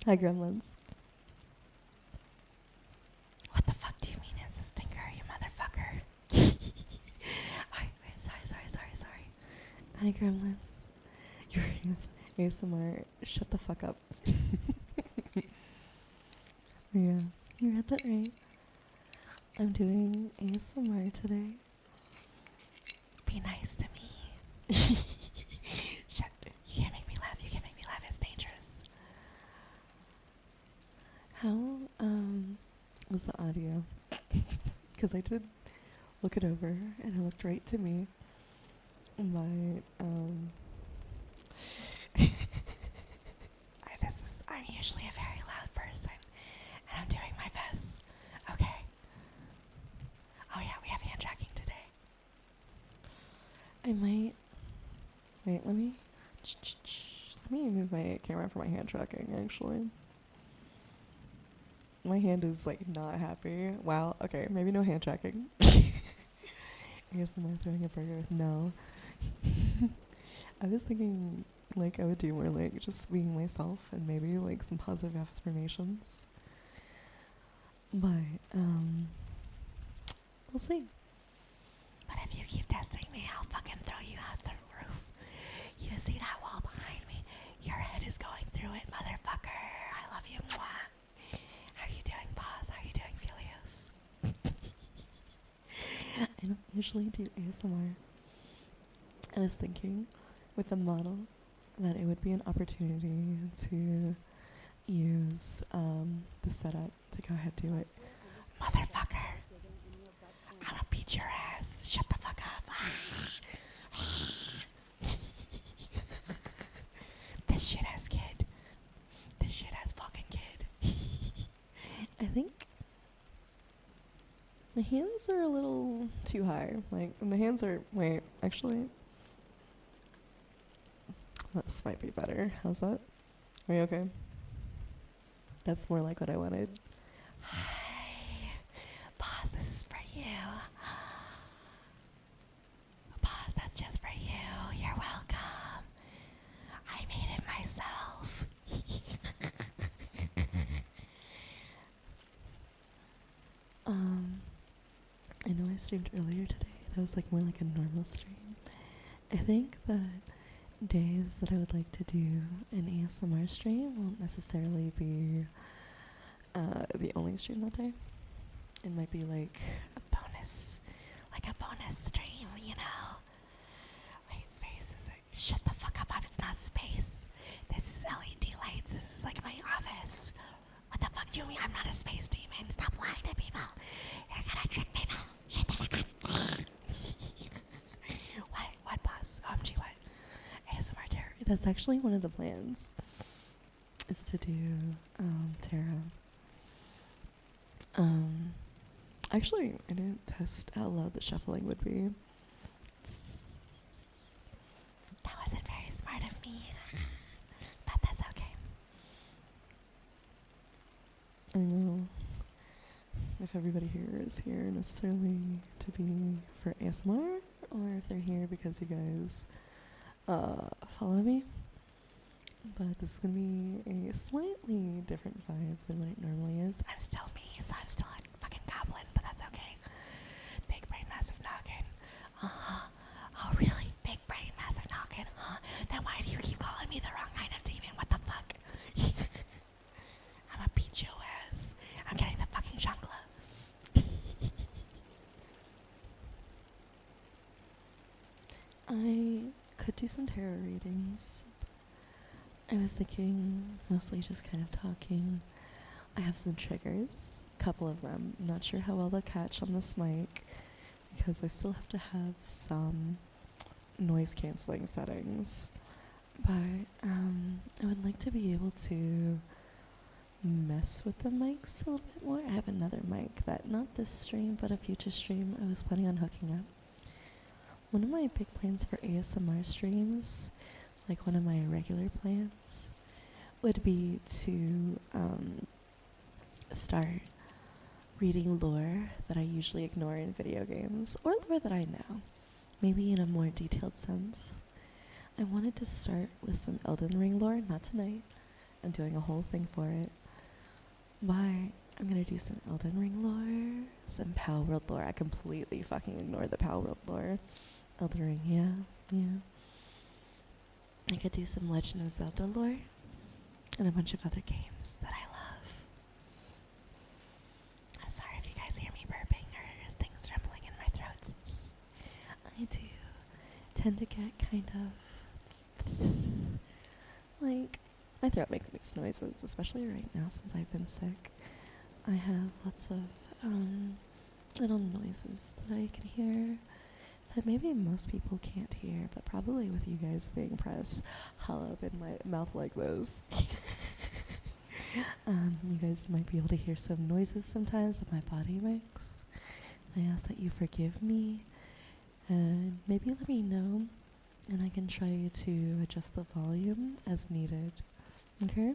Hi, gremlins. What the fuck do you mean it's a stinker, you motherfucker? Alright, sorry. Hi, gremlins. You're ASMR. Shut the fuck up. Yeah, you read that right. I'm doing ASMR today. Be nice to me. Shut. You can't make me laugh. It's dangerous. How was the audio? Because I did look it over and it looked right to me. My I'm usually a very loud person, and I'm doing my best. Okay. Oh yeah, we have hand tracking today. I might wait. Let me move my camera for my hand tracking. Actually, my hand is like not happy. Wow. Okay, maybe no hand tracking. I guess I'm throwing a burger with no. I was thinking like I would do more like just being myself and maybe like some positive affirmations. But we'll see. But if you keep testing me, I'll fucking throw you out the roof. You see that wall behind me? Your head is going through it, motherfucker. I love you. Mwah. How are you doing, Paz? How are you doing, Felios? I don't usually do ASMR. I was thinking with the model that it would be an opportunity to use the setup to go ahead and do it. Motherfucker. I'm gonna beat your ass. Shut the fuck up. This shit ass kid. This shit ass fucking kid. I think the hands are a little too high. Like, the hands are. Wait, actually. This might be better. How's that? Are you okay? That's more like what I wanted. Hi. Boss, this is for you. Boss, that's just for you. You're welcome. I made it myself. I know I streamed earlier today. That was like more like a normal stream. I think that days that I would like to do an ASMR stream won't necessarily be the only stream that day. It might be like a bonus stream, you know. Wait, space is like, shut the fuck up, it's not space. This is LED lights, this is like my office. What the fuck do you mean I'm not a space demon? Stop lying to people. You're gonna trick people. Shut the fuck up. What boss? OMG, what? ASMR tarot. That's actually one of the plans, is to do tarot. Actually, I didn't test how loud the shuffling would be. That wasn't very smart of me, but that's okay. I don't know if everybody here is here necessarily to be for ASMR, or if they're here because you guys follow me. But this is going to be a slightly different vibe than what it normally is. I'm still me, so I'm still a fucking goblin, but that's okay. Big brain, massive noggin. Oh, really? Big brain, massive noggin? Huh? Then why do you keep calling me the wrong kind of demon? What the fuck? I'm gonna beat your ass. I'm getting the fucking chancla. I could do some tarot readings. I was thinking mostly just kind of talking. I have some triggers, a couple of them. I'm not sure how well they'll catch on this mic because I still have to have some noise cancelling settings. But I would like to be able to mess with the mics a little bit more. I have another mic that, not this stream, but a future stream, I was planning on hooking up. One of my big plans for ASMR streams, like one of my regular plans, would be to start reading lore that I usually ignore in video games, or lore that I know, maybe in a more detailed sense. I wanted to start with some Elden Ring lore, not tonight, I'm doing a whole thing for it. Why? I'm gonna do some Elden Ring lore, some Power World lore. I completely fucking ignore the Power World lore. Elden Ring, yeah. I could do some Legend of Zelda lore and a bunch of other games that I love. I'm sorry if you guys hear me burping or there's things trembling in my throat. I do tend to get kind of like my throat makes noises, especially right now since I've been sick. I have lots of little noises that I can hear that maybe most people can't hear, but probably with you guys being pressed hollow up in my mouth like this. You guys might be able to hear some noises sometimes that my body makes. I ask that you forgive me and maybe let me know, and I can try to adjust the volume as needed. Okay?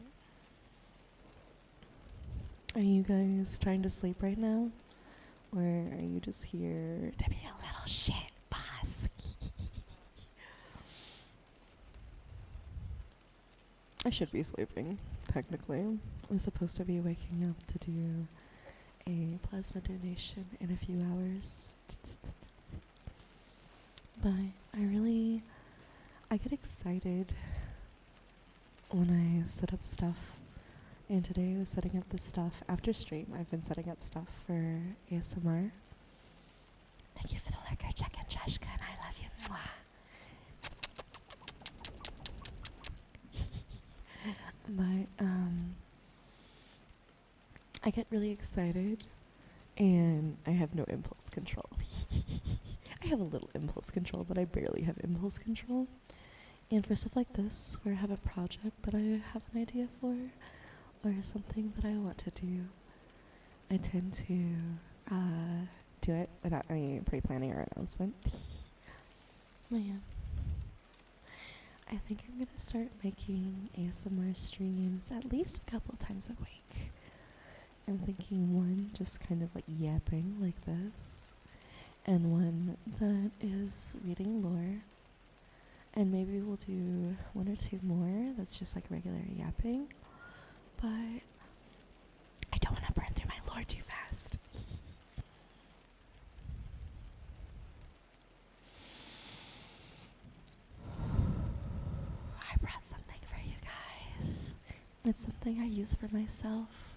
Are you guys trying to sleep right now? Or are you just here to be a little shit boss? I should be sleeping, technically. I'm supposed to be waking up to do a plasma donation in a few hours. But I get excited when I set up stuff. And today I was setting up this stuff. After stream, I've been setting up stuff for ASMR. Thank you for the lurker check-in, Joshka, and I love you. Mwah. But, I get really excited, and I have no impulse control. I have a little impulse control, but I barely have impulse control. And for stuff like this, where I have a project that I have an idea for, or something that I want to do, I tend to do it without any pre-planning or announcement. But yeah. I think I'm going to start making ASMR streams at least a couple times a week. I'm thinking one just kind of like yapping like this, and one that is reading lore. And maybe we'll do one or two more that's just like regular yapping. But I don't want to burn through my lore too fast. I brought something for you guys. It's something I use for myself.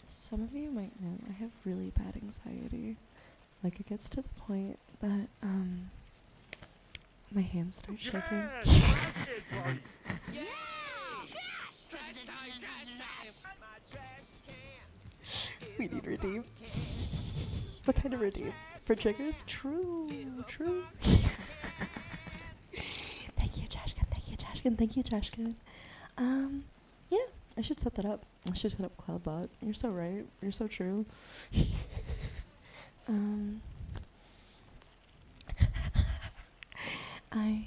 Some of you might know I have really bad anxiety. Like, it gets to the point that my hands start shaking. We need redeem. What kind of redeem? For triggers? True. Thank you, Joshkin. Yeah, I should set that up. I should hit up Cloudbot. You're so right. You're so true. I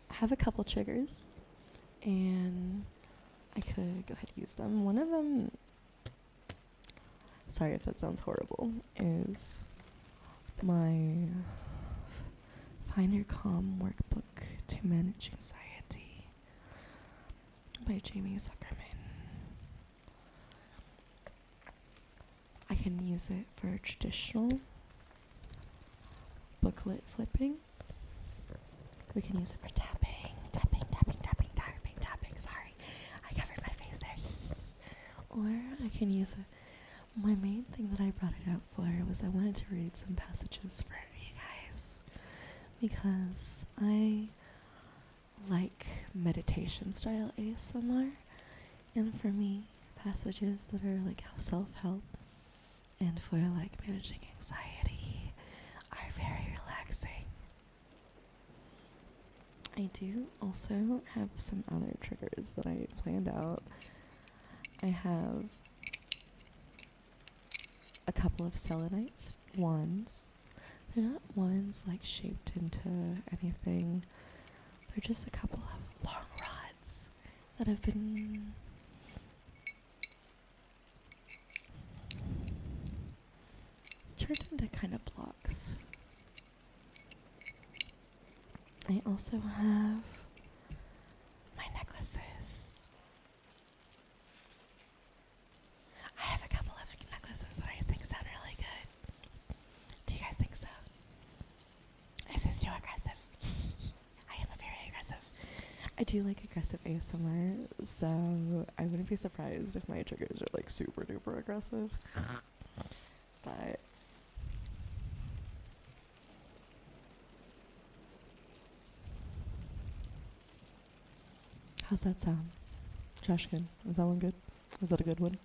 have a couple triggers, and I could go ahead and use them. One of them, sorry if that sounds horrible, is my Find Your Calm Workbook to Manage Anxiety by Jamie Zuckerman. I can use it for traditional booklet flipping. We can use it for tapping. Sorry, I covered my face there. Or I can use it. My main thing that I brought it out for was I wanted to read some passages for you guys, because I like meditation style ASMR, and for me, passages that are like self-help and for like managing anxiety are very relaxing. I do also have some other triggers that I planned out. I have a couple of selenite wands. They're not wands like shaped into anything. They're just a couple of long rods that have been turned into kind of blocks. I also have my necklace necklaces. I have a couple of necklaces that I think sound really good. Do you guys think so? Is this too aggressive? I am a very aggressive. I do like aggressive ASMR, so I wouldn't be surprised if my triggers are like super duper aggressive. But how's that sound? Trashkin, is that one good? Is that a good one?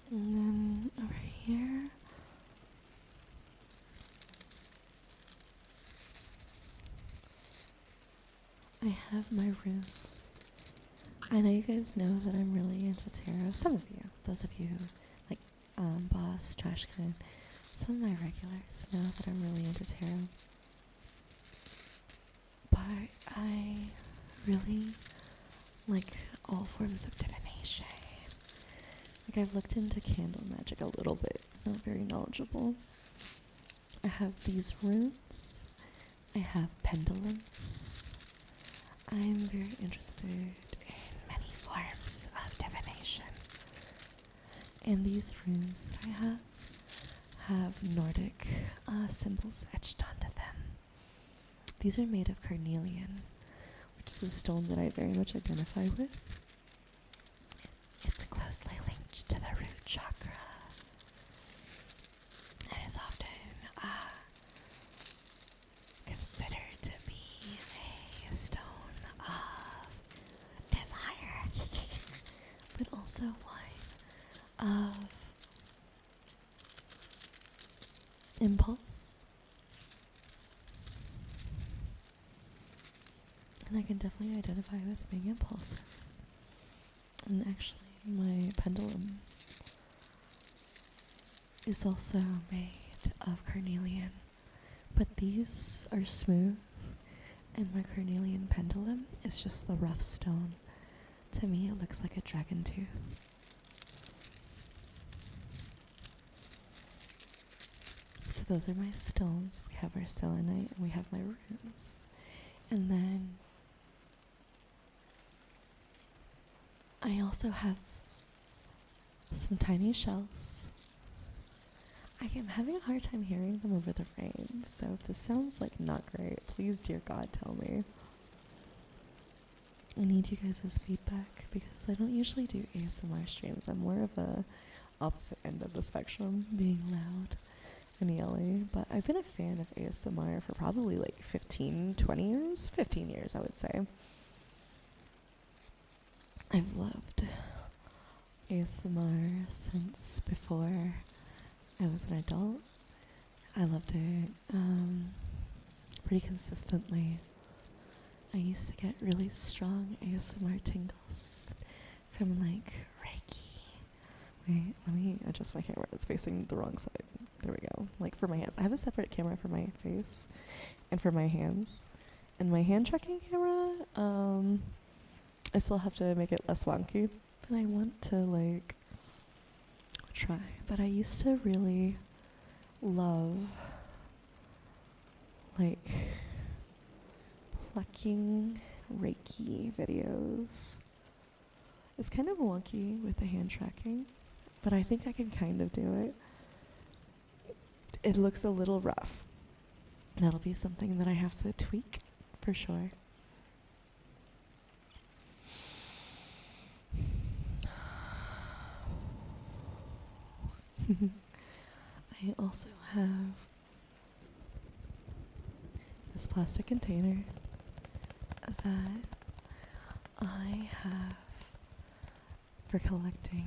And then over here, I have my runes. I know you guys know that I'm really into tarot. Some of you, those of you like Boss, Trashkin, some of my regulars know that I'm really into tarot. But I really like all forms of divination. Like I've looked into candle magic a little bit. I'm not very knowledgeable. I have these runes. I have pendulums. I'm very interested in many forms of divination. And these runes that I have Nordic symbols etched onto them. These are made of carnelian, which is a stone that I very much identify with. It's closely linked to the root chakra. It is often considered to be a stone of desire, but also one of impulse. And I can definitely identify with being impulsive. And actually, my pendulum is also made of carnelian, but these are smooth, and my carnelian pendulum is just the rough stone. To me, it looks like a dragon tooth. So those are my stones. We have our selenite, and we have my runes. And then I also have some tiny shells. I am having a hard time hearing them over the rain, so if this sounds like not great, please, dear God, tell me. I need you guys' feedback because I don't usually do ASMR streams. I'm more of a opposite end of the spectrum, being loud and yelling, but I've been a fan of ASMR for probably like 15 years, I would say. I've loved ASMR since before I was an adult. I loved it pretty consistently. I used to get really strong ASMR tingles from like Reiki. Wait, let me adjust my camera. It's facing the wrong side. There we go. Like for my hands. I have a separate camera for my face and for my hands. And my hand tracking camera, I still have to make it less wonky. But I want to like try. But I used to really love like plucking Reiki videos. It's kind of wonky with the hand tracking, but I think I can kind of do it. It looks a little rough. That'll be something that I have to tweak for sure. I also have this plastic container that I have for collecting.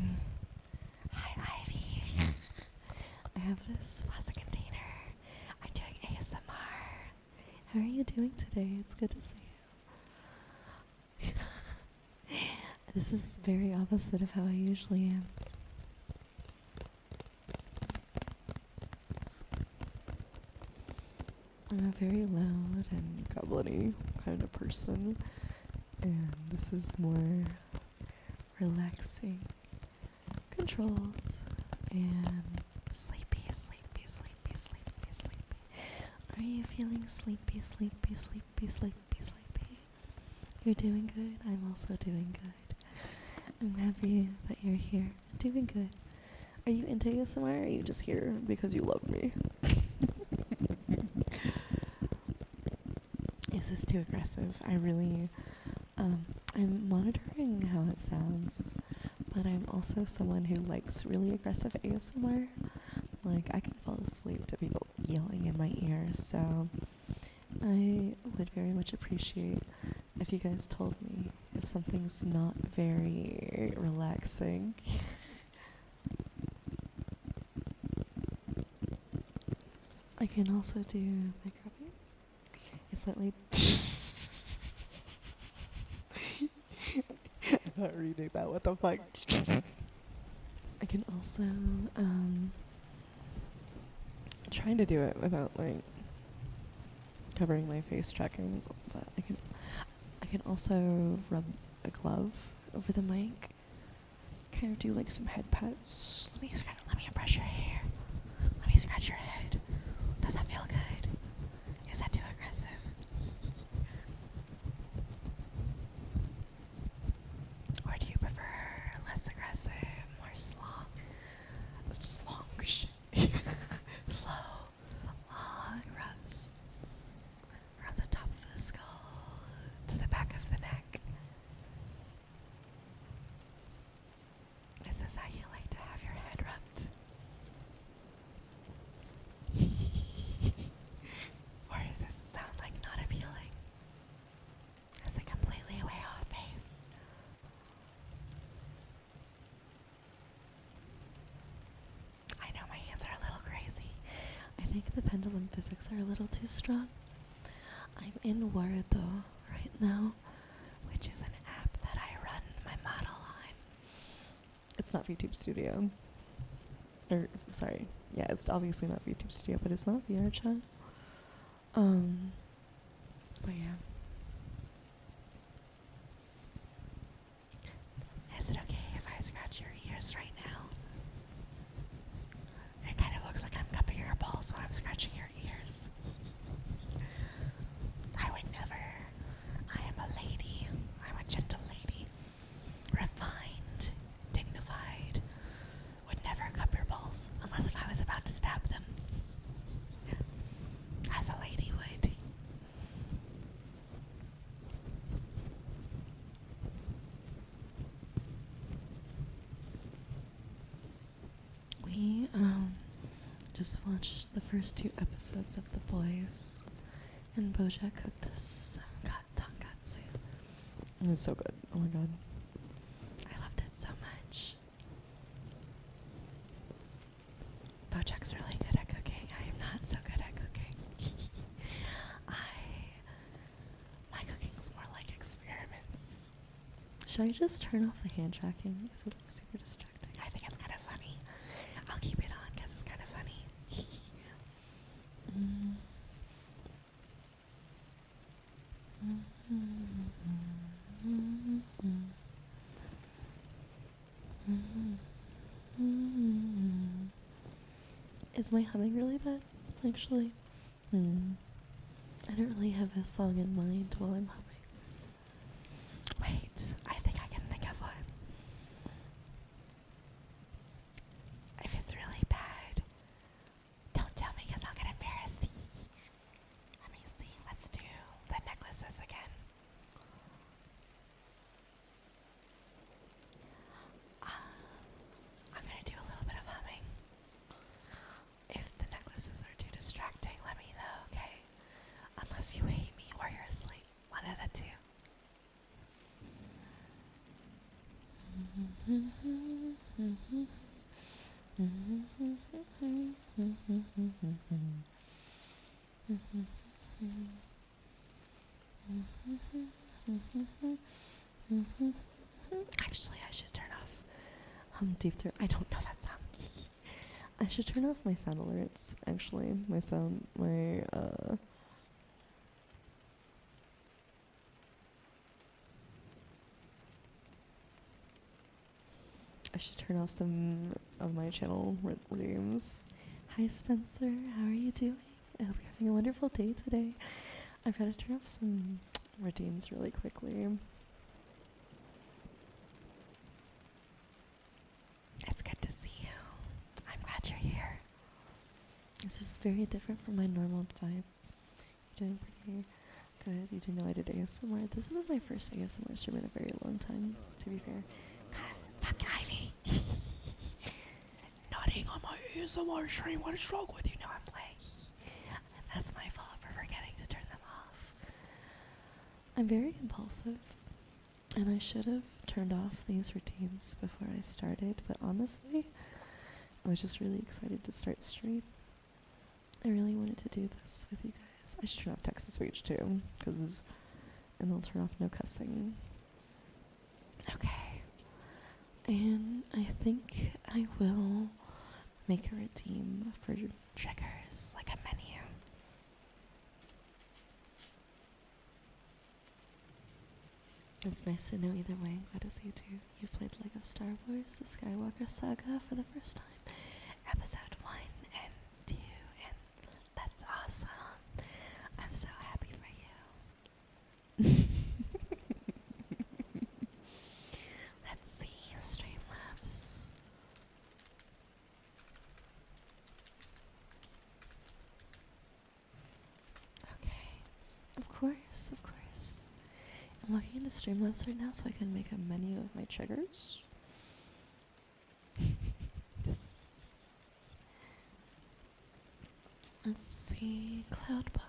Hi, Ivy. I have this plastic container. I'm doing ASMR. How are you doing today? It's good to see you. This is very opposite of how I usually am. I'm a very loud and goblin-y kind of person, and this is more relaxing, controlled, and sleepy. Are you feeling sleepy, sleepy, sleepy, sleepy, sleepy? You're doing good? I'm also doing good. I'm happy that you're here and doing good. Are you into ASMR or are you just here because you love me? Is this too aggressive? I'm monitoring how it sounds, but I'm also someone who likes really aggressive ASMR. Like, I can fall asleep to people yelling in my ear, so I would very much appreciate if you guys told me if something's not very relaxing. I can also do mic rubbing. It's slightly... I'm not reading that, what the fuck? I can also, trying to do it without, like, covering my face tracking, but I can also rub a glove over the mic, kind of do, like, some head pats. Let me brush your hair. Let me scratch your head. Does that feel good? Is that too aggressive? Or do you prefer less aggressive, more slow? Just long, slow, long rubs. From the top of the skull to the back of the neck. Is this how you like to have your head rubbed? Or does this sound like not appealing? Is it completely way off base? I know my hands are a little crazy. I think the pendulum physics are a little too strong. I'm in Wordo right now, which is an app that I run my model on. It's not VTube Studio. Sorry. Yeah, it's obviously not VTube Studio, but it's not VR chat. But yeah. Is it okay if I scratch your ears right now? It kind of looks like I'm cupping your balls when I'm scratching your ears. I would never. I am a lady. I'm a gentle lady. Refined, dignified. Would never cup your balls unless if I was about to stab them. As a lady would. We just watched the first 2 episodes of The Boys, and Bojack cooked us some tonkatsu. It was so good. Oh my god. I loved it so much. Bojack's really good at cooking. I am not so good at cooking. My cooking's more like experiments. Should I just turn off the hand tracking? Is it like super distracting? I think it's kind of funny. I'll keep it on because it's kind of funny. Is my humming really bad, actually? I don't really have a song in mind while I'm humming. Wait, I think I can think of one. If it's really bad, don't tell me because I'll get embarrassed. Let me see, let's do the necklaces again. I'm gonna do a little bit of humming. If the necklaces are too distracting, let me know, okay? Unless you hate me or you're asleep. One of the two. Actually, I should turn off Deep Throat. I don't know that sound. I should turn off my sound alerts, actually. I should turn off some of my channel rooms. Hi Spencer, how are you doing? I hope you're having a wonderful day today. I've got to turn off some redeems really quickly. It's good to see you. I'm glad you're here. This is very different from my normal vibe. You're doing pretty good. You do know I did ASMR. This isn't my first ASMR stream in a very long time, to be fair. God, fuck Ivy. Nodding on my ASMR stream. What is wrong with you? Now I'm playing. And that's my fault for forgetting to turn them off. I'm very impulsive. And I should have turned off these redeems before I started. But honestly, I was just really excited to start stream. I really wanted to do this with you guys. I should turn off text to speech too, and they'll turn off no cussing. Okay. And I think I will make a redeem for triggers, like a menu. It's nice to know either way. Glad to see you too. You've played LEGO Star Wars, the Skywalker Saga for the first time. Episode 1 and 2, and that's awesome. I'm so happy for you. Let's see, Streamlabs. Okay, of course. I'm looking into Streamlabs right now so I can make a menu of my triggers. Let's see, Cloudbot.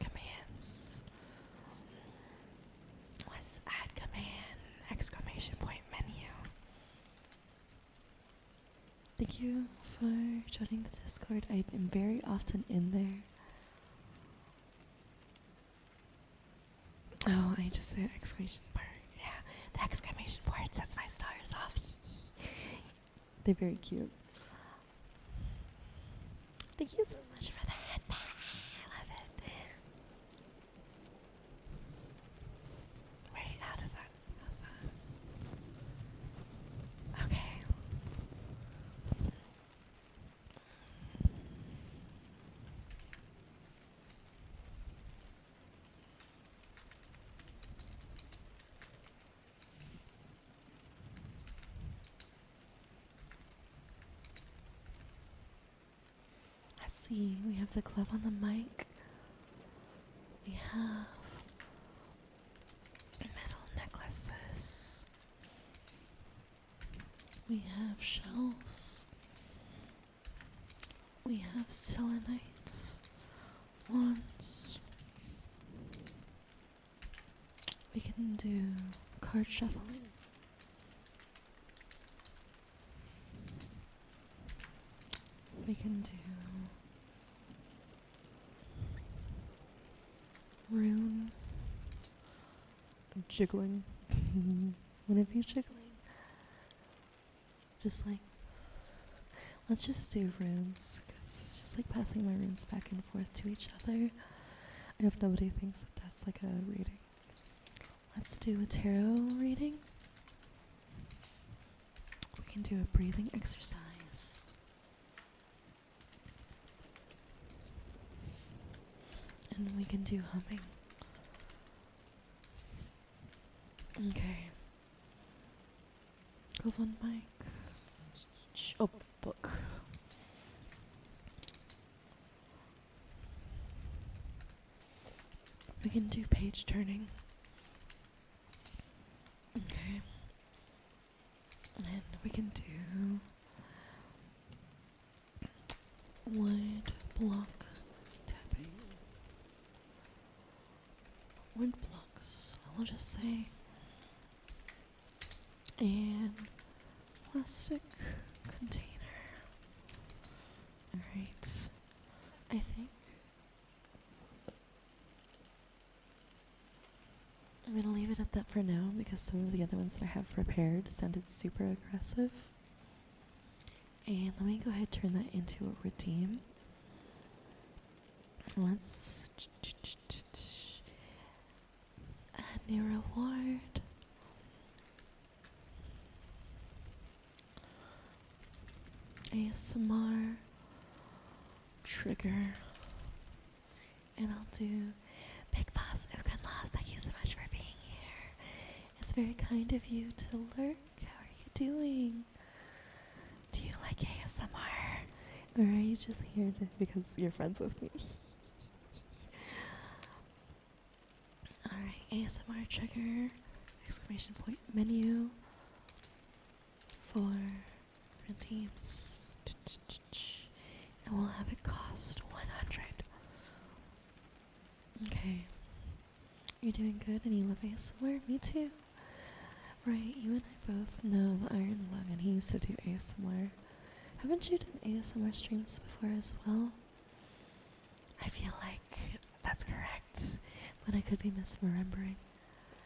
Commands. Let's add command, exclamation point menu. Thank you for joining the Discord. I am very often in there. Oh, I just said exclamation point. Yeah, the exclamation point sets my stars off. They're very cute. Thank you so much for the headband. I love it. Wait, how's that? Okay. Let's see, we have the glove on the mic. We have metal necklaces. We have shells. We have selenite wands. We can do card shuffling. We can do rune jiggling. One of you jiggling. Just like, let's just do runes, because it's just like passing my runes back and forth to each other. I hope nobody thinks that that's like a reading. Let's do a tarot reading. We can do a breathing exercise. And we can do humming. Okay. Go on mic. Oh, book. We can do page turning. Okay. And we can do wood block tapping. Wood blocks, I will just say. And plastic container. Alright. I think I'm gonna leave it at that for now because some of the other ones that I have prepared sounded super aggressive. And let me go ahead and turn that into a redeem. Let's add new reward. ASMR trigger. And I'll do Big Boss Ukanlas. Thank you so much for being here. It's very kind of you to lurk. How are you doing? Do you like ASMR? Or are you just here because you're friends with me? Alright, ASMR trigger, exclamation point menu for redeems. And we'll have it cost 100. Okay. You're doing good and you love ASMR? Me too. Right, you and I both know the Iron Lung and he used to do ASMR. Haven't you done ASMR streams before as well? I feel like that's correct, but I could be misremembering.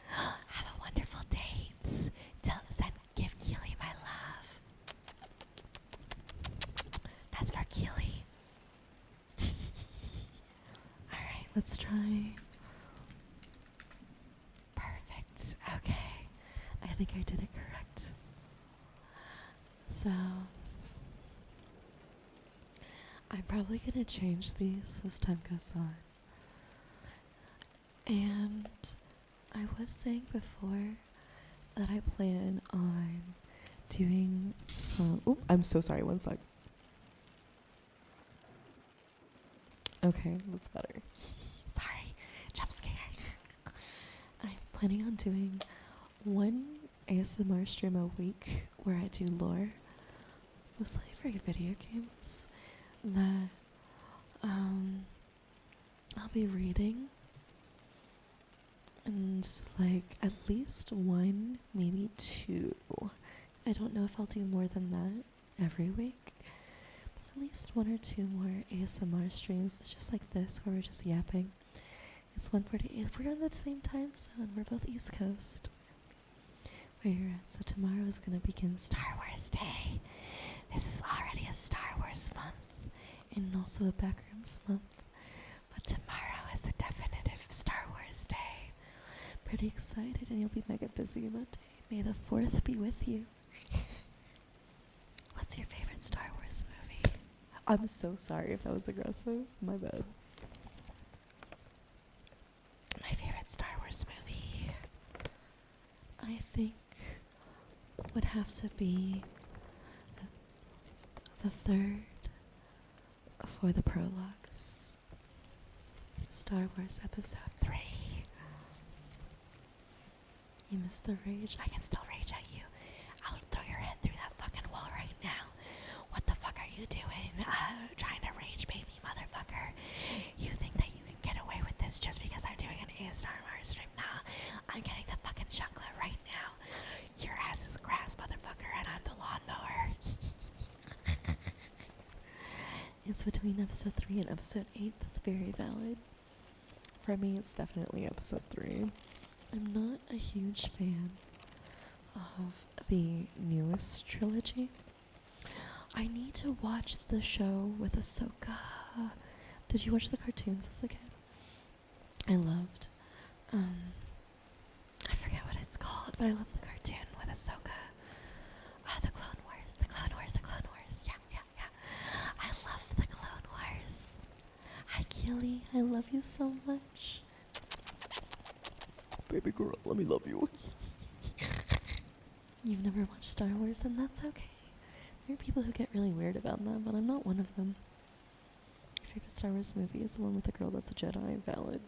Have a wonderful date. Give Keely my love. That's for Keely. Alright, let's try. Perfect. Okay. I think I did it correct. So I'm probably gonna change these as time goes on. And I was saying before that I plan on doing some. Oh, I'm so sorry. One sec. Okay, that's better. Sorry, jump scare. I'm planning on doing one ASMR stream a week where I do lore, mostly for video games, that I'll be reading, and like at least one, maybe two. I don't know if I'll do more than that every week, but at least one or two more ASMR streams. It's just like this where we're just yapping. It's 1:48. We're on the same time zone. We're both East Coast. Where you're at. So tomorrow is going to begin Star Wars Day. This is already a Star Wars month and also a Backrooms month. But tomorrow is the definitive Star Wars Day. Pretty excited, and you'll be mega busy that day. May the 4th be with you. What's your favorite Star Wars movie? I'm so sorry if that was aggressive. My bad. My favorite Star Wars movie, I think, would have to be the third for the prologues. Star Wars Episode 3. You missed the rage? I can still rage at you. I'll throw your head through that fucking wall right now. What the fuck are you doing? Trying to rage bait me, motherfucker. You think that you can get away with this just because I'm doing an ASMR stream? Nah, I'm getting the fucking chunkla right now. Your ass is grass, motherfucker, and I'm the lawnmower. It's between episode 3 and episode 8. That's very valid. For me, it's definitely episode 3. I'm not a huge fan of the newest trilogy. I need to watch the show with Ahsoka. Did you watch the cartoons as a kid? I loved, I forget what it's called, but I love the cartoon with Ahsoka. The Clone Wars, the Clone Wars, the Clone Wars. Yeah. I loved the Clone Wars. Hi, Keely. I love you so much. Baby girl, let me love you. You've never watched Star Wars, and that's okay. There are people who get really weird about that, but I'm not one of them. Your favorite Star Wars movie is the one with the girl that's a Jedi. Valid.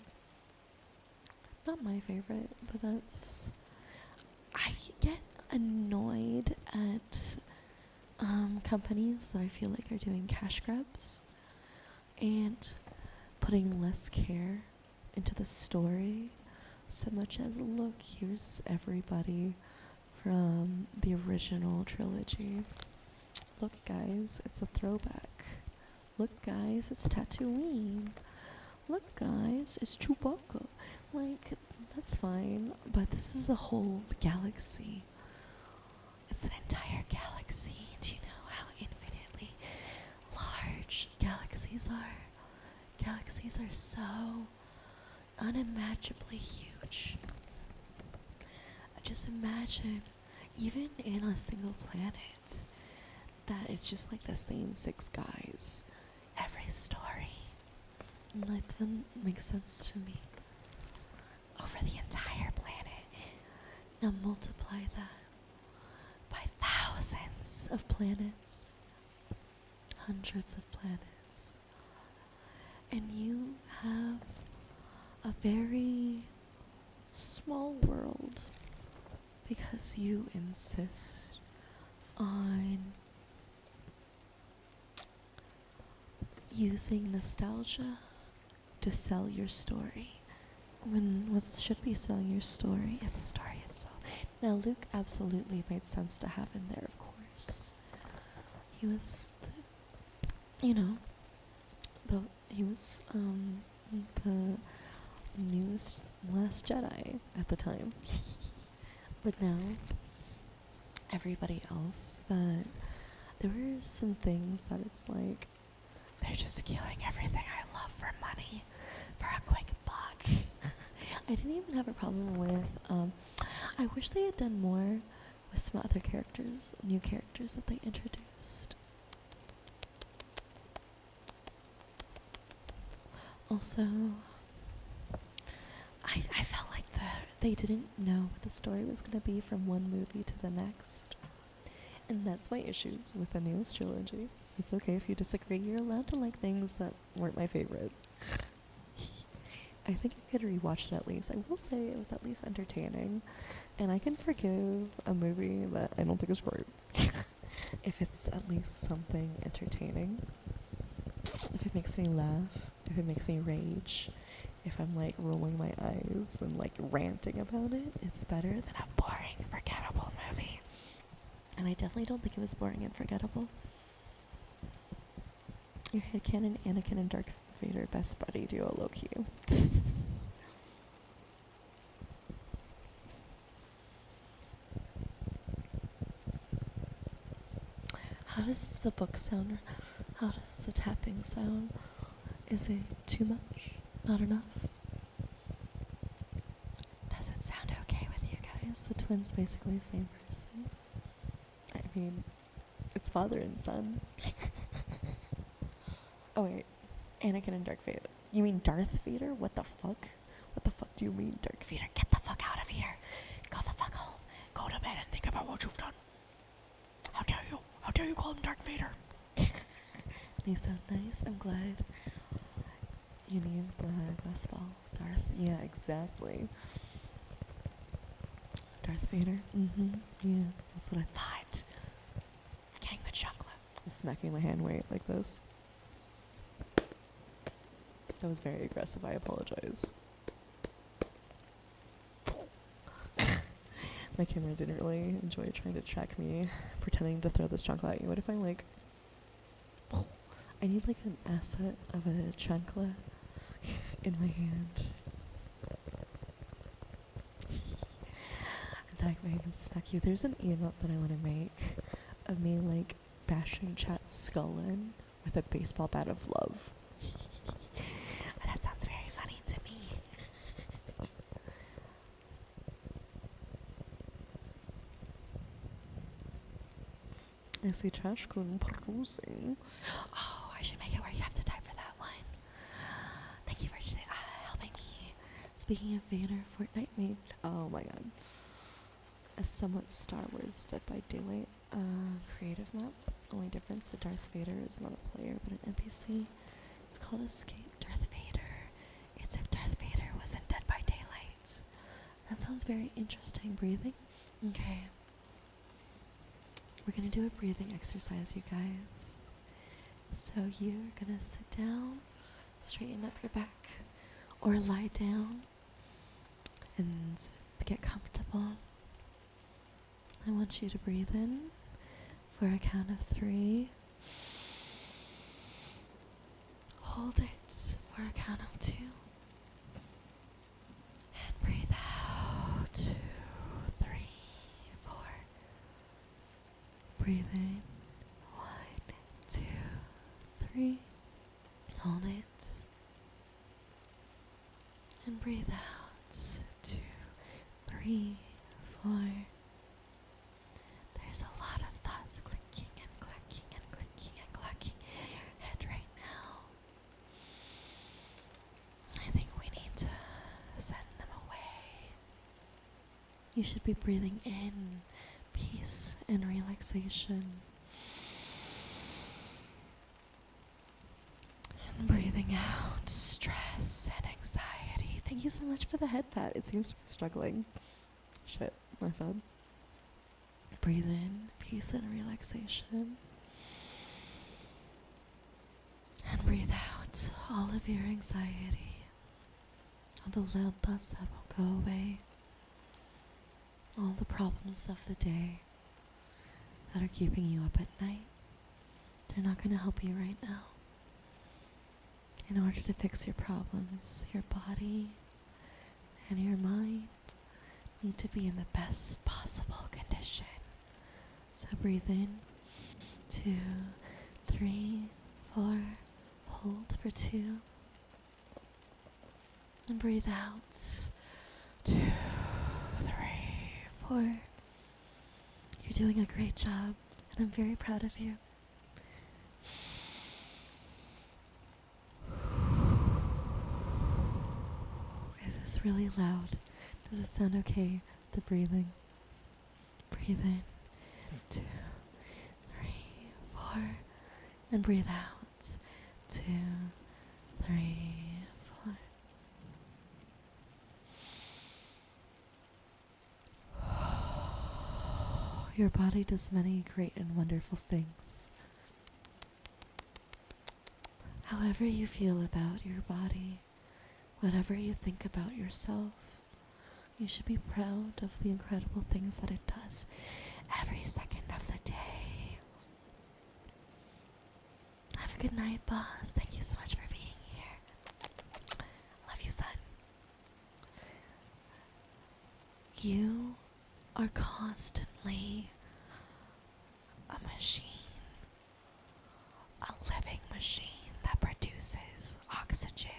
Not my favorite, but that's... I get annoyed at companies that I feel like are doing cash grabs and putting less care into the story, so much as, look, here's everybody from the original trilogy. Look, guys, it's a throwback. Look, guys, it's Tatooine. Look, guys, it's Chewbacca. Like, that's fine, but this is a whole galaxy. It's an entire galaxy. Do you know how infinitely large galaxies are? Galaxies are so unimaginably huge. Just imagine, even in a single planet, that it's just like the same 6 guys every story. And that didn't make sense to me. Over the entire planet. Now multiply that by thousands of planets. Hundreds of planets. And you have a very small world because you insist on using nostalgia to sell your story, when what should be selling your story is the story itself. Now, Luke absolutely made sense to have in there, of course. He was, he was the newest Last Jedi at the time. But now, everybody else, that there were some things that it's like, they're just killing everything I love for money, for a quick buck. I didn't even have a problem with, I wish they had done more with some other characters, new characters that they introduced. Also, I felt like they didn't know what the story was going to be from one movie to the next. And that's my issues with the newest trilogy. It's okay if you disagree. You're allowed to like things that weren't my favorite. I think I could rewatch it at least. I will say it was at least entertaining. And I can forgive a movie that I don't think is great if it's at least something entertaining. If it makes me laugh, if it makes me rage, if I'm like rolling my eyes and like ranting about it, it's better than a boring, forgettable movie. And I definitely don't think it was boring and forgettable. Your headcanon Anakin and Darth Vader best buddy duo low-key. How does the book sound? How does the tapping sound? Is it too much? Not enough? Does it sound okay with you guys? The twins basically the same person. I mean, it's father and son. Oh wait, Anakin and Darth Vader. You mean Darth Vader? What the fuck? What the fuck do you mean, Darth Vader? Get the fuck out of here. Go the fuck home. Go to bed and think about what you've done. How dare you? How dare you call him Darth Vader? They sound nice. I'm glad. You need the glass ball, Darth. Yeah, exactly. Darth Vader. Yeah, that's what I thought. Getting the chocolate. I'm smacking my hand weight like this. That was very aggressive. I apologize. My camera didn't really enjoy trying to track me, pretending to throw this chancla at you. What if I like... I need like an asset of a chancla in my hand. And that way I can smack you. There's an emote that I want to make of me like bashing chat's skull in with a baseball bat of love. That sounds very funny to me. I see trash can perusing. Oh, I should make it where you have to type for that one. Thank you for helping me. Speaking of Vader, Fortnite made, oh my god, a somewhat Star Wars Dead by Daylight creative map. Only difference, the Darth Vader is not a player but an NPC. It's called Escape Darth Vader. It's if Darth Vader was in Dead by Daylight. That sounds very interesting. Breathing? Okay. We're gonna do a breathing exercise, you guys. So you're gonna sit down, straighten up your back, or lie down and get comfortable. I want you to breathe in for a count of 3. Hold it for a count of 2. And breathe out. 2, 3, 4. Breathe in. 1, 2, 3. Hold it. And breathe out. 2, 3, 4. There's a lot of thoughts clicking and clacking and clicking and clacking in your head right now. You should be breathing in peace and relaxation. And breathing out stress and anxiety. Thank you so much for the head pat. It seems to be struggling. Shit, my bad. Breathe in peace and relaxation. And breathe out all of your anxiety, all the loud thoughts that won't go away, all the problems of the day that are keeping you up at night. They're not going to help you right now. In order to fix your problems, your body and your mind need to be in the best possible condition. So breathe in, 2, 3, 4, hold for 2, and breathe out, 2, 3, 4. You're doing a great job, and I'm very proud of you. Is this really loud? Does it sound okay, the breathing? Breathe in, 2, 3, 4, and breathe out, 2, 3, 4. Your body does many great and wonderful things. However you feel about your body, whatever you think about yourself, you should be proud of the incredible things that it does every second of the day. Have a good night, boss. Thank you so much for being here. Love you, son. You are constantly a machine, a living machine that produces oxygen,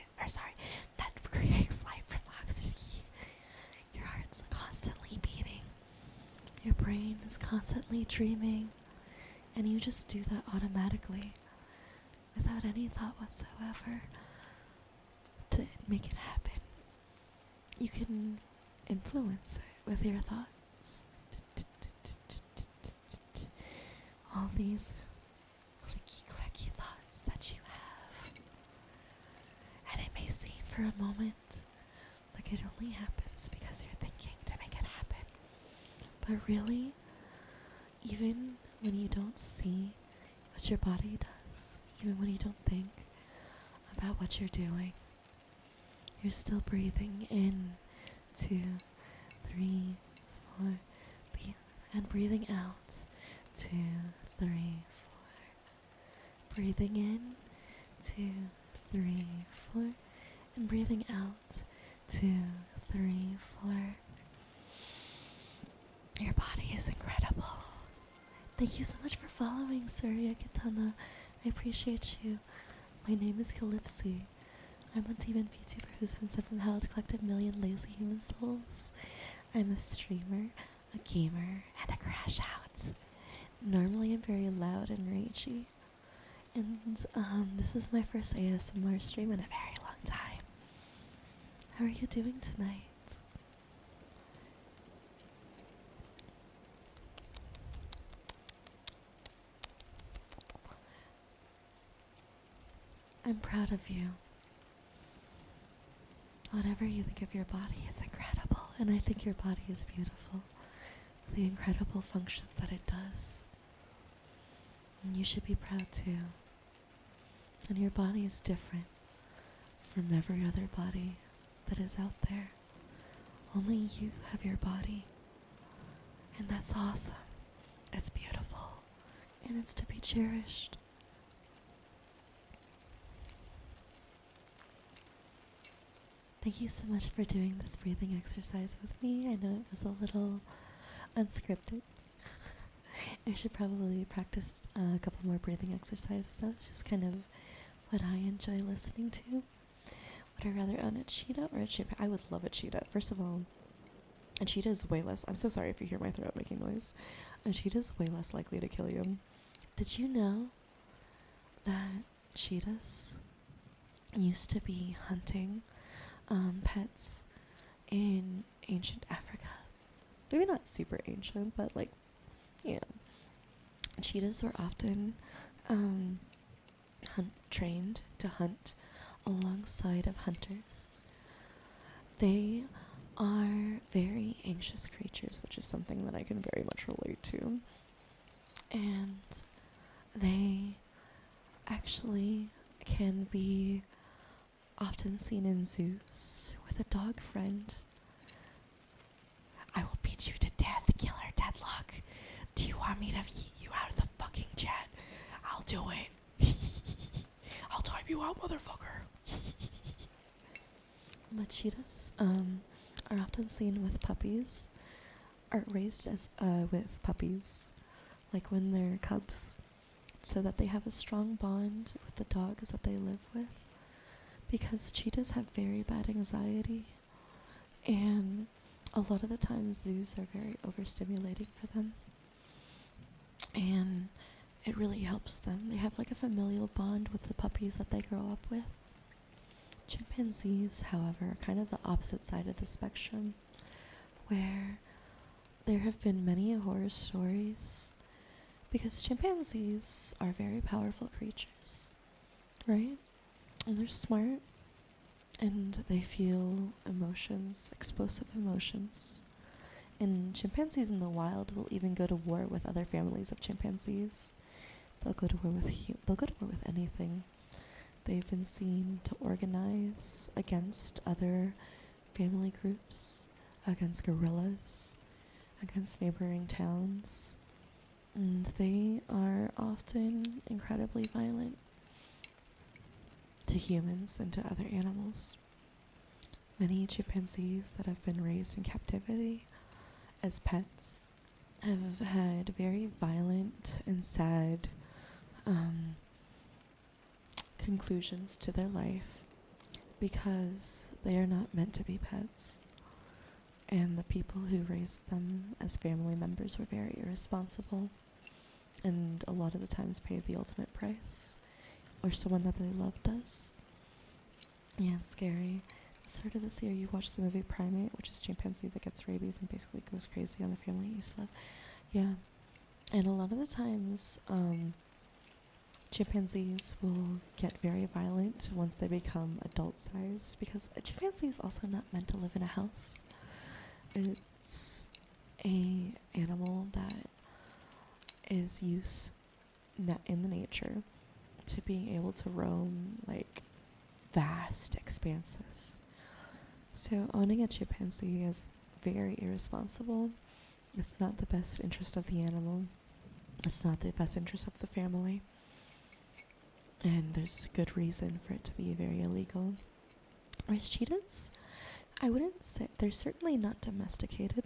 that creates life from oxygen. Your heart's constantly beating. Your brain is constantly dreaming, and you just do that automatically without any thought whatsoever to make it happen. You can influence it with your thoughts. All these clicky clacky thoughts that you have. And it may seem for a moment like it only happens because you're thinking to make it happen. But really, even when you don't see what your body does, even when you don't think about what you're doing, you're still breathing in, 2, 3, 4, and breathing out, 2, 3, 4. Breathing in, 2, 3, 4, and breathing out, 2, 3, 4. Your body is incredible. Thank you so much for following, Surya Katana. I appreciate you. My name is Calypsy. I'm a demon VTuber who's been sent from hell to collect 1,000,000 lazy human souls. I'm a streamer, a gamer, and a crash out. Normally I'm very loud and ragey. And this is my first ASMR stream in a very long time. How are you doing tonight? I'm proud of you. Whatever you think of your body, it's incredible. And I think your body is beautiful. The incredible functions that it does. And you should be proud too. And your body is different from every other body that is out there. Only you have your body. And that's awesome. It's beautiful. And it's to be cherished. Thank you so much for doing this breathing exercise with me. I know it was a little unscripted. I should probably practice a couple more breathing exercises. That's just kind of what I enjoy listening to. Would I rather own a cheetah or a chimp? I would love a cheetah. First of all, a cheetah is way less. I'm so sorry if you hear my throat making noise. A cheetah is way less likely to kill you. Did you know that cheetahs used to be hunting pets in ancient Africa? maybe not super ancient, but like, yeah. Cheetahs were often trained to hunt alongside of hunters. They are very anxious creatures, which is something that I can very much relate to. And they actually can be often seen in zoos with a dog friend. I will beat you to death, Killer Deadlock. Do you want me to yeet you out of the fucking jet? I'll do it. I'll type you out, motherfucker. Cheetahs are often seen with puppies, are raised as with puppies, like when they're cubs, so that they have a strong bond with the dogs that they live with, because cheetahs have very bad anxiety, and a lot of the time zoos are very overstimulating for them, and it really helps them. They have like a familial bond with the puppies that they grow up with. Chimpanzees, however, are kind of the opposite side of the spectrum, where there have been many horror stories, because chimpanzees are very powerful creatures, right? And they're smart, and they feel emotions, explosive emotions. And chimpanzees in the wild will even go to war with other families of chimpanzees. They'll go to war with anything. They've been seen to organize against other family groups, against gorillas, against neighboring towns, and they are often incredibly violent to humans and to other animals. Many chimpanzees that have been raised in captivity as pets have had very violent and sad conclusions to their life, because they are not meant to be pets, and the people who raised them as family members were very irresponsible, and a lot of the times paid the ultimate price, or someone that they loved does. Yeah, it's scary. The start of this year, you watched the movie Primate, which is chimpanzee that gets rabies and basically goes crazy on the family you used to love. Yeah, and a lot of the times, chimpanzees will get very violent once they become adult-sized, because a chimpanzee is also not meant to live in a house. It's a animal that is used in the nature to being able to roam like vast expanses. So owning a chimpanzee is very irresponsible. It's not the best interest of the animal. It's not the best interest of the family. And there's good reason for it to be very illegal. Whereas cheetahs, I wouldn't say, they're certainly not domesticated,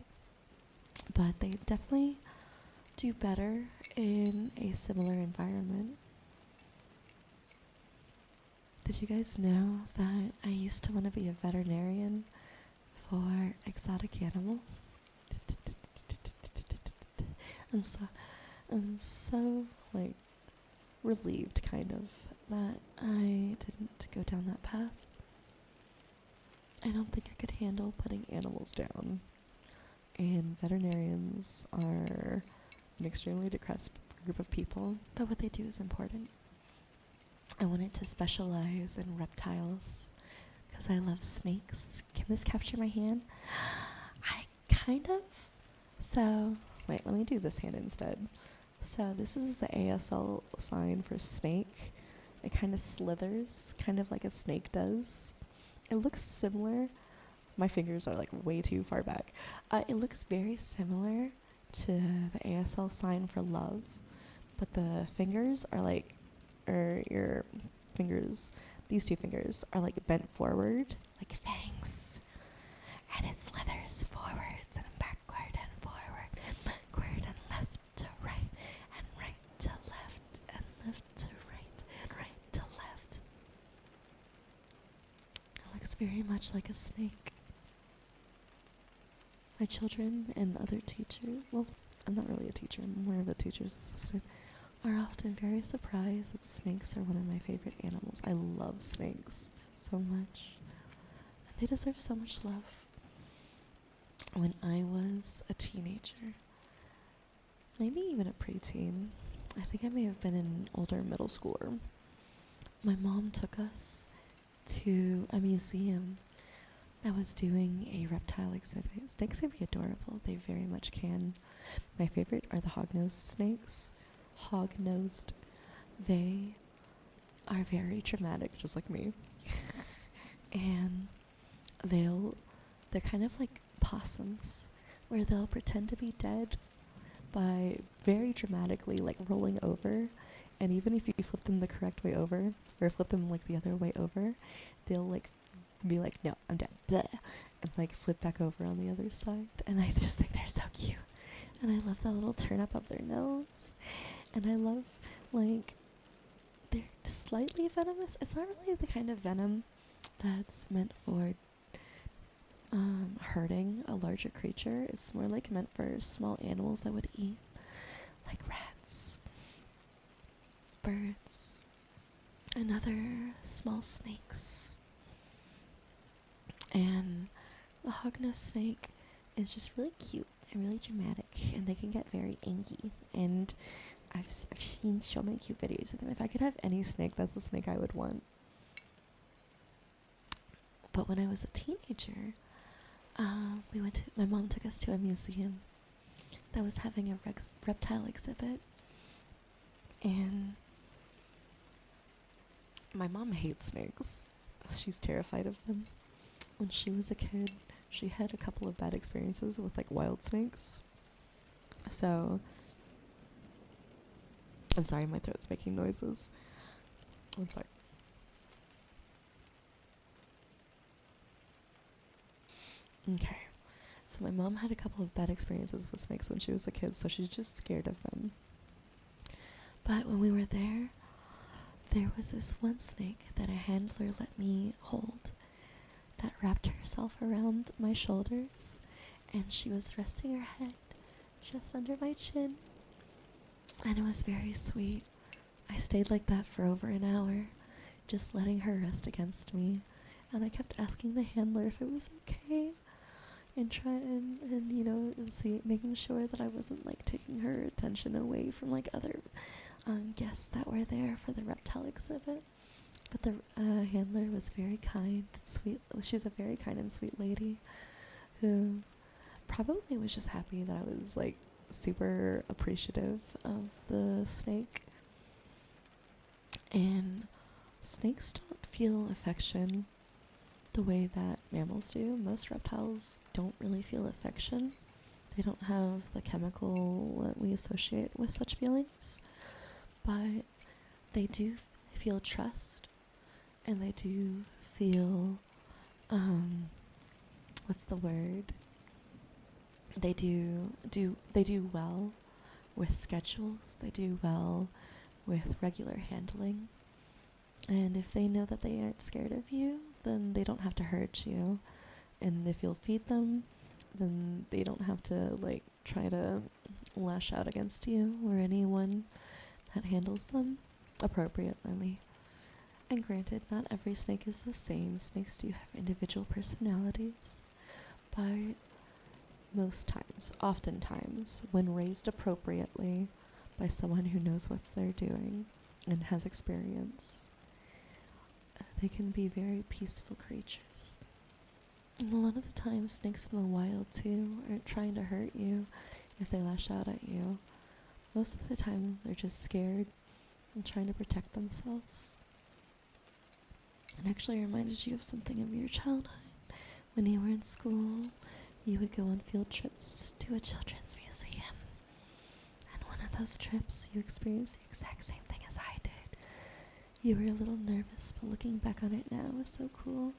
but they definitely do better in a similar environment. Did you guys know that I used to want to be a veterinarian for exotic animals? I'm so like relieved, kind of, that I didn't go down that path. I don't think I could handle putting animals down. And veterinarians are an extremely depressed group of people, but what they do is important. I wanted to specialize in reptiles because I love snakes. Can this capture my hand? I kind of. So, wait, let me do this hand instead. So this is the ASL sign for snake. It kind of slithers, kind of like a snake does. It looks similar. My fingers are like way too far back. It looks very similar to the ASL sign for love, but the fingers are like, or your fingers, these two fingers are like bent forward, like fangs. And it slithers forwards and backward and forward and backward and left to right and right to left and left to right and right to left. It looks very much like a snake. My children and other teachers, well, I'm not really a teacher, I'm more of a teacher's assistant, are often very surprised that snakes are one of my favorite animals. I love snakes so much. And they deserve so much love. when I was a teenager, maybe even a preteen, I think I may have been an older middle schooler, my mom took us to a museum that was doing a reptile exhibit. Snakes can be adorable. They very much can. My favorite are the hog-nosed snakes. Hog-nosed. They are very dramatic, just like me. And they're kind of like possums, where they'll pretend to be dead by very dramatically like rolling over, and even if you flip them the correct way over, or flip them like the other way over, they'll like be like, no, I'm dead, bleh, and like flip back over on the other side. And I just think they're so cute, and I love that little turn up of their nose, and I love like they're slightly venomous. It's not really the kind of venom that's meant for hurting a larger creature. It's more like meant for small animals that would eat, like rats, birds, and other small snakes. And the hognose snake is just really cute and really dramatic, and they can get very angry. And I've seen so many cute videos of them. If I could have any snake, that's the snake I would want. But when I was a teenager, my mom took us to a museum that was having a reptile exhibit, and my mom hates snakes. She's terrified of them. When she was a kid, she had a couple of bad experiences with like wild snakes. So, I'm sorry, my throat's making noises. One sec. Okay. So my mom had a couple of bad experiences with snakes when she was a kid, so she's just scared of them. But when we were there was this one snake that a handler let me hold that wrapped herself around my shoulders, and she was resting her head just under my chin. And it was very sweet. I stayed like that for over an hour, just letting her rest against me. And I kept asking the handler if it was okay, and making sure that I wasn't like taking her attention away from like other guests that were there for the reptile exhibit. But the handler was very kind, sweet. She was a very kind and sweet lady who probably was just happy that I was like super appreciative of the snake. And snakes don't feel affection the way that mammals do. Most reptiles don't really feel affection. They don't have the chemical that we associate with such feelings. But they do feel trust, and they do feel, what's the word? They do well with schedules. They do well with regular handling. And if they know that they aren't scared of you, then they don't have to hurt you. And if you'll feed them, then they don't have to like try to lash out against you or anyone that handles them appropriately. And granted, not every snake is the same. Snakes do have individual personalities. But most times, oftentimes, when raised appropriately by someone who knows what they're doing and has experience, they can be very peaceful creatures. And a lot of the time, snakes in the wild, too, aren't trying to hurt you if they lash out at you. Most of the time, they're just scared and trying to protect themselves. It actually reminded you of something of your childhood. When you were in school, you would go on field trips to a children's museum. And one of those trips, you experienced the exact same thing as I did. You were a little nervous, but looking back on it now, it was so cool.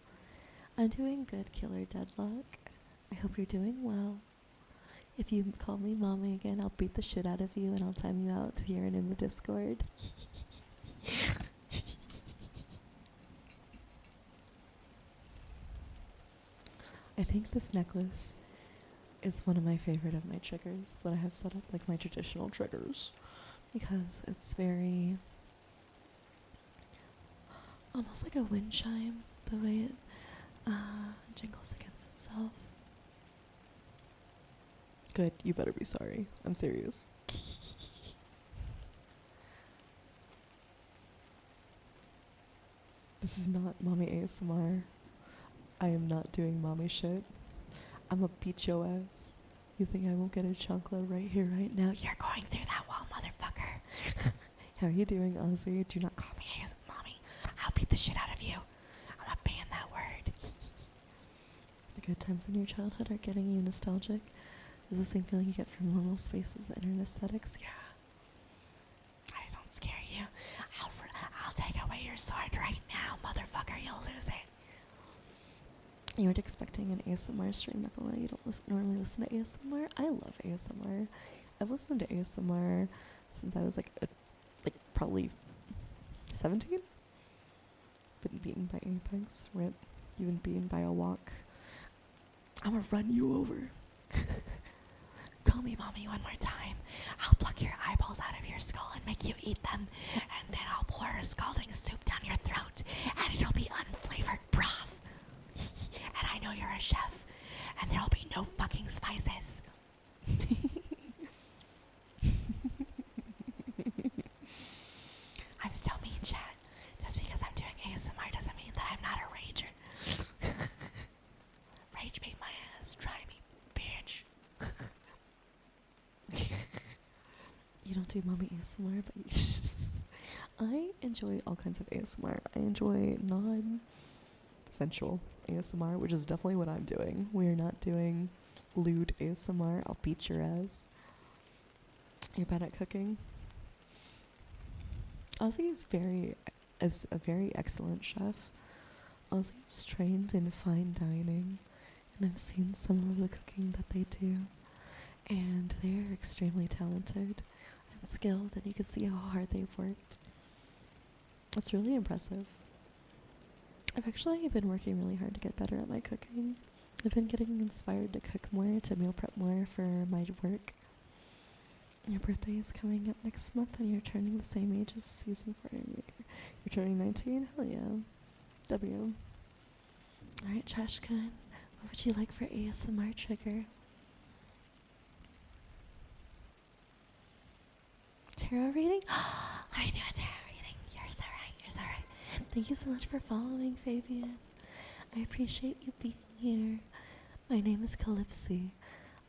I'm doing good, Killer Deadlock. I hope you're doing well. If you call me mommy again, I'll beat the shit out of you, and I'll time you out here and in the Discord. I think this necklace is one of my favorite of my triggers that I have set up, like my traditional triggers, because it's very almost like a wind chime, the way it jingles against itself. Good, you better be sorry. I'm serious. This is not mommy ASMR. I am not doing mommy shit. I'ma beat your ass. You think I won't get a chancla right here, right now? You're going through that wall, motherfucker. How are you doing, Ozzy? Do not call me mommy. I'll beat the shit out of you. I'm gonna ban that word. The good times in your childhood are getting you nostalgic. Is the same feeling you get from normal spaces and internet aesthetics? Yeah. I don't scare you. I'll take away your sword right now, motherfucker. You'll lose it. You weren't expecting an ASMR stream, not gonna lie. You don't normally listen to ASMR. I love ASMR. I've listened to ASMR since I was probably 17. Been beaten by Apex. Rip. You've been beaten by a walk. I'm gonna run you over. Call me mommy one more time. I'll pluck your eyeballs out of your skull and make you eat them. And then I'll pour scalding soup down your throat. And it'll be unflavored broth. And I know you're a chef. And there'll be no fucking spices. I'm still mean, chat. Just because I'm doing ASMR doesn't mean that I'm not a rager. Rage beat my ass. Try me, bitch. You don't do mommy ASMR, but I enjoy all kinds of ASMR. I enjoy non-sensual ASMR, which is definitely what I'm doing. We're not doing lewd ASMR. I'll beat your ass. You're bad at cooking. Ozzy is a very excellent chef. Ozzy is trained in fine dining, and I've seen some of the cooking that they do, and they are extremely talented and skilled, and you can see how hard they've worked. It's really impressive. I've actually been working really hard to get better at my cooking. I've been getting inspired to cook more, to meal prep more for my work. Your birthday is coming up next month, and you're turning the same age as Season 4 Maker. You're turning 19? Hell yeah. W. Alright, Trash Can, what would you like for ASMR trigger? Tarot reading? I do a tarot reading. You're so right. Thank you so much for following, Fabian. I appreciate you being here. My name is Calypsy.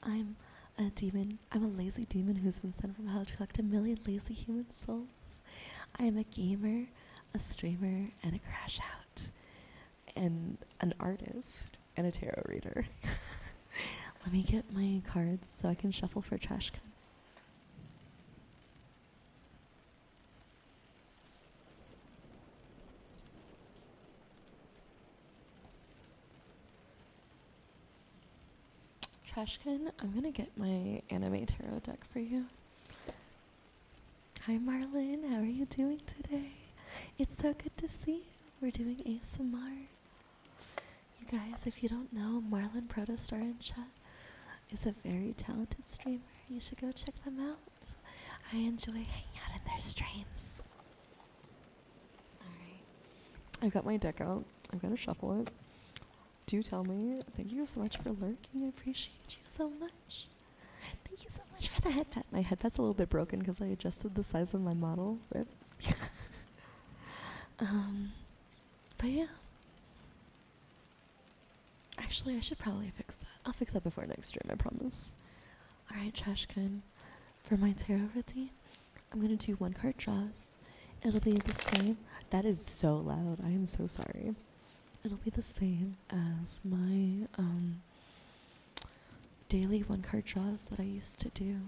I'm a demon. I'm a lazy demon who's been sent from hell to collect 1 million lazy human souls. I am a gamer, a streamer, and a crash out, and an artist, and a tarot reader. Let me get my cards so I can shuffle for Trash Can. Trashkin, I'm gonna get my anime tarot deck for you. Hi Marlon, how are you doing today? It's so good to see you. We're doing ASMR. You guys, if you don't know, Marlon Protostar in chat is a very talented streamer. You should go check them out. I enjoy hanging out in their streams. Alright. I've got my deck out. I'm gonna shuffle it. Do tell me. Thank you so much for lurking. I appreciate you so much. Thank you so much for the headpad. My headpad's a little bit broken because I adjusted the size of my model. Rip. But yeah. Actually, I should probably fix that. I'll fix that before next stream, I promise. Alright, Trashkin. For my tarot routine, I'm going to do 1 card draws. It'll be the same. That is so loud. I am so sorry. It'll be the same as my daily 1 card draws that I used to do,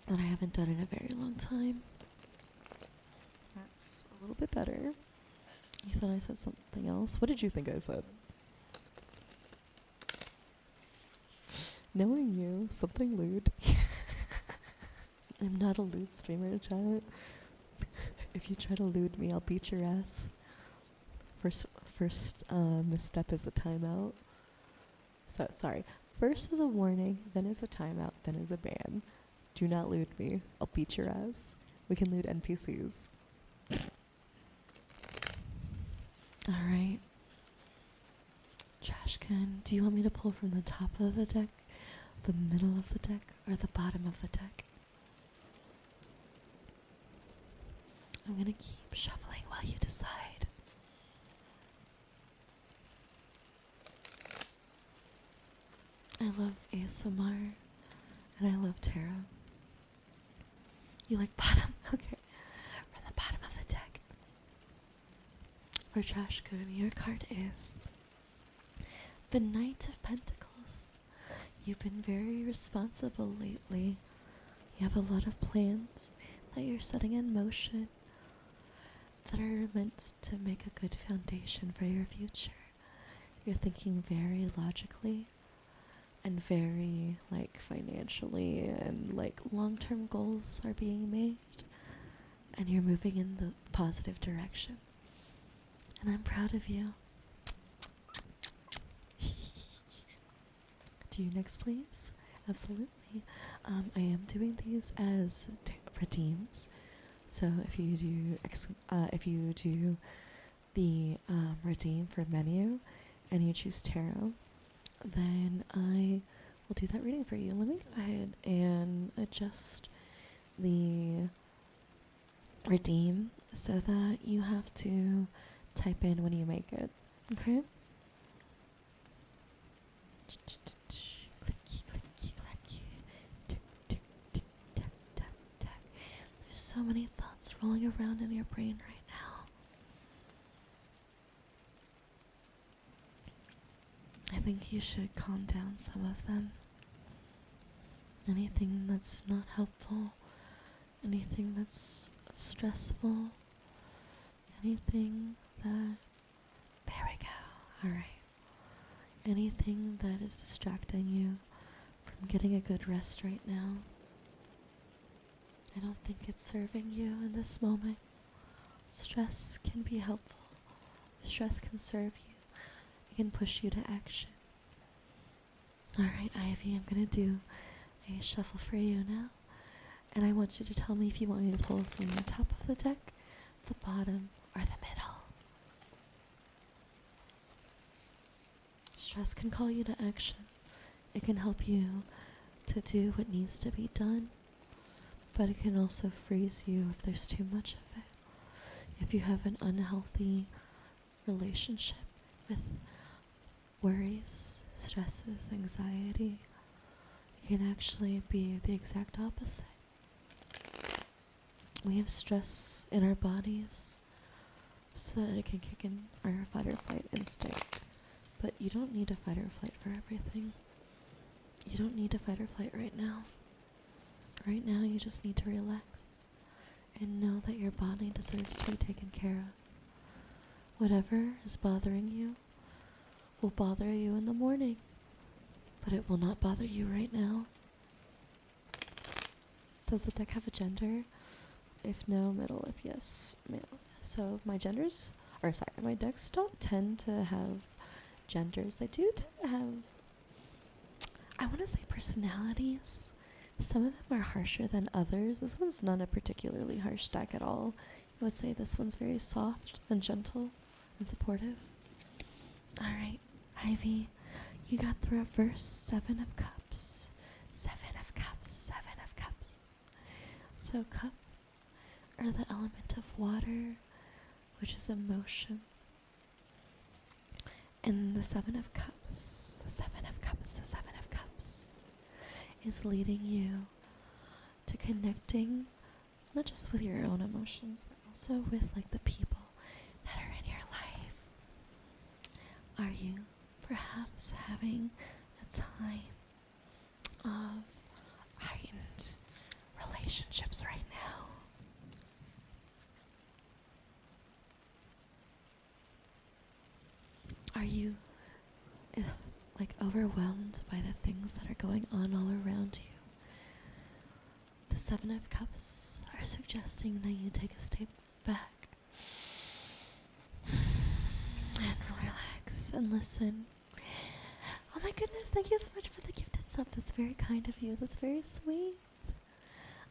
that I haven't done in a very long time. That's a little bit better. You thought I said something else? What did you think I said? Knowing you, something lewd. I'm not a lewd streamer, chat. If you try to lewd me, I'll beat your ass. First misstep is a timeout. So, sorry. First is a warning, then is a timeout, then is a ban. Do not lewd me. I'll beat your ass. We can lewd NPCs. Alright. Trashcan, do you want me to pull from the top of the deck The middle of the deck or the bottom of the deck? I'm gonna keep shuffling while you decide. I love ASMR and I love tarot. You like bottom? Okay. From the bottom of the deck. For Trash Goon, your card is the Knight of Pentacles. You've been very responsible lately. You have a lot of plans that you're setting in motion that are meant to make a good foundation for your future. You're thinking very logically and very financially, and long-term goals are being made, and you're moving in the positive direction. And I'm proud of you. Do you next, please? Absolutely. I am doing these as redeems. So if you do the redeem for menu and you choose tarot, then I will do that reading for you. Let me go ahead and adjust the redeem so that you have to type in when you make it. Okay? Clicky, clicky, clacky. Tick, tick, tick, tack, tack, tack. There's so many thoughts rolling around in your brain right now. I think you should calm down some of them. Anything that's not helpful, anything that's stressful, anything that... There we go. Alright. Anything that is distracting you from getting a good rest right now. I don't think it's serving you in this moment. Stress can be helpful. Stress can serve you. It can push you to action. Alright, Ivy, I'm gonna do a shuffle for you now. And I want you to tell me if you want me to pull from the top of the deck, the bottom, or the middle. Stress can call you to action. It can help you to do what needs to be done. But it can also freeze you if there's too much of it. If you have an unhealthy relationship with worries, stresses, anxiety, it can actually be the exact opposite. We have stress in our bodies so that it can kick in our fight or flight instinct. But you don't need to fight or flight for everything. You don't need to fight or flight right now. Right now you just need to relax and know that your body deserves to be taken care of. Whatever is bothering you will bother you in the morning, but it will not bother you right now. Does the deck have a gender? If no, middle. If yes, male. So my decks don't tend to have genders. They do tend to have, I want to say, personalities. Some of them are harsher than others. This one's not a particularly harsh deck at all. I would say this one's very soft and gentle and supportive. Alright, Ivy, you got the reverse 7 of Cups. 7 of Cups, 7 of Cups. So cups are the element of water, which is emotion. And the 7 of Cups, the 7 of Cups, the 7 of Cups is leading you to connecting not just with your own emotions, but also with the people that are in your life. Are you perhaps having a time of heightened relationships right now? Are you overwhelmed by the things that are going on all around you? The 7 of Cups are suggesting that you take a step back and relax and listen. Oh my goodness, thank you so much for the gifted sub. That's very kind of you. That's very sweet.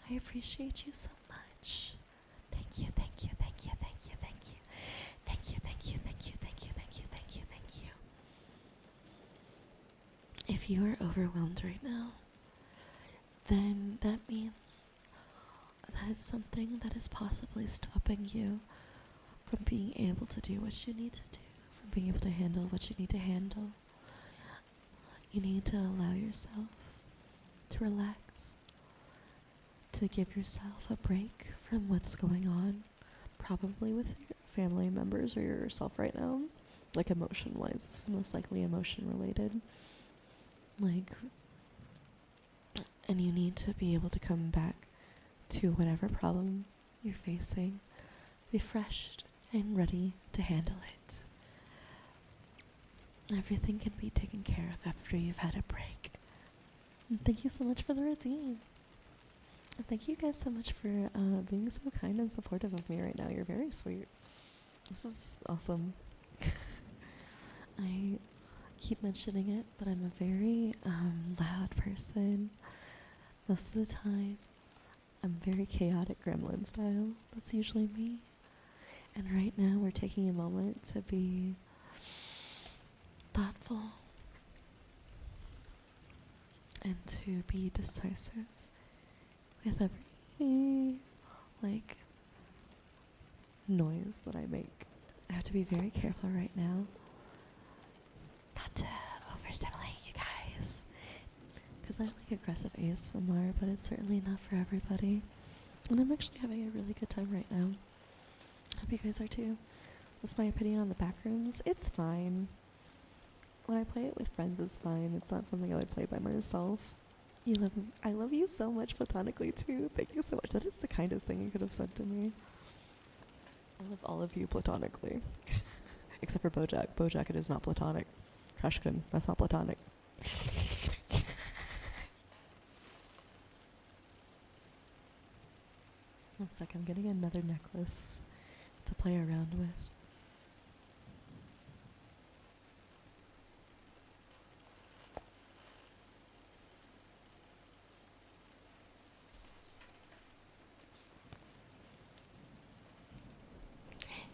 I appreciate you so much. Thank you, thank you, thank you, thank you, thank you. Thank you, thank you, thank you, thank you, thank you, thank you, thank you. if you are overwhelmed right now, then that means that it's something that is possibly stopping you from being able to do what you need to do, from being able to handle what you need to handle. You need to allow yourself to relax, to give yourself a break from what's going on, probably with your family members or yourself right now. Like emotion-wise, this is most likely emotion-related. And you need to be able to come back to whatever problem you're facing, refreshed and ready to handle it. Everything can be taken care of after you've had a break. And thank you so much for the redeem. And thank you guys so much for being so kind and supportive of me right now. You're very sweet. This is awesome. I keep mentioning it, but I'm a very loud person. Most of the time, I'm very chaotic gremlin style. That's usually me. And right now, we're taking a moment to be thoughtful and to be decisive with every, noise that I make. I have to be very careful right now not to overstimulate you guys, because I like aggressive ASMR, but it's certainly not for everybody. And I'm actually having a really good time right now. Hope you guys are too. What's my opinion on the backrooms? It's fine. When I play it with friends, it's fine. It's not something I would play by myself. I love you so much platonically too. Thank you so much. That is the kindest thing you could have said to me. I love all of you platonically. Except for Bojack. Bojack, it is not platonic. Trashkin, that's not platonic. One sec, I'm getting another necklace to play around with.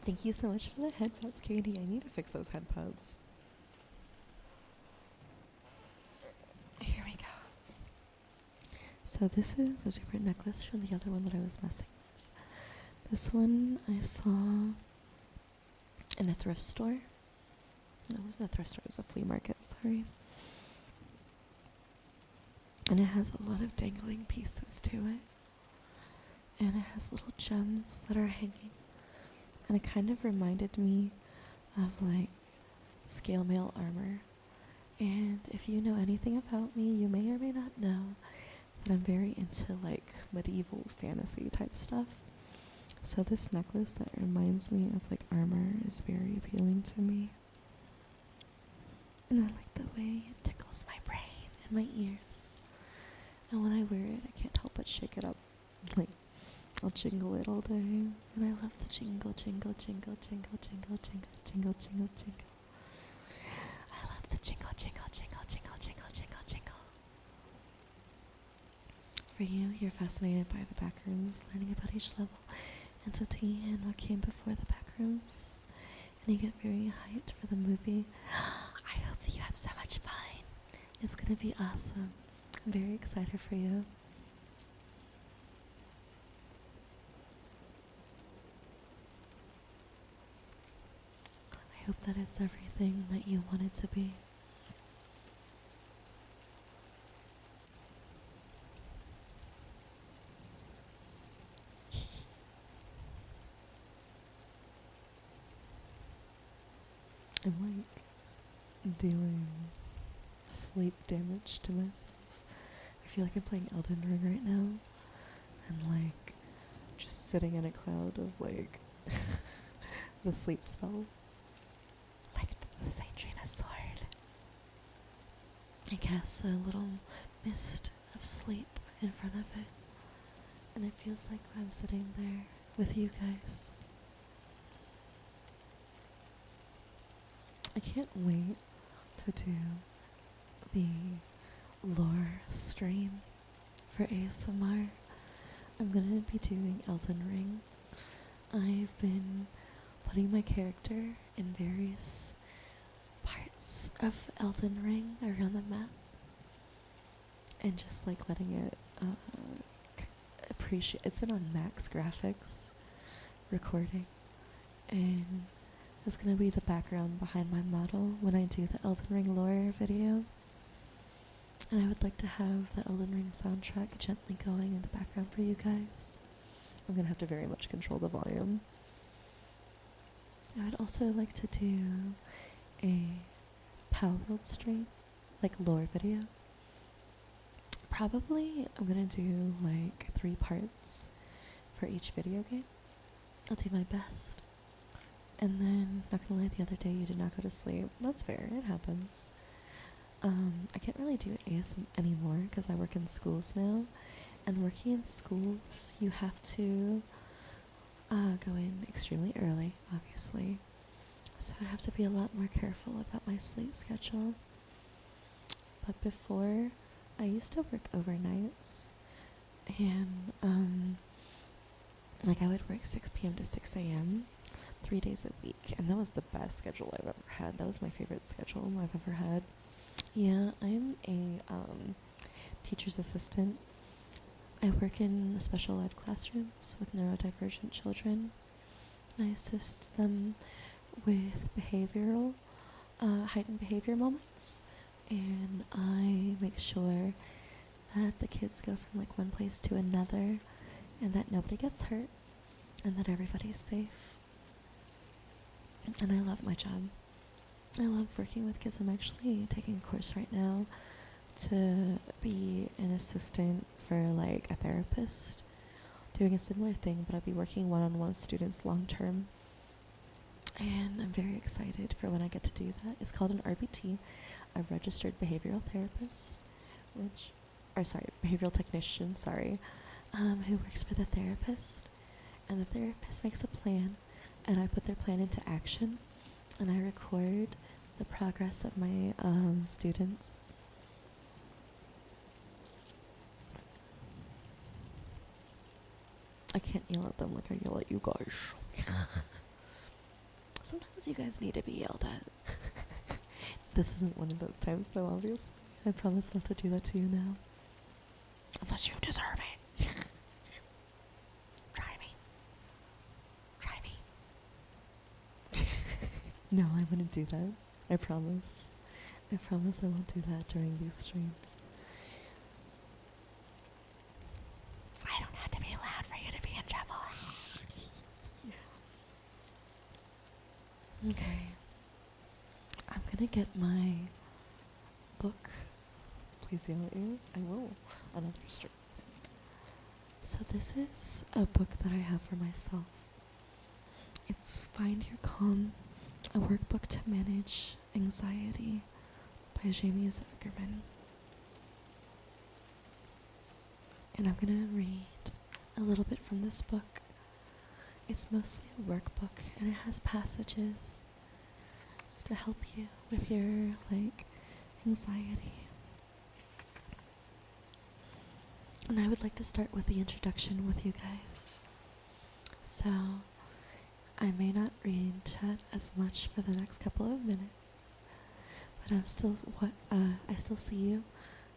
Thank you so much for the headpads, Katie. I need to fix those headpads. Here we go. So this is a different necklace from the other one that I was messing with. This one I saw in a thrift store. No, it wasn't a thrift store, it was a flea market, sorry. And it has a lot of dangling pieces to it. And it has little gems that are hanging. And it kind of reminded me of scale mail armor. And if you know anything about me, you may or may not know that I'm very into medieval fantasy type stuff. So this necklace that reminds me of armor is very appealing to me. And I like the way it tickles my brain and my ears. And when I wear it, I can't help but shake it up. I'll jingle it all day. And I love the jingle, jingle, jingle, jingle, jingle, jingle, jingle, jingle, jingle. I love the jingle, jingle, jingle, jingle, jingle, jingle, jingle. For you, you're fascinated by the backrooms, learning about each level, entity, and what came before the backrooms. And you get very hyped for the movie. I hope that you have so much fun. It's gonna be awesome. I'm very excited for you. I hope that it's everything that you want it to be. I'm dealing sleep damage to myself. I feel like I'm playing Elden Ring right now. And just sitting in a cloud of the sleep spell. The Saint sword. I cast a little mist of sleep in front of it. And it feels like I'm sitting there with you guys. I can't wait to do the lore stream for ASMR. I'm gonna be doing Elden Ring. I've been putting my character in various parts of Elden Ring around the map, and just like letting it appreciate. It's been on max graphics recording, and it's gonna be the background behind my model when I do the Elden Ring lore video. And I would like to have the Elden Ring soundtrack gently going in the background for you guys. I'm gonna have to very much control the volume. I would also like to do a Pal World stream, like lore video. Probably I'm gonna do like 3 parts for each video game. I'll do my best. And then, not gonna lie, the other day you did not go to sleep. That's fair, it happens. I can't really do ASM anymore because I work in schools now. And working in schools, you have to go in extremely early, obviously. So I have to be a lot more careful about my sleep schedule. But before, I used to work overnights. And, like I would work 6 p.m. to 6 a.m. 3 days a week. And that was the best schedule I've ever had. That was my favorite schedule I've ever had. Yeah, I'm a teacher's assistant. I work in special ed classrooms with neurodivergent children. I assist them with heightened behavior moments, and I make sure that the kids go from like one place to another, and that nobody gets hurt, and that everybody's safe. And I love my job. I love working with kids. I'm actually taking a course right now to be an assistant for like a therapist, doing a similar thing, but I'll be working one-on-one with students long term. And I'm very excited for when I get to do that. It's called an RBT, a registered behavioral therapist, behavioral technician, who works for the therapist. And the therapist makes a plan, and I put their plan into action, and I record the progress of my students. I can't yell at them like I yell at you guys. Sometimes you guys need to be yelled at. This isn't one of those times though, obviously. I promise not to do that to you now. Unless you deserve it. Try me. No, I wouldn't do that. I promise. I promise I won't do that during these streams. I don't have to be loud for you to be in trouble. Okay. I'm gonna get my book. Please yell at you. I will on other streams. So this is a book that I have for myself. It's Find Your Calm, a workbook to manage anxiety by Jamie Zuckerman. And I'm gonna read a little bit from this book. It's mostly a workbook, and it has passages to help you with your, anxiety. And I would like to start with the introduction with you guys. So, I may not read chat as much for the next couple of minutes, but I still see you.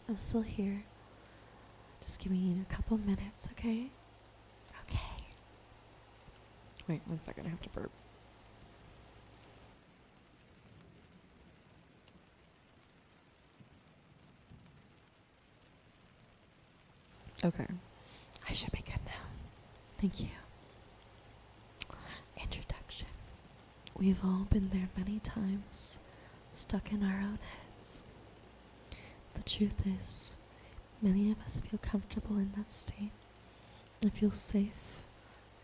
I'm still here. Just give me a couple minutes, okay? Okay. Wait 1 second, I have to burp. Okay. I should be good now. Thank you. Introduction. We've all been there many times, stuck in our own heads. The truth is, many of us feel comfortable in that state and feel safe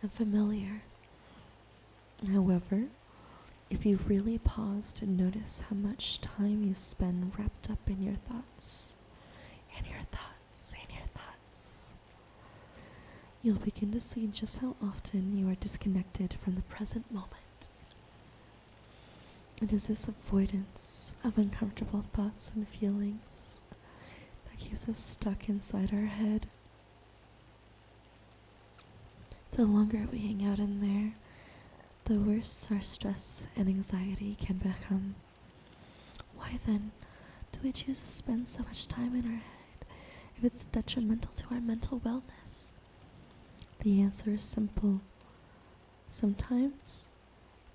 and familiar. However, if you really pause to notice how much time you spend wrapped up in your thoughts, you'll begin to see just how often you are disconnected from the present moment. It is this avoidance of uncomfortable thoughts and feelings that keeps us stuck inside our head. The longer we hang out in there, the worse our stress and anxiety can become. Why then do we choose to spend so much time in our head if if it's detrimental to our mental wellness? The answer is simple. Sometimes,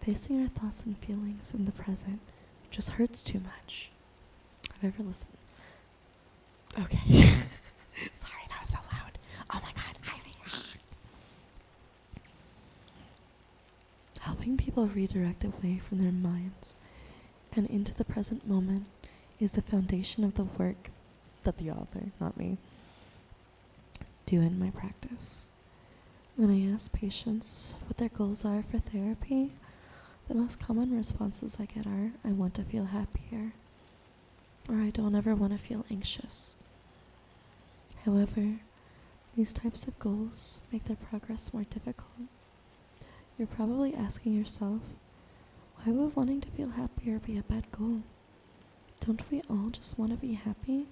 facing our thoughts and feelings in the present just hurts too much. Have you ever listened? Okay. Sorry, that was so loud. Oh my god, helping people redirect away from their minds and into the present moment is the foundation of the work that the author, not me, do in my practice. When I ask patients what their goals are for therapy, the most common responses I get are, I want to feel happier, or I don't ever want to feel anxious. However, these types of goals make their progress more difficult. You're probably asking yourself, why would wanting to feel happier be a bad goal? Don't we all just want to be happy?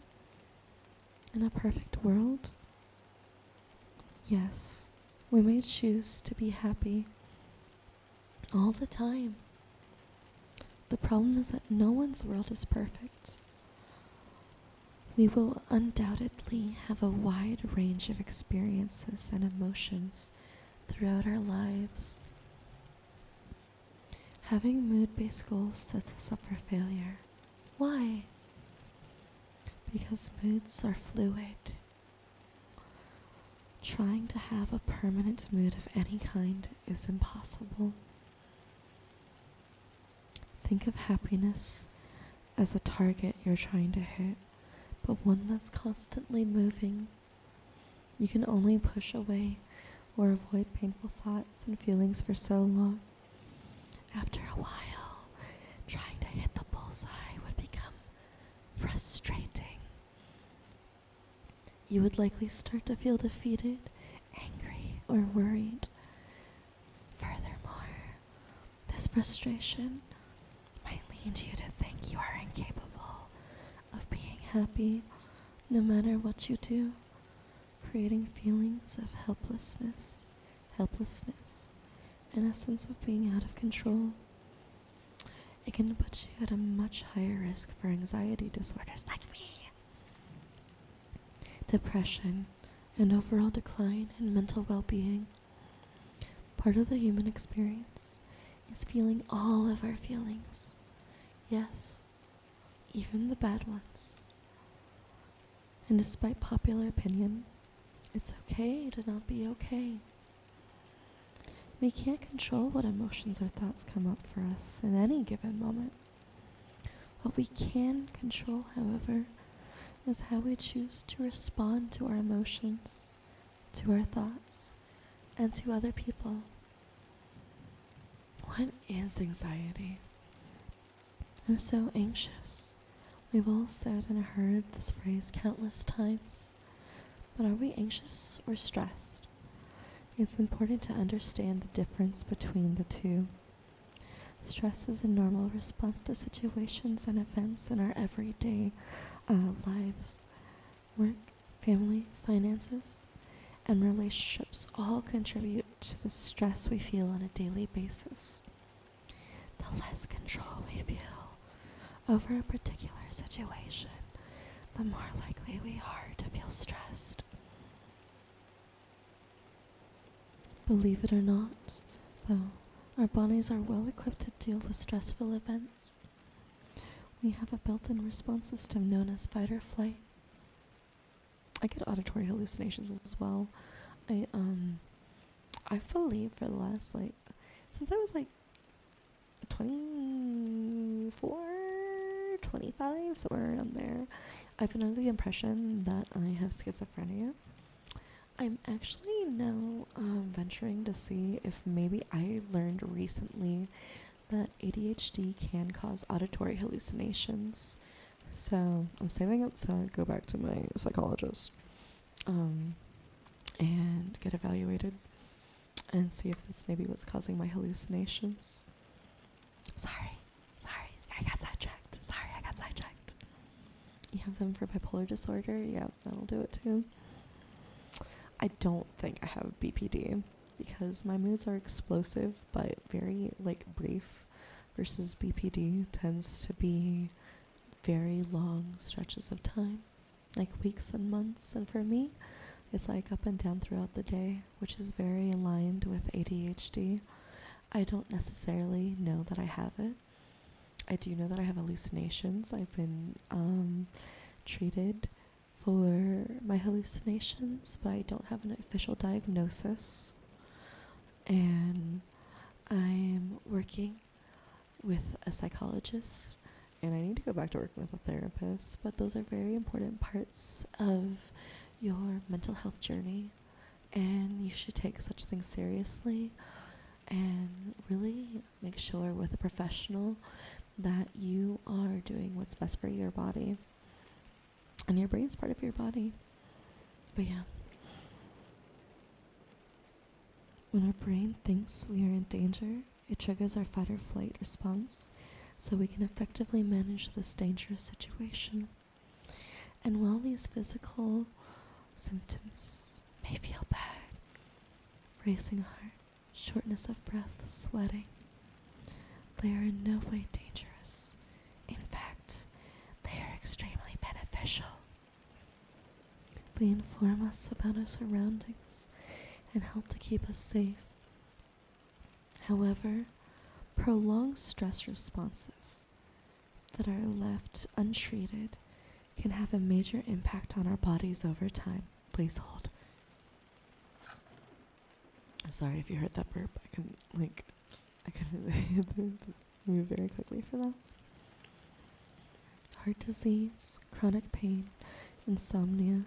In a perfect world? Yes, we may choose to be happy all the time. The problem is that no one's world is perfect. We will undoubtedly have a wide range of experiences and emotions throughout our lives. Having mood-based goals sets us up for failure. Why? Because moods are fluid. Trying to have a permanent mood of any kind is impossible. Think of happiness as a target you're trying to hit, but one that's constantly moving. You can only push away or avoid painful thoughts and feelings for so long. After a while, trying to hit the bullseye would become frustrating. You would likely start to feel defeated, angry, or worried. Furthermore, this frustration might lead you to think you are incapable of being happy no matter what you do, creating feelings of helplessness, and a sense of being out of control. It can put you at a much higher risk for anxiety disorders like me, depression, and overall decline in mental well-being. Part of the human experience is feeling all of our feelings. Yes, even the bad ones. And despite popular opinion, it's okay to not be okay. We can't control what emotions or thoughts come up for us in any given moment. What we can control, however, is how we choose to respond to our emotions, to our thoughts, and to other people. What is anxiety? I'm so anxious. We've all said and heard this phrase countless times. But are we anxious or stressed? It's important to understand the difference between the two. Stress is a normal response to situations and events in our everyday lives. Work, family, finances, and relationships all contribute to the stress we feel on a daily basis. The less control we feel over a particular situation, the more likely we are to feel stressed. Believe it or not, though, our bodies are well equipped to deal with stressful events. We have a built-in response system known as fight or flight. I get auditory hallucinations as well. I believe for the last, since I was 24, 25, somewhere around there, I've been under the impression that I have schizophrenia. I'm actually now venturing to see if maybe I learned recently that ADHD can cause auditory hallucinations. So I'm saving up so I go back to my psychologist and get evaluated and see if that's maybe what's causing my hallucinations. Sorry, I got sidetracked. You have them for bipolar disorder? Yeah, that'll do it too. I don't think I have BPD because my moods are explosive but very brief, versus BPD tends to be very long stretches of time. like weeks and months. And for me, it's like up and down throughout the day, which is very aligned with ADHD. I don't necessarily know that I have it. I do know that I have hallucinations. I've been treated for my hallucinations, but I don't have an official diagnosis. And I'm working with a psychologist, and I need to go back to working with a therapist, but those are very important parts of your mental health journey, and you should take such things seriously and really make sure with a professional that you are doing what's best for your body. And your brain's part of your body. But yeah. When our brain thinks we are in danger, it triggers our fight or flight response so we can effectively manage this dangerous situation. And while these physical symptoms may feel bad, racing heart, shortness of breath, sweating, they are in no way dangerous. In fact, they are extremely beneficial. They inform us about our surroundings and help to keep us safe. However, prolonged stress responses that are left untreated can have a major impact on our bodies over time. Please hold. I'm sorry if you heard that burp. I couldn't move very quickly for that. Heart disease, chronic pain, insomnia,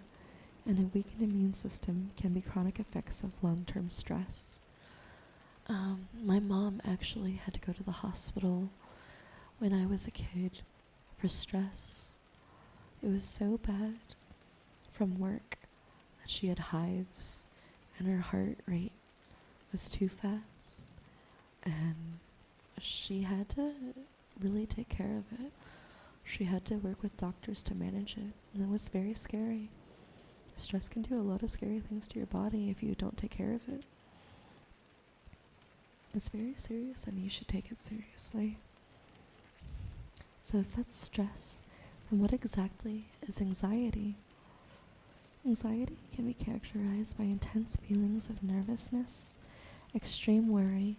and a weakened immune system can be chronic effects of long-term stress. My mom actually had to go to the hospital when I was a kid for stress. It was so bad from work that she had hives and her heart rate was too fast, and she had to really take care of it. She had to work with doctors to manage it, and it was very scary. Stress can do a lot of scary things to your body if you don't take care of it. It's very serious, and you should take it seriously. So if that's stress, then what exactly is anxiety? Anxiety can be characterized by intense feelings of nervousness, extreme worry,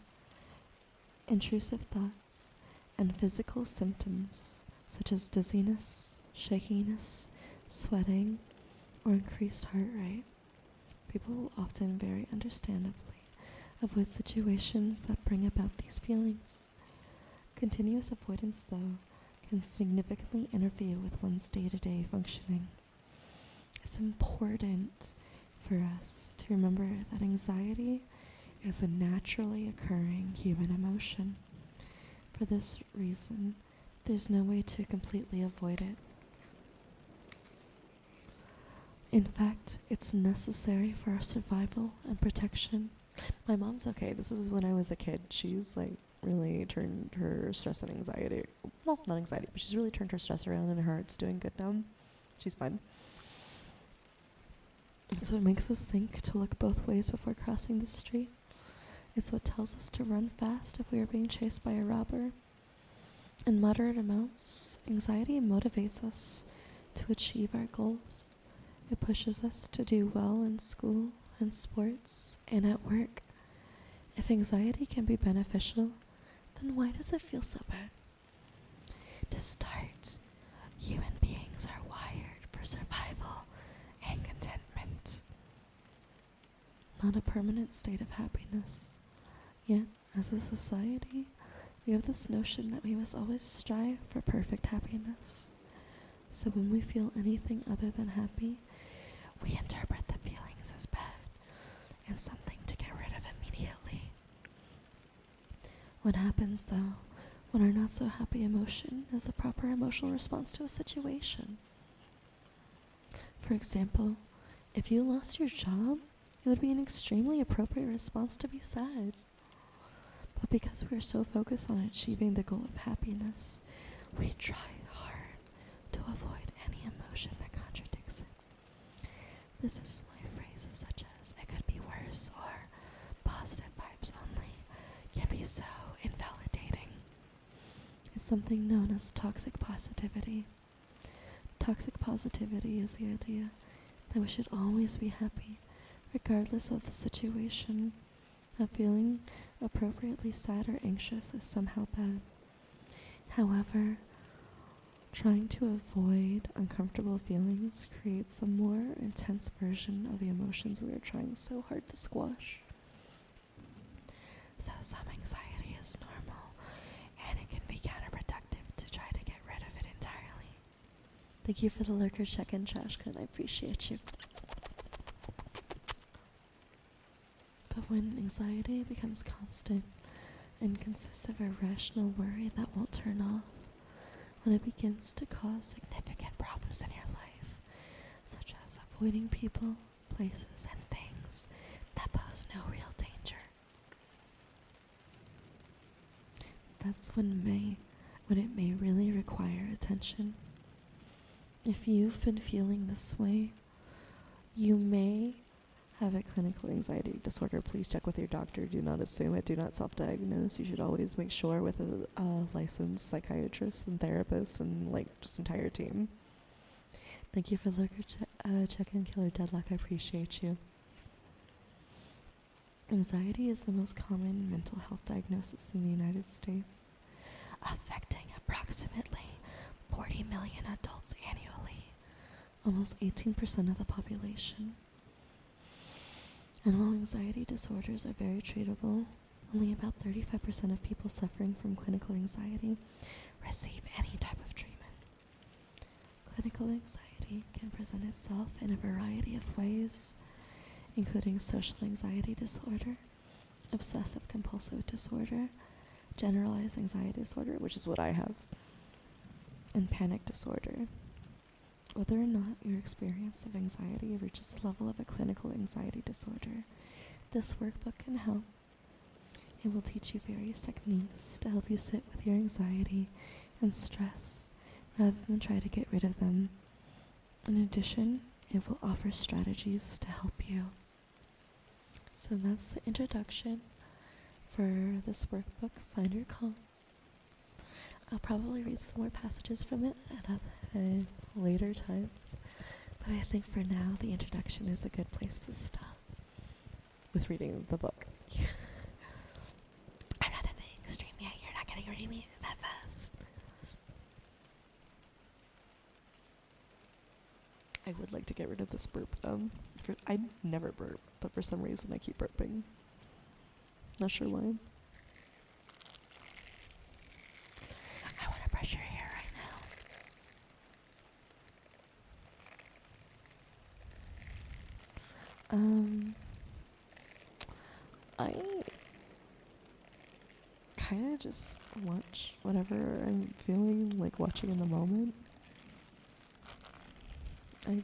intrusive thoughts, and physical symptoms such as dizziness, shakiness, sweating, or increased heart rate. People will often very understandably avoid situations that bring about these feelings. Continuous avoidance, though, can significantly interfere with one's day-to-day functioning. It's important for us to remember that anxiety is a naturally occurring human emotion. For this reason, there's no way to completely avoid it. In fact, it's necessary for our survival and protection. My mom's okay. This is when I was a kid. She's really turned her stress and anxiety, well, not anxiety, but she's really turned her stress around, and her heart's doing good now. She's fine. It's what makes us think to look both ways before crossing the street. It's what tells us to run fast if we are being chased by a robber. In moderate amounts, anxiety motivates us to achieve our goals. It pushes us to do well in school, in sports, and at work. If anxiety can be beneficial, then why does it feel so bad? To start, human beings are wired for survival and contentment, not a permanent state of happiness. Yet, as a society, we have this notion that we must always strive for perfect happiness. So when we feel anything other than happy, we interpret the feelings as bad and something to get rid of immediately. What happens, though, when our not-so-happy emotion is the proper emotional response to a situation? For example, if you lost your job, it would be an extremely appropriate response to be sad. But because we're so focused on achieving the goal of happiness, we try hard to avoid any emotion that contradicts it. This is why phrases such as "it could be worse" or "positive vibes only" can be so invalidating. It's something known as toxic positivity. Toxic positivity is the idea that we should always be happy, regardless of the situation. That feeling appropriately sad or anxious is somehow bad. However, trying to avoid uncomfortable feelings creates a more intense version of the emotions we are trying so hard to squash. So some anxiety is normal, and it can be counterproductive to try to get rid of it entirely. Thank you for the lurker check-in, Trashkin. I appreciate you. But when anxiety becomes constant and consists of irrational worry that won't turn off, when it begins to cause significant problems in your life, such as avoiding people, places, and things that pose no real danger, that's when it may really require attention. If you've been feeling this way, you may have a clinical anxiety disorder. Please check with your doctor. Do not assume it. Do not self-diagnose. You should always make sure with a licensed psychiatrist and therapist and just entire team. Thank you for the check-in, Killer Deadlock. I appreciate you. Anxiety is the most common mental health diagnosis in the United States, affecting approximately 40 million adults annually, almost 18% of the population. And while anxiety disorders are very treatable, only about 35% of people suffering from clinical anxiety receive any type of treatment. Clinical anxiety can present itself in a variety of ways, including social anxiety disorder, obsessive compulsive disorder, generalized anxiety disorder, which is what I have, and panic disorder. Whether or not your experience of anxiety reaches the level of a clinical anxiety disorder, this workbook can help. It will teach you various techniques to help you sit with your anxiety and stress rather than try to get rid of them. In addition, it will offer strategies to help you. So that's the introduction for this workbook, Find Your Calm. I'll probably read some more passages from it at later times, but I think for now the introduction is a good place to stop with reading the book. I'm not in an extreme yet. You're not going to read me that fast. I would like to get rid of this burp though. I never burp, but for some reason I keep burping. Not sure why. I want to brush your hair right now. I kind of just watch whatever I'm feeling like watching in the moment. I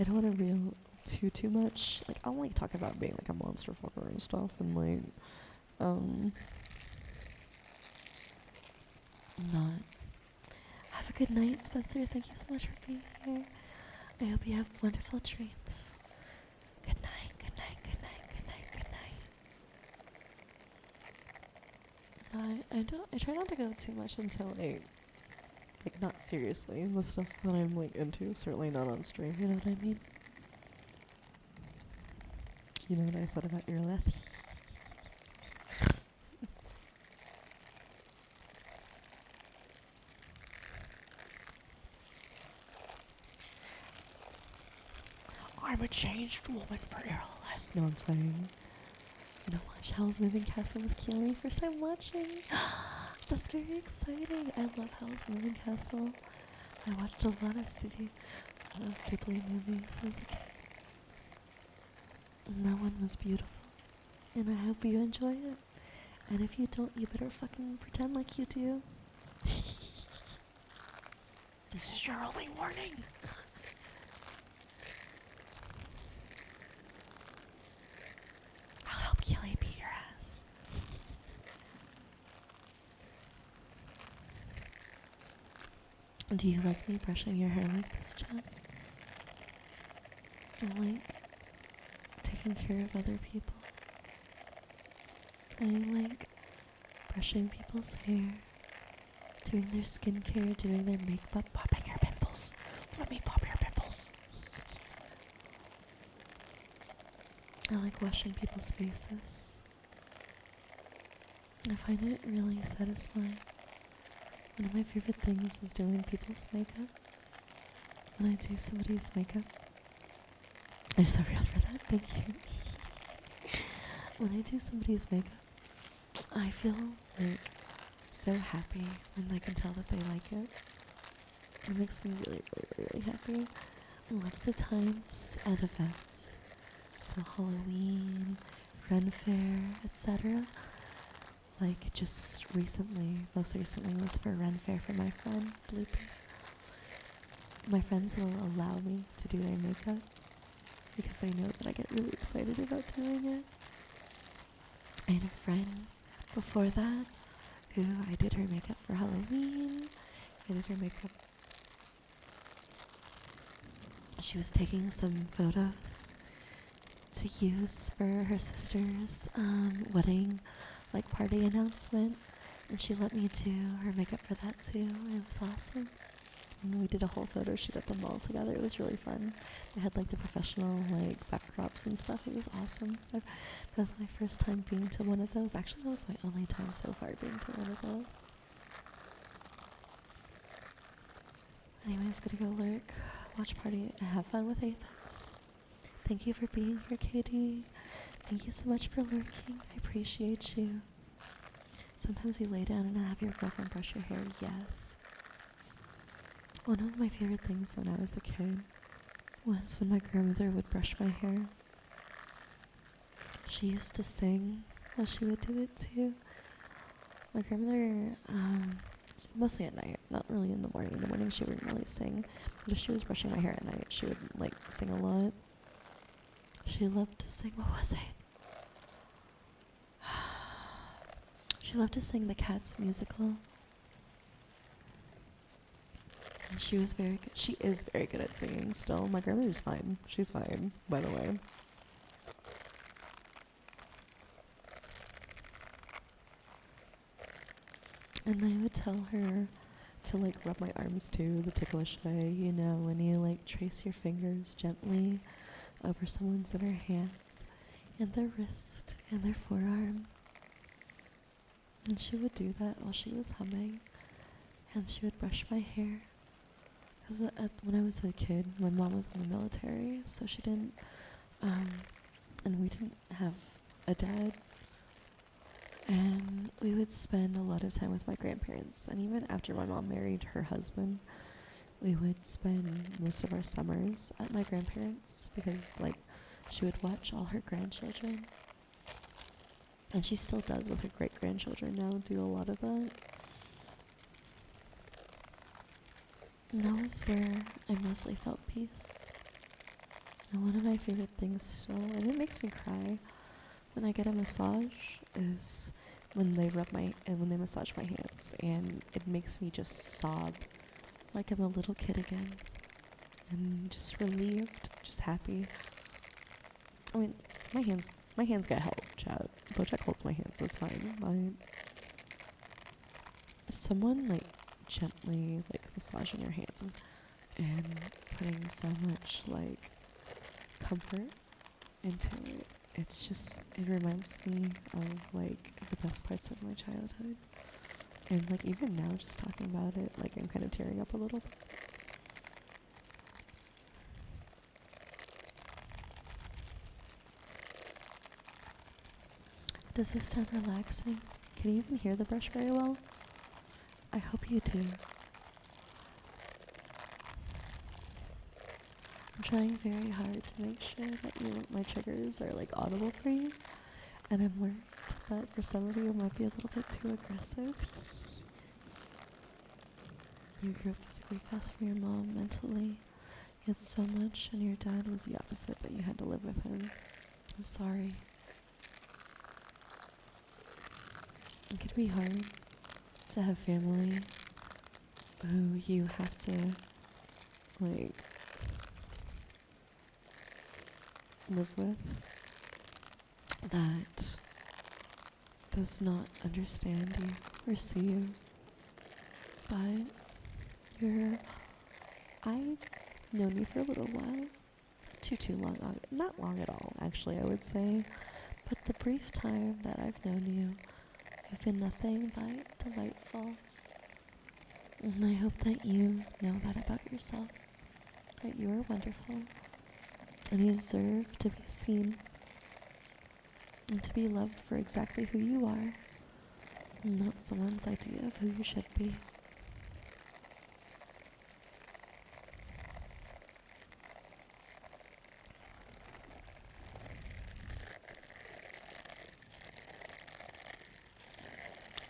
don't want to reel too much. I don't like talking about being like a monster fucker and stuff, and not. Have a good night, Spencer. Thank you so much for being here. I hope you have wonderful dreams. Good night, good night, good night, good night, good night. I try not to go too much until not seriously in the stuff that I'm into. Certainly not on stream, you know what I mean? You know what I said about your lips? I'm a changed woman for your life. No, I'm playing. Watch Hell's Moving Castle with Keely. First time watching. That's very exciting. I love Hell's Moving Castle. I watched a lot of Ghibli movies as a kid. And that one was beautiful. And I hope you enjoy it. And if you don't, you better fucking pretend like you do. This is your only warning. I'll help Keely beat your ass. Do you like me brushing your hair like this, Chad? I like taking care of other people. I like brushing people's hair doing their skincare, doing their makeup, popping your pimples. Let me pop your pimples. I like washing people's faces. I find it really satisfying. One of my favorite things is doing people's makeup. When I do somebody's makeup, I'm so real for that, thank you. When I do somebody's makeup, I feel like so happy when I can tell that they like it. It makes me really, really, really happy. A lot of the times at events, so Halloween, Ren Fair, etc. Like just recently, most recently was for Ren Fair for my friend, Bloopy. My friends will allow me to do their makeup because they know that I get really excited about doing it. I had a friend before that who I did her makeup for Halloween. I did her makeup. She was taking some photos to use for her sister's wedding, like party announcement, and she let me do her makeup for that too. It was awesome. And we did a whole photo shoot at the mall together. It was really fun. They had like the professional like backdrops and stuff. It was awesome. That was my first time being to one of those. Actually, that was my only time so far being to one of those. Anyways, gonna go lurk, watch party, and have fun with Apex. Thank you for being here, Katie. Thank you so much for lurking. I appreciate you. Sometimes you lay down and have your girlfriend brush your hair. Yes. One of my favorite things when I was a kid was when my grandmother would brush my hair. She used to sing while she would do it too. My grandmother, mostly at night, not really in the morning. In the morning she wouldn't really sing, but if she was brushing my hair at night, she would like sing a lot. She loved to sing, what was it? She loved to sing the Cats musical. And she was very good. She is very good at singing still. My grandmother's fine. She's fine, by the way. And I would tell her to like rub my arms too, the ticklish way, you know, when you like trace your fingers gently over someone's inner hand and their wrist and their forearm. And she would do that while she was humming, and she would brush my hair. Because when I was a kid, my mom was in the military, so she didn't, and we didn't have a dad. And we would spend a lot of time with my grandparents. And even after my mom married her husband, we would spend most of our summers at my grandparents because, like, she would watch all her grandchildren. And she still does with her great-grandchildren now, do a lot of that. And that was where I mostly felt peace. And one of my favorite things still, and it makes me cry, when I get a massage is when they massage my hands, and it makes me just sob like I'm a little kid again, and just relieved, just happy. I mean, my hands get help, chat. Bojack holds my hands, that's fine, but someone like gently like massaging your hands and putting so much like comfort into it. It reminds me of like the best parts of my childhood. And like even now just talking about it, like I'm kind of tearing up a little bit. Does this sound relaxing? Can you even hear the brush very well? I hope you do. I'm trying very hard to make sure that my triggers are like audible for you, and I'm worried that for some of you it might be a little bit too aggressive. You grew up physically fast from your mom, mentally you had so much, and your dad was the opposite, but you had to live with him. I'm sorry. It could be hard to have family who you have to like live with that does not understand you or see you. But I've known you for a little while. Too long. Not long at all, actually, I would say. But the brief time that I've known you, you've been nothing but delightful. And I hope that you know that about yourself. That you are wonderful. And you deserve to be seen. And to be loved for exactly who you are. And not someone's idea of who you should be.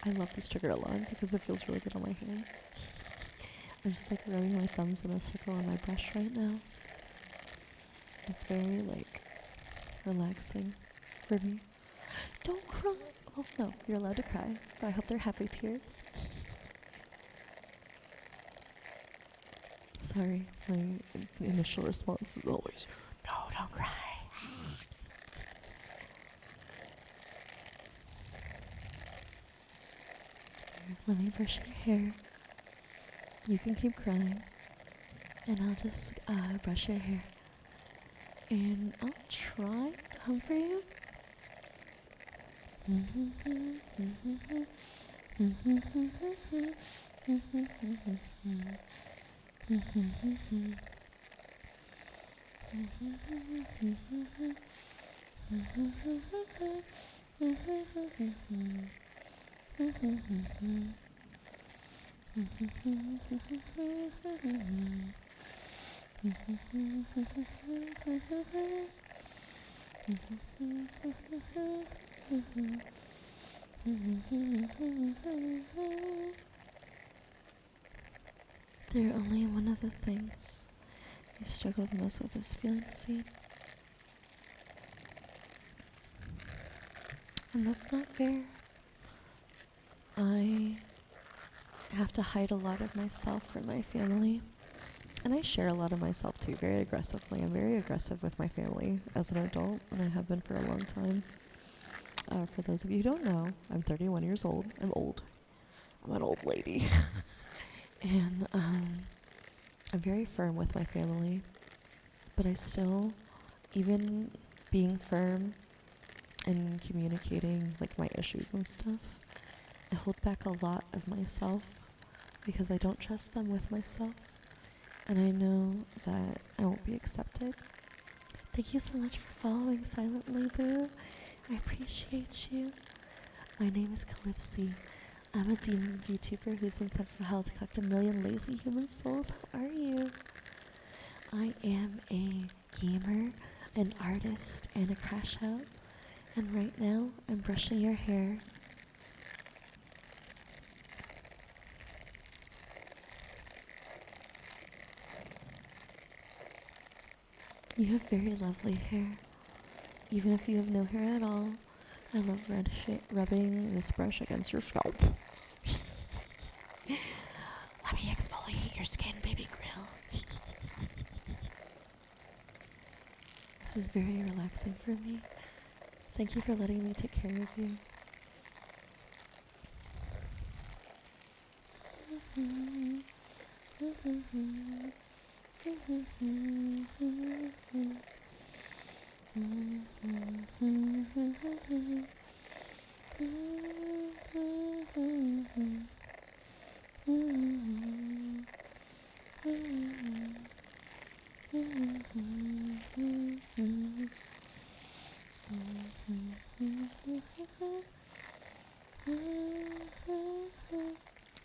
I love this trigger a lot because it feels really good on my hands. I'm just like rubbing my thumbs in a circle on my brush right now. It's very like relaxing for me. Don't cry! Well, no, you're allowed to cry, but I hope they're happy tears. Sorry, my initial response is always, no, don't cry. Let me brush your hair. You can keep crying. And I'll just brush your hair. And I'll try to hum for you. There are only one of the things you struggled most with this feeling scene. And that's not fair. I have to hide a lot of myself from my family. And I share a lot of myself too, very aggressively. I'm very aggressive with my family as an adult, and I have been for a long time. For those of you who don't know, I'm 31 years old. I'm old. I'm an old lady. And I'm very firm with my family. But I still, even being firm and communicating like my issues and stuff, I hold back a lot of myself because I don't trust them with myself. And I know that I won't be accepted. Thank you so much for following silently, boo. I appreciate you. My name is Calypsy. I'm a demon VTuber who's been sent from hell to collect 1 million lazy human souls. How are you? I am a gamer, an artist, and a crash out. And right now, I'm brushing your hair. You have very lovely hair. Even if you have no hair at all, I love rubbing this brush against your scalp. Let me exfoliate your skin, baby grill. This is very relaxing for me. Thank you for letting me take care of you.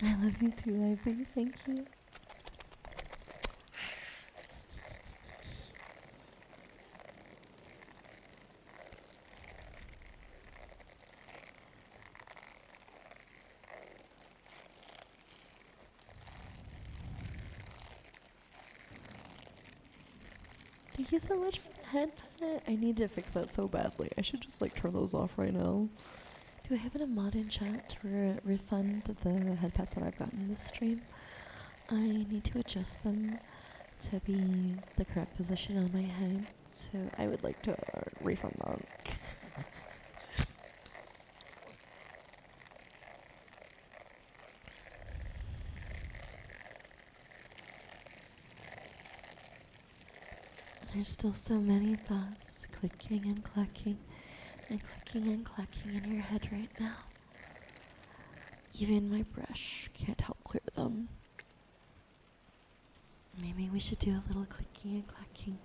I love you too, Ivy. Thank you. Thank you so much for the head pet. I need to fix that so badly. I should just like turn those off right now. Do I have a mod in chat to refund the head pets that I've gotten this stream? I need to adjust them to be the correct position on my head, so I would like to refund them. There's still so many thoughts clicking and clucking and clicking and clucking in your head right now. Even my brush can't help clear them. Maybe we should do a little clicking and clacking.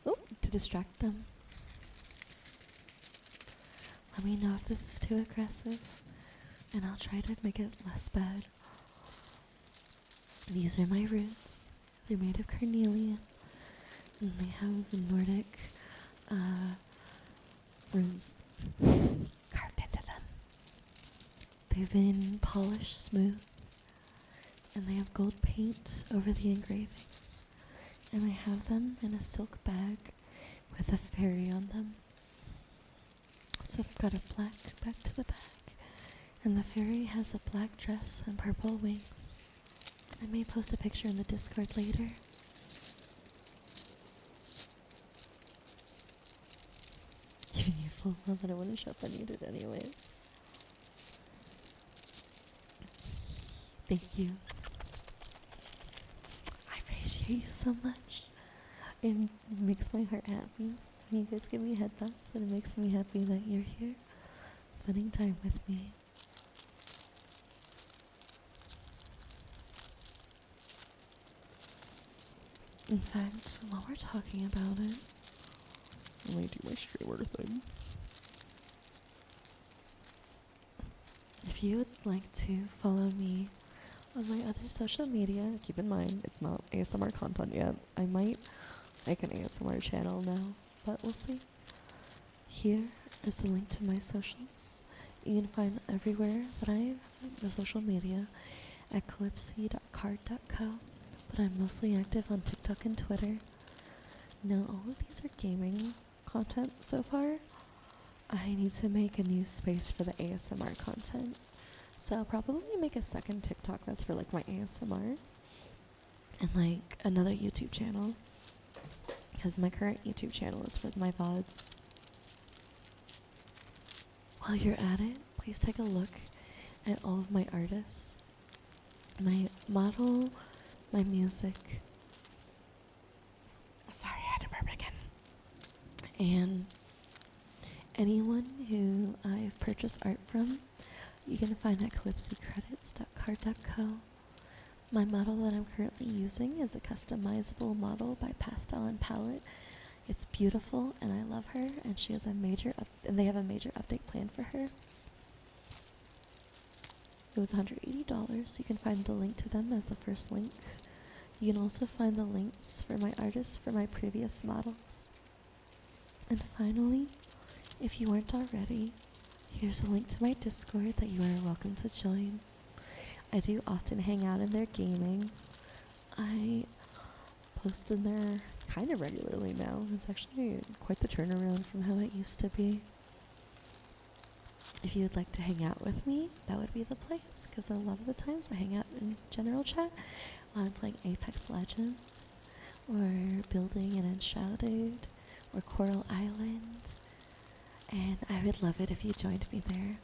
Oh, to distract them. Let me know if this is too aggressive, and I'll try to make it less bad. These are my roots. They're made of carnelian, and they have Nordic runes carved into them. They've been polished smooth, and they have gold paint over the engravings. And I have them in a silk bag with a fairy on them. So I've got a black back to the bag, and the fairy has a black dress and purple wings. I may post a picture in the Discord later. Giving you full well that I wouldn't show up, I need it anyways. Thank you. I appreciate you so much. It makes my heart happy. You guys give me headbutts, and it makes me happy that you're here, spending time with me. In fact, while we're talking about it, let me do my streamer thing. If you would like to follow me on my other social media, keep in mind, it's not ASMR content yet. I might make an ASMR channel now, but we'll see. Here is the link to my socials. You can find everywhere that I have the social media at calypsy.card.co, but I'm mostly active on TikTok and Twitter. Now, all of these are gaming content so far. I need to make a new space for the ASMR content. So I'll probably make a second TikTok that's for like my ASMR and like another YouTube channel, because my current YouTube channel is for my VODs. While you're at it, please take a look at all of my artists, my model, my music. Sorry, I had to burp again. And anyone who I've purchased art from, you can find at calypsycredits.card.co. My model that I'm currently using is a customizable model by Pastel and Palette. It's beautiful, and I love her, and she has and they have a major update planned for her. It was $180. You can find the link to them as the first link. You can also find the links for my artists for my previous models. And finally, if you weren't already, here's a link to my Discord that you are welcome to join. I do often hang out in their gaming. I post in there kind of regularly now. It's actually quite the turnaround from how it used to be. If you would like to hang out with me, that would be the place, because a lot of the times I hang out in general chat while I'm playing Apex Legends, or building an Enshrouded, or Coral Island, and I would love it if you joined me there.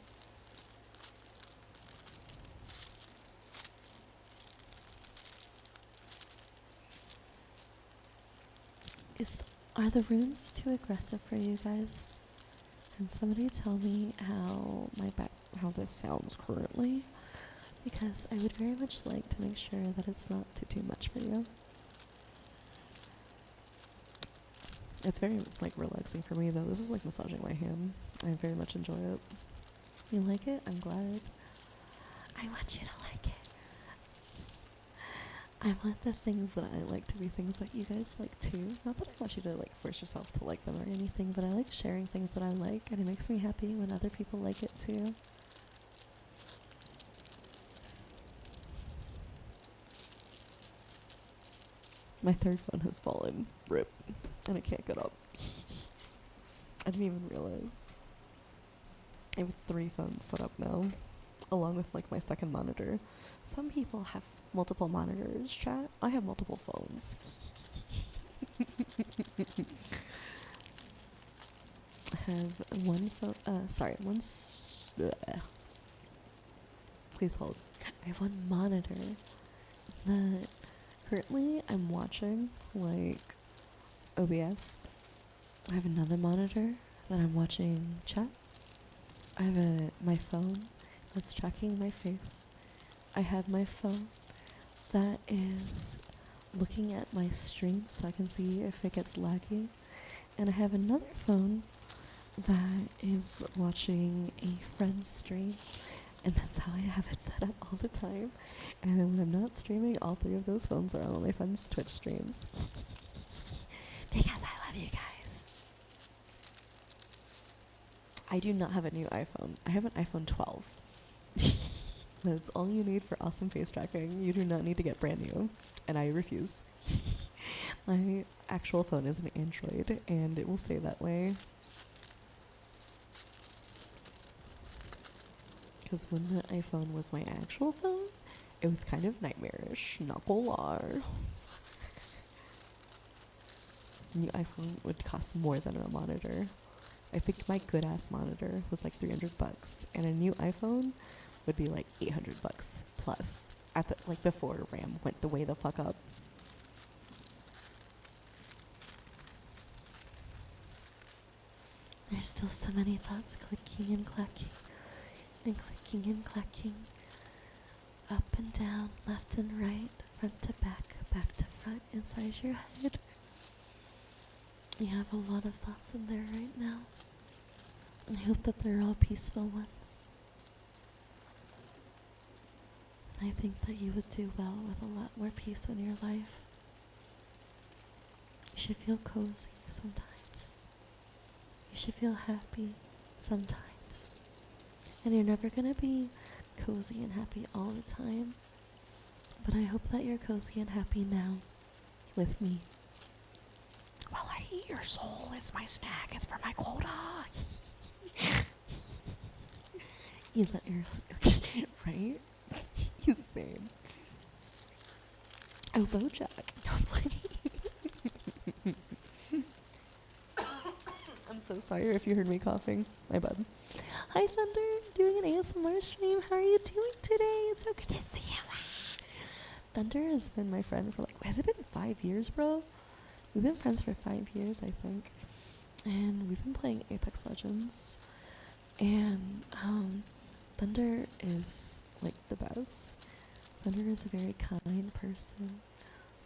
Are the runes too aggressive for you guys? Can somebody tell me how this sounds currently? Because I would very much like to make sure that it's not too much for you. It's very relaxing for me though. This is like massaging my hand. I very much enjoy it. You like it? I'm glad. I want you to like it. I want the things that I like to be things that you guys like too. Not that I want you to force yourself to like them or anything, but I like sharing things that I like, and it makes me happy when other people like it too. My third phone has fallen. RIP. And I can't get up. I didn't even realize. I have 3 phones set up now, along with my second monitor. Some people have multiple monitors, chat. I have multiple phones. I have one phone, please hold. I have one monitor that currently I'm watching OBS. I have another monitor that I'm watching chat. I have my phone that's tracking my face. I have my phone that is looking at my stream so I can see if it gets laggy. And I have another phone that is watching a friend's stream. And that's how I have it set up all the time. And then when I'm not streaming, all three of those phones are on all my friends' Twitch streams. Because I love you guys. I do not have a new iPhone. I have an iPhone 12. That's all you need for awesome face tracking. You do not need to get brand new. And I refuse. My actual phone is an Android, and it will stay that way. Because when the iPhone was my actual phone, it was kind of nightmarish, not gonna lie. The new iPhone would cost more than a monitor. I think my good-ass monitor was like $300, and a new iPhone would be like $800 plus. At the, like before RAM went the way the fuck up. There's still so many thoughts clicking and clacking. And clicking and clacking, up and down, left and right, front to back, back to front, inside your head. You have a lot of thoughts in there right now. I hope that they're all peaceful ones. I think that you would do well with a lot more peace in your life. You should feel cozy sometimes. You should feel happy sometimes. And you're never going to be cozy and happy all the time. But I hope that you're cozy and happy now with me. While I eat your soul, it's my snack. It's for my quota. You let your... Okay, right? Insane. Oh, Bojack. No, I'm playing. I'm so sorry if you heard me coughing. My bad. Hi, Thunder. Doing an ASMR stream. How are you doing today? It's so good to see you. Thunder has been my friend for has it been 5 years, bro? We've been friends for 5 years, I think. And we've been playing Apex Legends. And Thunder is like the best. Thunder is a very kind person.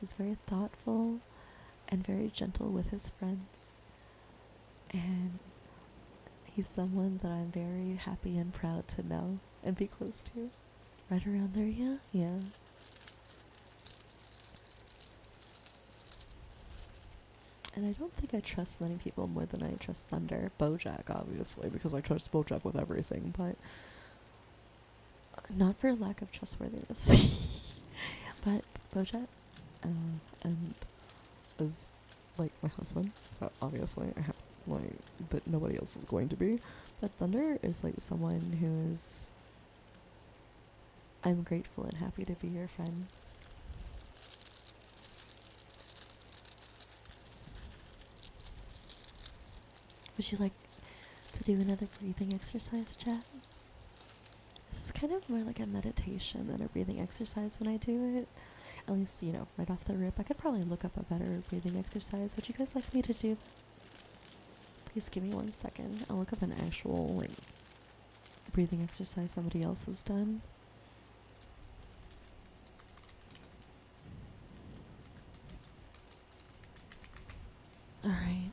He's very thoughtful and very gentle with his friends. And he's someone that I'm very happy and proud to know and be close to. Right around there, yeah? Yeah. And I don't think I trust many people more than I trust Thunder. Bojack, obviously, because I trust Bojack with everything, but not for lack of trustworthiness. But Bojack and is like my husband, so obviously I have that nobody else is going to be. But Thunder is like someone who is... I'm grateful and happy to be your friend. Would you like to do another breathing exercise, chat? This is kind of more like a meditation than a breathing exercise when I do it. At least, right off the rip. I could probably look up a better breathing exercise. Would you guys like me to do that? Please give me 1 second. I'll look up an actual, breathing exercise somebody else has done. Alright.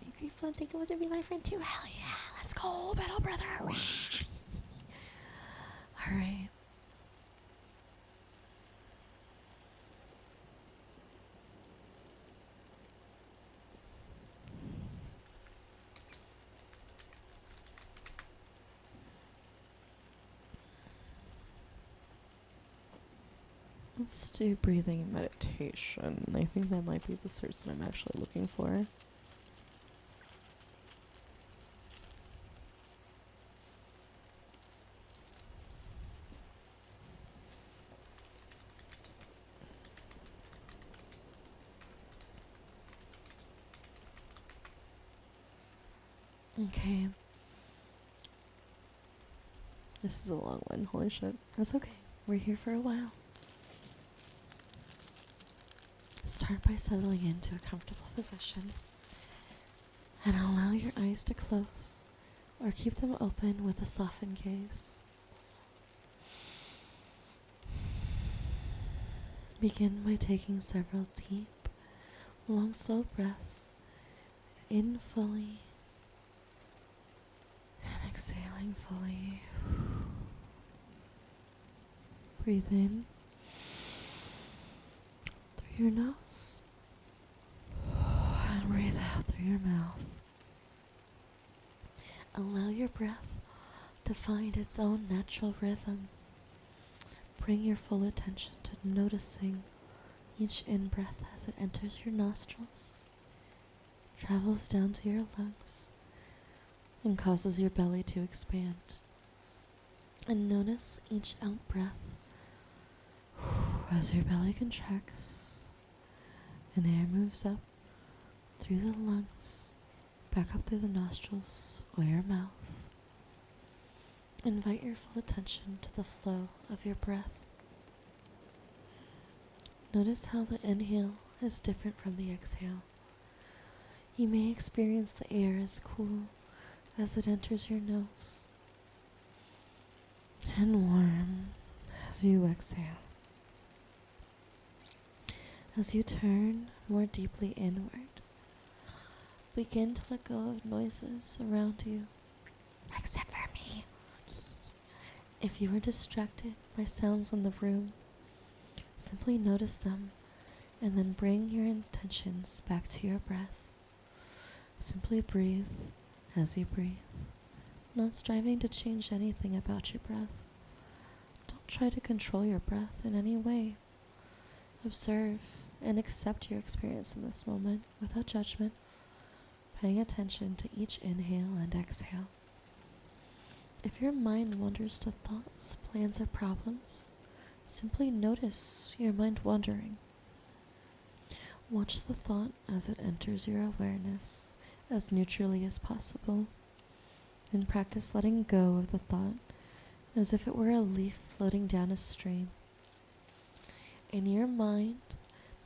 You grateful and thankful to be my friend too? Hell yeah! Let's go, battle brother! Alright. Let's do breathing and meditation. I think that might be the search that I'm actually looking for. Okay. This is a long one. Holy shit. That's okay. We're here for a while. Start by settling into a comfortable position and allow your eyes to close or keep them open with a softened gaze. Begin by taking several deep, long, slow breaths in fully and exhaling fully. Breathe in through your nose and breathe out through your mouth. Allow your breath to find its own natural rhythm. Bring your full attention to noticing each in-breath as it enters your nostrils, travels down to your lungs, and causes your belly to expand. And notice each out-breath as your belly contracts and air moves up through the lungs, back up through the nostrils or your mouth. Invite your full attention to the flow of your breath. Notice how the inhale is different from the exhale. You may experience the air as cool as it enters your nose and warm as you exhale. As you turn more deeply inward, begin to let go of noises around you, except for me. If you are distracted by sounds in the room, simply notice them and then bring your intentions back to your breath. Simply breathe as you breathe, not striving to change anything about your breath. Don't try to control your breath in any way. Observe and accept your experience in this moment without judgment, paying attention to each inhale and exhale. If your mind wanders to thoughts, plans, or problems, simply notice your mind wandering. Watch the thought as it enters your awareness as neutrally as possible. Then practice letting go of the thought as if it were a leaf floating down a stream. In your mind,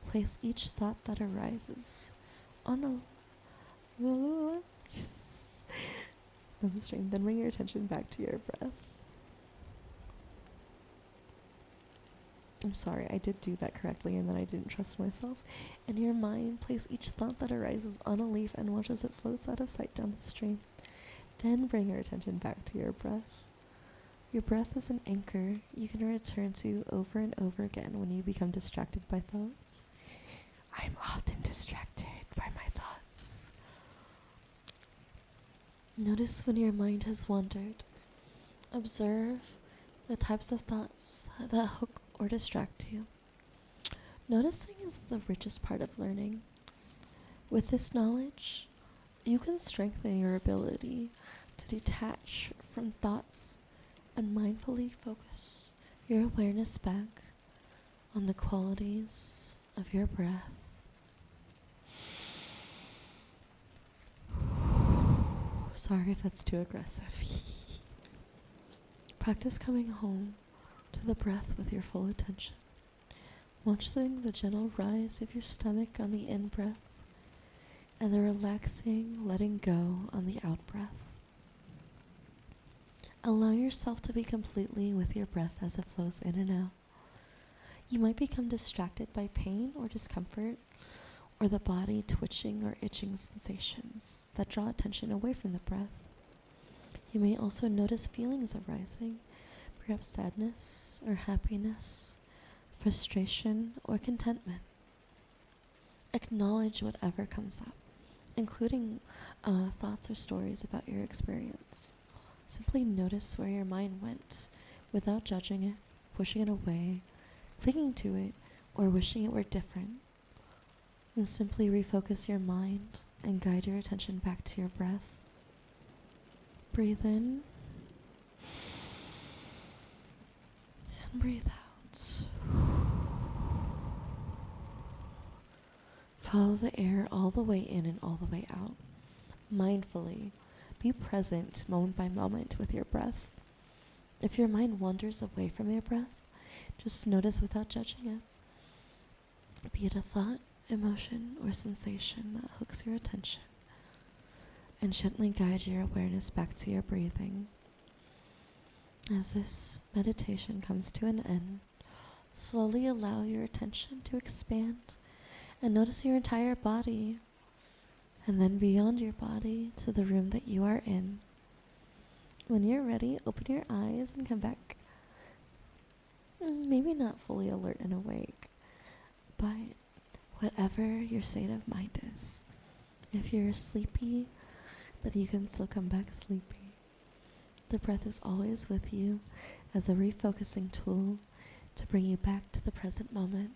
place each thought that arises on the stream. Then bring your attention back to your breath. I'm sorry, I did do that correctly and then I didn't trust myself. In your mind, place each thought that arises on a leaf and watch as it floats out of sight down the stream. Then bring your attention back to your breath. Your breath is an anchor you can return to over and over again when you become distracted by thoughts. I'm often distracted by my thoughts. Notice when your mind has wandered. Observe the types of thoughts that hook or distract you. Noticing is the richest part of learning. With this knowledge, you can strengthen your ability to detach from thoughts and mindfully focus your awareness back on the qualities of your breath. Sorry if that's too aggressive. Practice coming home to the breath with your full attention. Watching the gentle rise of your stomach on the in-breath and the relaxing letting go on the out-breath. Allow yourself to be completely with your breath as it flows in and out. You might become distracted by pain or discomfort, or the body twitching or itching sensations that draw attention away from the breath. You may also notice feelings arising, perhaps sadness or happiness, frustration or contentment. Acknowledge whatever comes up, including thoughts or stories about your experience. Simply notice where your mind went without judging it, pushing it away, clinging to it, or wishing it were different. And simply refocus your mind and guide your attention back to your breath. Breathe in and breathe out. Follow the air all the way in and all the way out. Mindfully, be present moment by moment with your breath. If your mind wanders away from your breath, just notice without judging it. Be it a thought, emotion or sensation that hooks your attention, and gently guide your awareness back to your breathing. As this meditation comes to an end, slowly allow your attention to expand and notice your entire body, and then beyond your body to the room that you are in. When you're ready, open your eyes and come back. Maybe not fully alert and awake, but whatever your state of mind is. If you're sleepy, then you can still come back sleepy. The breath is always with you as a refocusing tool to bring you back to the present moment.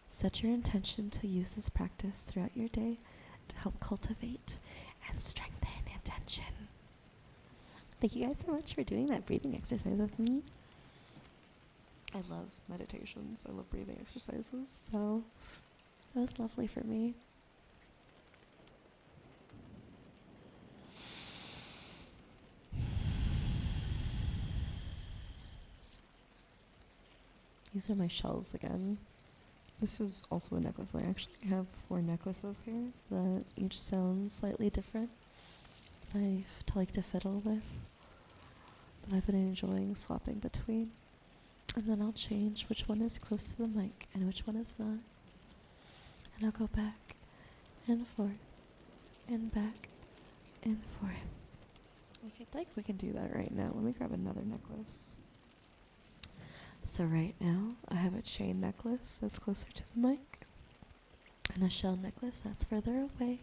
Set your intention to use this practice throughout your day to help cultivate and strengthen intention. Thank you guys so much for doing that breathing exercise with me. I love meditations. I love breathing exercises, so it was lovely for me. These are my shells again. This is also a necklace. I actually have 4 necklaces here that each sound slightly different that I like to fiddle with, that I've been enjoying swapping between. And then I'll change which one is close to the mic and which one is not. And I'll go back and forth and back and forth. If you'd like, we can do that right now. Let me grab another necklace. So right now, I have a chain necklace that's closer to the mic, and a shell necklace that's further away.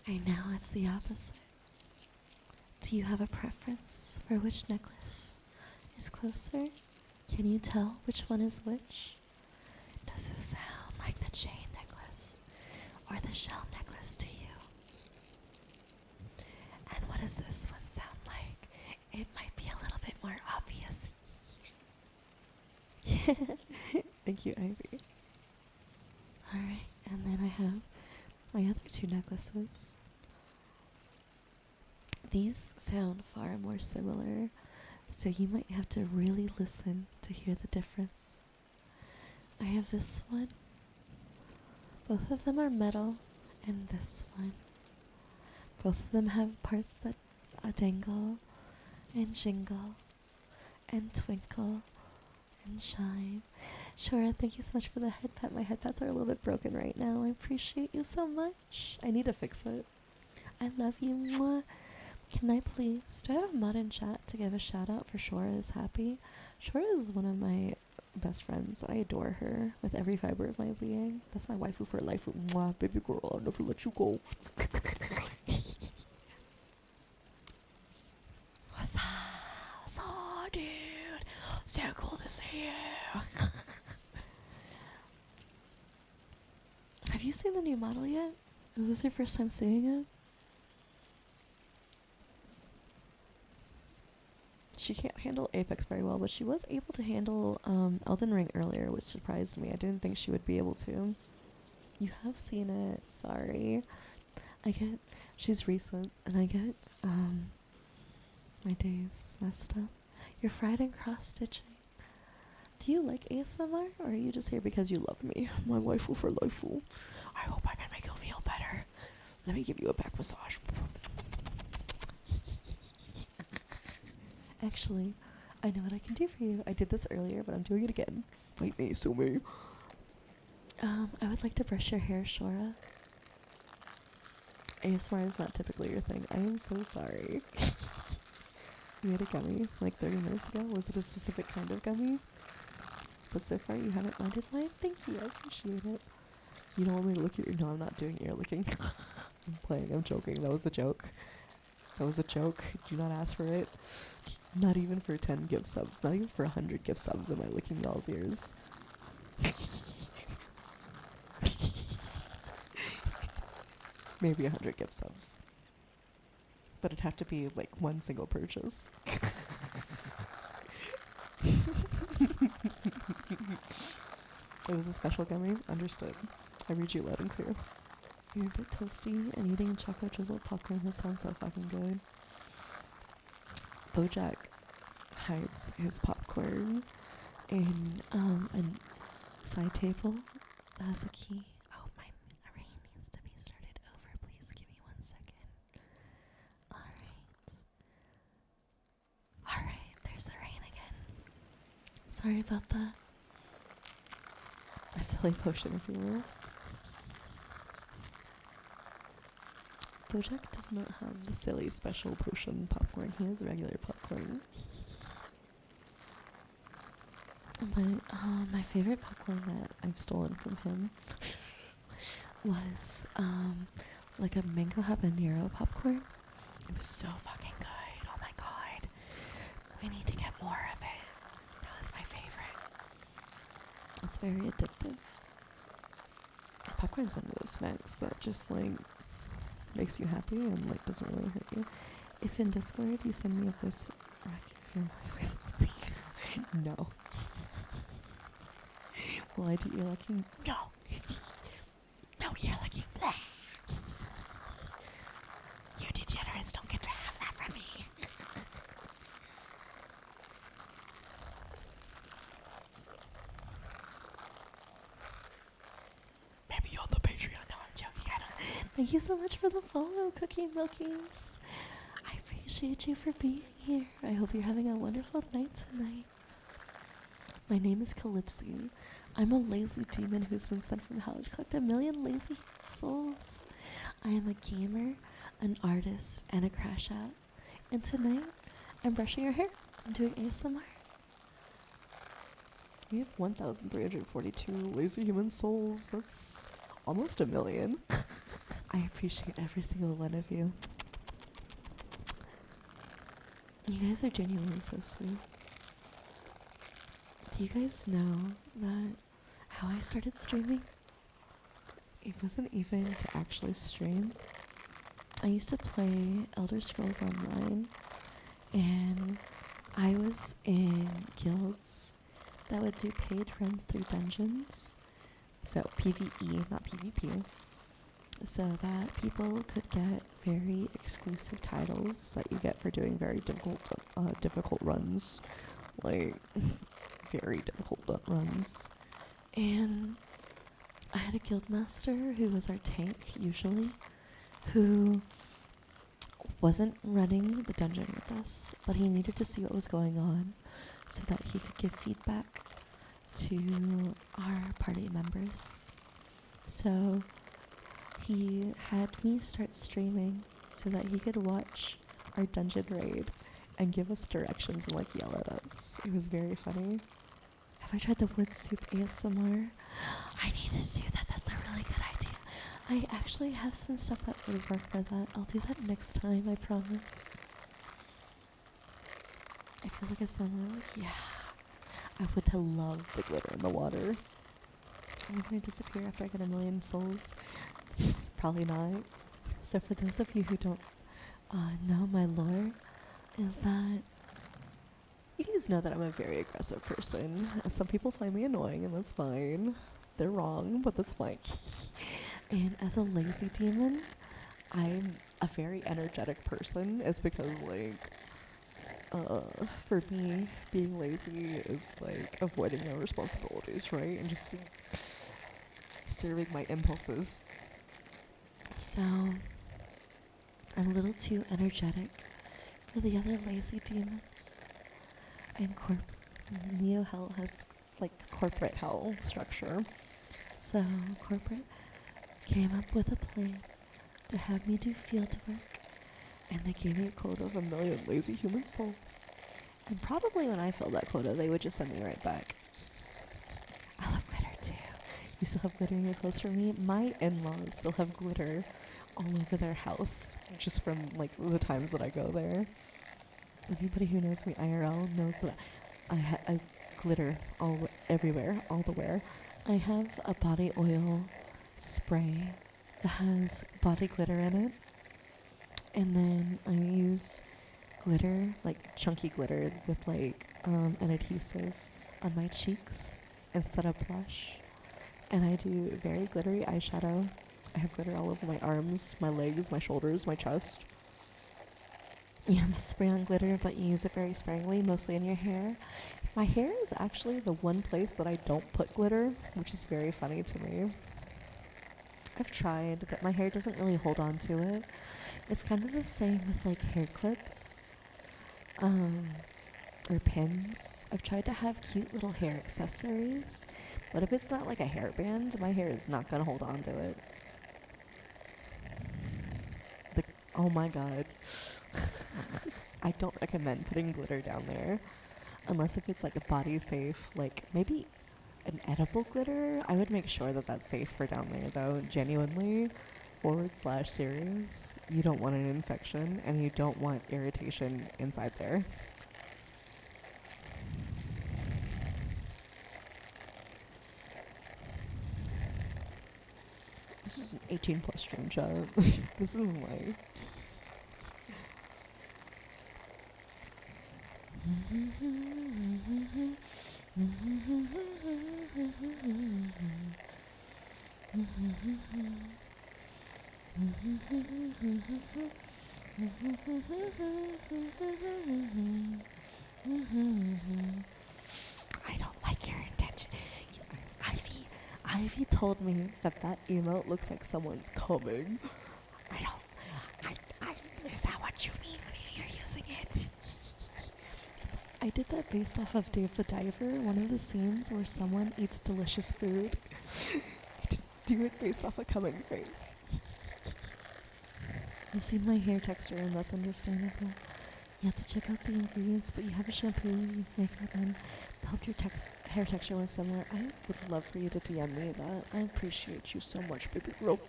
Right now, it's the opposite. Do you have a preference for which necklace is closer? Can you tell which one is which? Does it sound like the chain necklace or the shell necklace to you? And what does this one sound like? It might be a little bit more obvious. Thank you, Ivy. Alright, and then I have my other 2 necklaces. These sound far more similar, so you might have to really listen to hear the difference. I have this one. Both of them are metal, and this one. Both of them have parts that dangle and jingle and twinkle and shine. Shora, thank you so much for the head pat. My head pats are a little bit broken right now. I appreciate you so much. I need to fix it. I love you. Mwah. Can I please? Do I have a mod in chat to give a shout out for Shora is happy? Shora is one of my best friends. I adore her with every fiber of my being. That's my waifu for life. Mwah, baby girl, I'll never let you go. What's up, dude? So cool to see you. Have you seen the new model yet? Is this your first time seeing it? She can't handle Apex very well, but she was able to handle Elden Ring earlier, which surprised me. I didn't think she would be able to. You have seen it. Sorry. She's recent, and I get my days messed up. You're fried and cross-stitching. Do you like ASMR, or are you just here because you love me? My waifu for lifeu. I hope I can make you feel better. Let me give you a back massage. Actually, I know what I can do for you. I did this earlier, but I'm doing it again. Fight me, sue me. I would like to brush your hair, Shora. ASMR is not typically your thing. I am so sorry. You ate a gummy like 30 minutes ago. Was it a specific kind of gummy? But so far you haven't minded mine. Thank you, I appreciate it. You don't want me to look at your... No, I'm not doing ear licking. I'm playing, I'm joking. That was a joke. That was a joke. Do not ask for it. Not even for 10 gift subs. Not even for 100 gift subs am I licking y'all's ears. Maybe 100 gift subs. But it'd have to be like one single purchase. It was a special gummy. Understood. I read you loud and clear. You're a bit toasty and eating chocolate drizzled popcorn. That sounds so fucking good. Bojack hides his popcorn in a side table That was a key. Oh, my rain needs to be started over. Please give me 1 second. Alright, there's the rain again. Sorry about that. A silly potion, if you will. Bojack does not have the silly special potion popcorn. He has regular popcorn. My favorite popcorn that I've stolen from him was like a mango habanero popcorn. It was so fucking good. Oh my god. We need to get more of it. That was my favorite. It's very addictive. Popcorn's one of those snacks that just like makes you happy and like doesn't really hurt you. If in Discord you send me a voice, or I can hear my voice. No. Will I do ear licking? No. No ear licking. You degenerates don't get to have that from me. Maybe on the Patreon. No, I'm joking. I don't. Thank you so much for the follow, Cookie Milkies. I appreciate you for being here. I hope you're having a wonderful night tonight. My name is Calypsy. I'm a lazy demon who's been sent from hell to collect 1,000,000 lazy souls. I am a gamer, an artist, and a crash out. And tonight, I'm brushing your hair. I'm doing ASMR. We have 1,342 lazy human souls. That's almost 1,000,000. I appreciate every single one of you. You guys are genuinely so sweet. Do you guys know that how I started streaming? It wasn't even to actually stream. I used to play Elder Scrolls Online, and I was in guilds that would do paid runs through dungeons. So PvE, not PvP. So that people could get very exclusive titles that you get for doing very difficult runs. Like, very difficult runs. And I had a guild master who was our tank, usually, who wasn't running the dungeon with us, but he needed to see what was going on so that he could give feedback to our party members. So he had me start streaming so that he could watch our dungeon raid and give us directions and like yell at us. It was very funny. Have I tried the wood soup ASMR? I need to do that. That's a really good idea. I actually have some stuff that would work for that. I'll do that next time, I promise. It feels like a summer. Like, yeah. I would love the glitter in the water. Am I going to disappear after I get 1,000,000 souls? Probably not. So for those of you who don't know my lore, is that you guys know that I'm a very aggressive person. Some people find me annoying, and that's fine. They're wrong, but that's fine. And as a lazy demon, I'm a very energetic person. It's because, like, for me, being lazy is, like, avoiding my responsibilities, right? And just serving my impulses. So, I'm a little too energetic for the other lazy demons. And Neo Hell has, like, corporate hell structure. So, corporate came up with a plan to have me do field work, and they gave me a quota of 1,000,000 lazy human souls. And probably when I filled that quota, they would just send me right back. I love glitter too. You still have glitter in your clothes for me? My in-laws still have glitter all over their house, just from, like, the times that I go there. Anybody who knows me IRL knows that I glitter everywhere, all the wear. I have a body oil spray that has body glitter in it, and then I use glitter, like chunky glitter with like an adhesive on my cheeks instead of blush, and I do very glittery eyeshadow. I have glitter all over my arms, my legs, my shoulders, my chest. You have to spray on glitter, but you use it very sparingly, mostly in your hair. My hair is actually the one place that I don't put glitter, which is very funny to me. I've tried, but my hair doesn't really hold on to it. It's kind of the same with like hair clips, or pins. I've tried to have cute little hair accessories, but if it's not like a hairband, my hair is not gonna hold on to it. Oh my god. I don't recommend putting glitter down there. Unless if it's like a body safe, like maybe an edible glitter. I would make sure that that's safe for down there though, genuinely. / serious. You don't want an infection and you don't want irritation inside there. This is an 18 plus stream chat. This isn't like... I don't like your intention. Ivy told me that emote looks like someone's coming. Is that what you mean when you're using it? I did that based off of Dave the Diver, one of the scenes where someone eats delicious food. I didn't do it based off a coming face. I've seen my hair texture and that's understandable. You have to check out the ingredients, but you have a shampoo, makeup, and to help your hair texture when similar. I would love for you to DM me that. I appreciate you so much, baby girl.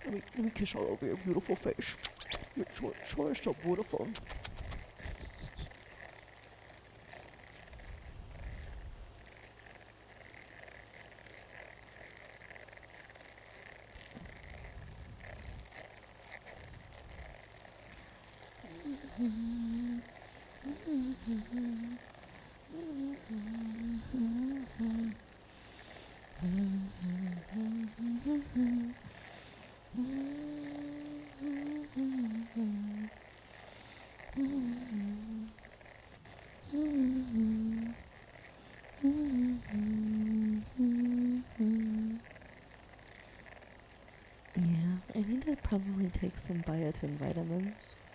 Let me kiss all over your beautiful face. You're sure so beautiful. I need to probably take some biotin vitamins,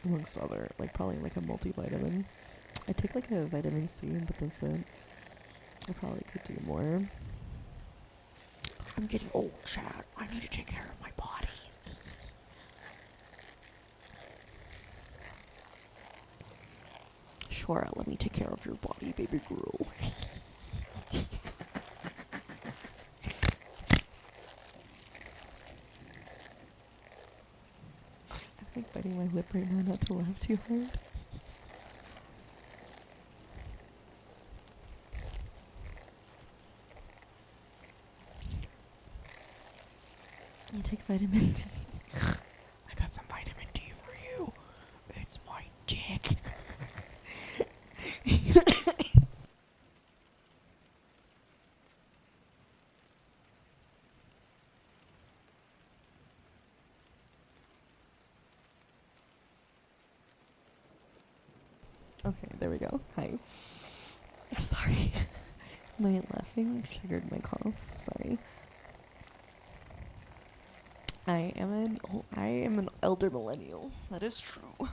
amongst other, like probably like a multivitamin. I take like a vitamin C, but that's it. I probably could do more. I'm getting old, Chad. I need to take care of my body. Sure, let me take care of your body, baby girl. I'm like biting my lip right now not to laugh too hard. I take vitamin D. I got some vitamin D for you. It's my dick. Okay, there we go. Hi. Sorry. My laughing triggered my cough. Sorry. I am an elder millennial. That is true.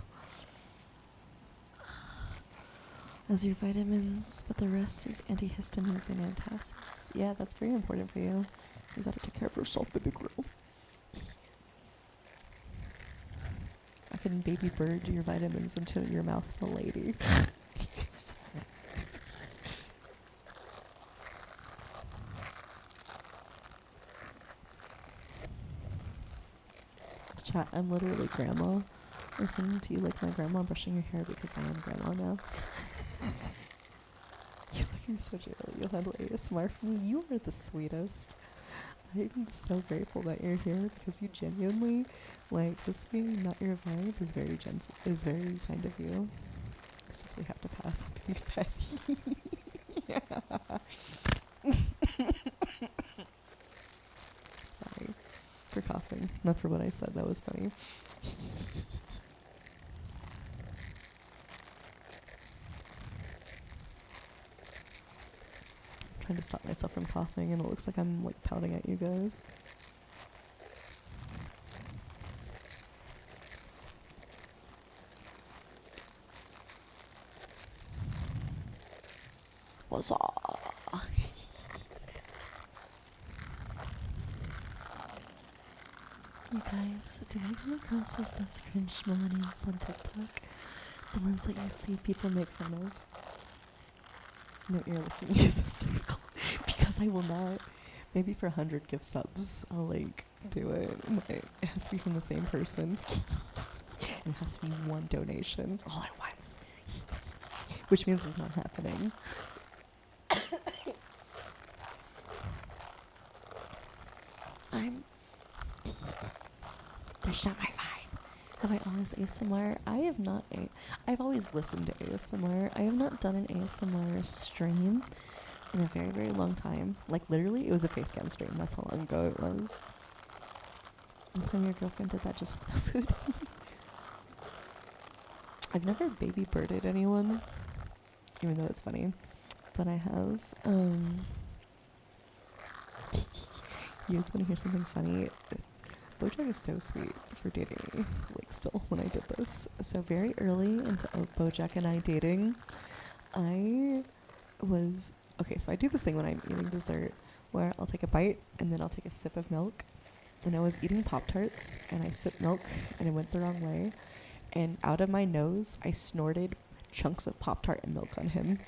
As your vitamins, but the rest is antihistamines and antacids. Yeah, that's very important for you. You gotta take care of yourself, baby girl. I can baby bird your vitamins into your mouth, milady. Chat, I'm literally grandma. I'm singing to you like my grandma brushing your hair because I am grandma now. You love you so dearly. You'll handle ASMR for me. You are the sweetest. I'm so grateful that you're here because you genuinely, like, this being not your vibe is very gentle, is very kind of you. You simply have to pass and be fed. Sorry for coughing. Not for what I said. That was funny. trying to stop myself from coughing, and it looks like I'm like pouting at you guys. What's up? You guys, do I come across as those cringe millennials on TikTok? The ones that you see people make fun of? No, you're looking at this vehicle. Because I will not. Maybe for 100 gift subs, I'll like do it. But it has to be from the same person. It has to be one donation all at once. Which means it's not happening. There's not my vibe. Have I always ASMR? I have not. I've always listened to ASMR. I have not done an ASMR stream in a very, very long time. Like, literally, it was a face cam stream. That's how long ago it was. One time your girlfriend did that just with the food. I've never baby birded anyone, even though it's funny. But I have, you guys want to hear something funny? Bojack is so sweet for dating me, like, still, when I did this. So very early into Bojack and I dating, I was, okay, so I do this thing when I'm eating dessert, where I'll take a bite, and then I'll take a sip of milk. And I was eating Pop-Tarts, and I sipped milk, and it went the wrong way. And out of my nose, I snorted chunks of Pop-Tart and milk on him.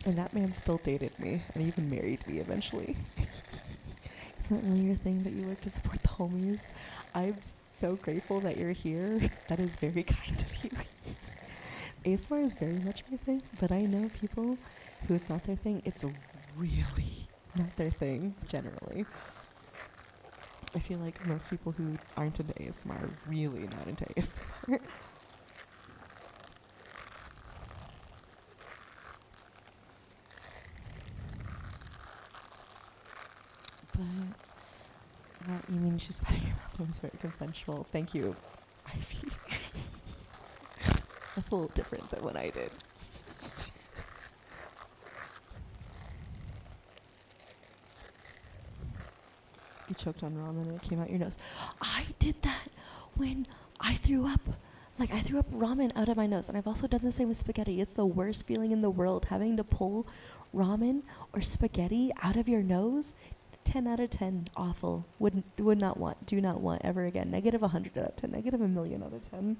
And that man still dated me, and even married me eventually. It's not really your thing that you work to support the homies. I'm so grateful that you're here. That is very kind of you. ASMR is very much my thing, but I know people who it's not their thing. It's really not their thing, generally. I feel like most people who aren't into ASMR are really not into ASMR. But that, you mean she's patting your mouth? It was very consensual. Thank you, Ivy. That's a little different than what I did. You choked on ramen and it came out your nose. I did that when I threw up. Like, I threw up ramen out of my nose. And I've also done the same with spaghetti. It's the worst feeling in the world, having to pull ramen or spaghetti out of your nose. 10 out of 10, awful. Would not want, do not want ever again. Negative 100 out of 10, negative a million out of 10.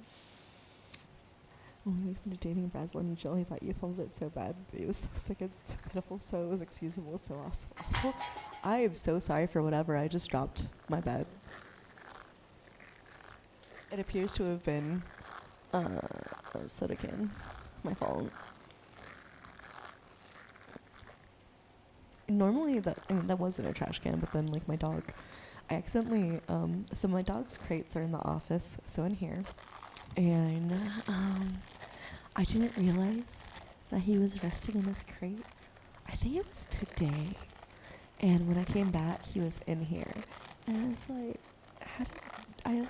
Only makes into dating Brazil and Jill. I thought you filmed it so bad. It was so sick and so pitiful, so it was excusable, so awful. I am so sorry for whatever I just dropped. My bad. It appears to have been a soda can. My fault. Normally that wasn't a trash can, but then like my dog, I accidentally, so my dog's crates are in the office, so in here, and I didn't realize that he was resting in his crate. I think it was today, and when I came back, he was in here, and I was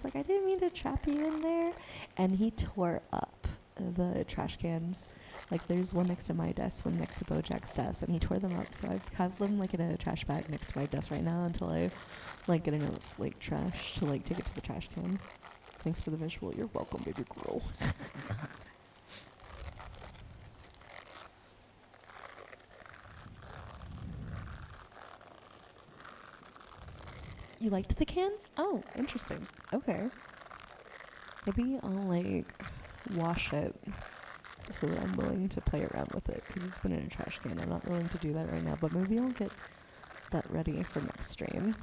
like, I didn't mean to trap you in there, and he tore up the trash cans. Like, there's one next to my desk, one next to Bojack's desk, and he tore them up. So I have them like in a trash bag next to my desk right now until I like get enough like trash to like take it to the trash can. Thanks for the visual. You're welcome, baby girl. You liked the can? Oh, interesting. Okay. Maybe I'll like wash it so that I'm willing to play around with it, because it's been in a trash can. I'm not willing to do that right now, but maybe I'll get that ready for next stream.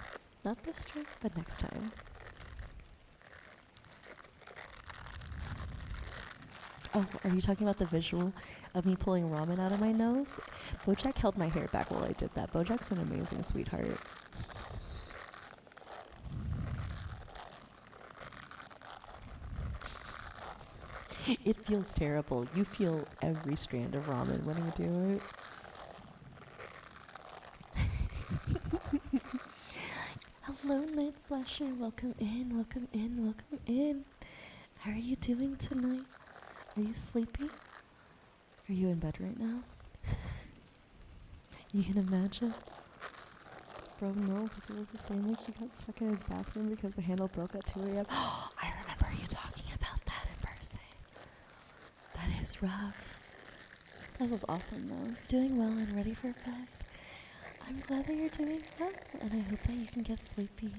Not this stream, but next time. Oh, are you talking about the visual of me pulling ramen out of my nose? Bojack held my hair back while I did that. Bojack's an amazing sweetheart. It feels terrible. You feel every strand of ramen when you do it. Hello, Night Slasher. Welcome in, welcome in, welcome in. How are you doing tonight? Are you sleepy? Are you in bed right now? You can imagine? Bro, no, because it was the same week he got stuck in his bathroom because the handle broke at 2 a.m. I remember you talking about that in person. That is rough. This is awesome, though. You're doing well and ready for bed. I'm glad that you're doing well, and I hope that you can get sleepy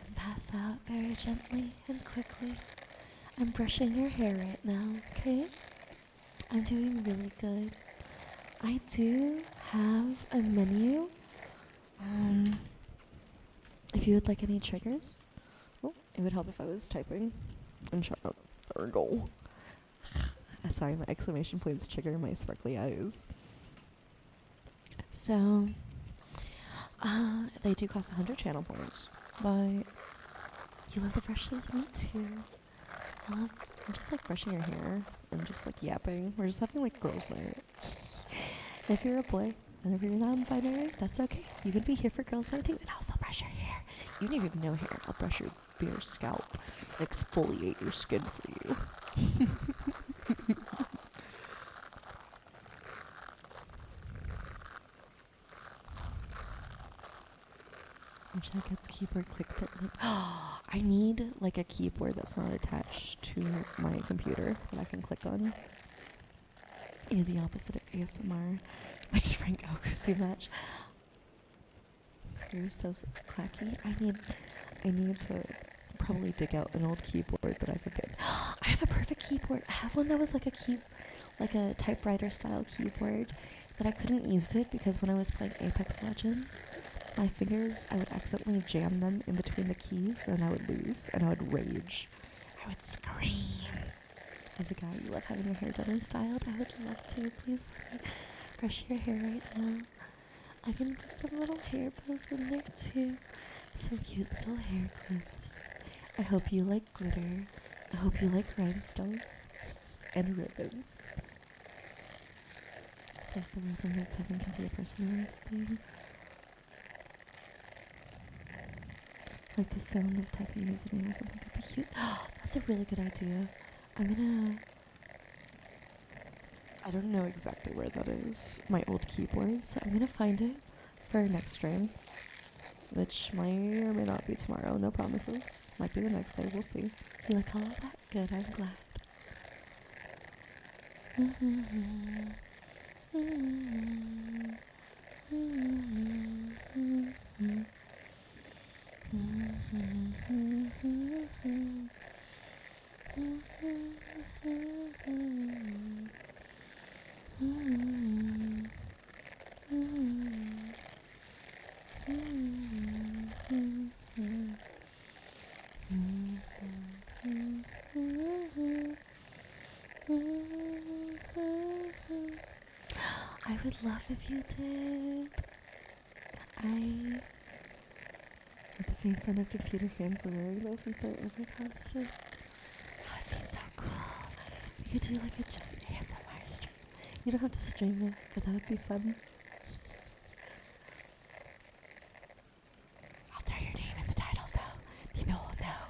and pass out very gently and quickly. I'm brushing your hair right now, okay? I'm doing really good. I do have a menu. If you would like any triggers, it would help if I was typing. And shout out, there we go. Sorry, my exclamation points trigger my sparkly eyes. So, they do cost 100 channel points, but you love the brushes, me too. I'm just like brushing your hair and just like yapping. We're just having like girls' night. If you're a boy and if you're non-binary, that's okay. You can be here for girls' night too, and I'll still brush your hair. Even if you have no hair, I'll brush your bare scalp, exfoliate your skin for you. Check its keyboard clickbait link. I need like a keyboard that's not attached to my computer that I can click on. You're the opposite of ASMR. Like Frank Okusu match. You're so clacky. I need to probably dig out an old keyboard that I could get. I have a perfect keyboard. I have one that was like a typewriter style keyboard, but I couldn't use it because when I was playing Apex Legends, my fingers, I would accidentally jam them in between the keys and I would lose and I would rage. I would scream. As a guy, you love having your hair done and styled. I would love to. Please let me brush your hair right now. I can put some little hair bows in there too. Some cute little hair clips. I hope you like glitter. I hope you like rhinestones and ribbons. So if the rhythm of typing can be a personalized thing. Like the sound of typing username or something could be cute. That's a really good idea. I don't know exactly where that is, my old keyboard, so I'm gonna find it for our next stream, which might or may not be tomorrow, no promises. Might be the next day, we'll see. You like all of that? Good, I'm glad. I would love if you did. I like the faint sound of computer fans wearing those since they're over constant. That would be so cool. We could do like a giant ASMR stream. You don't have to stream it, but that would be fun. I'll throw your name in the title though. People will know.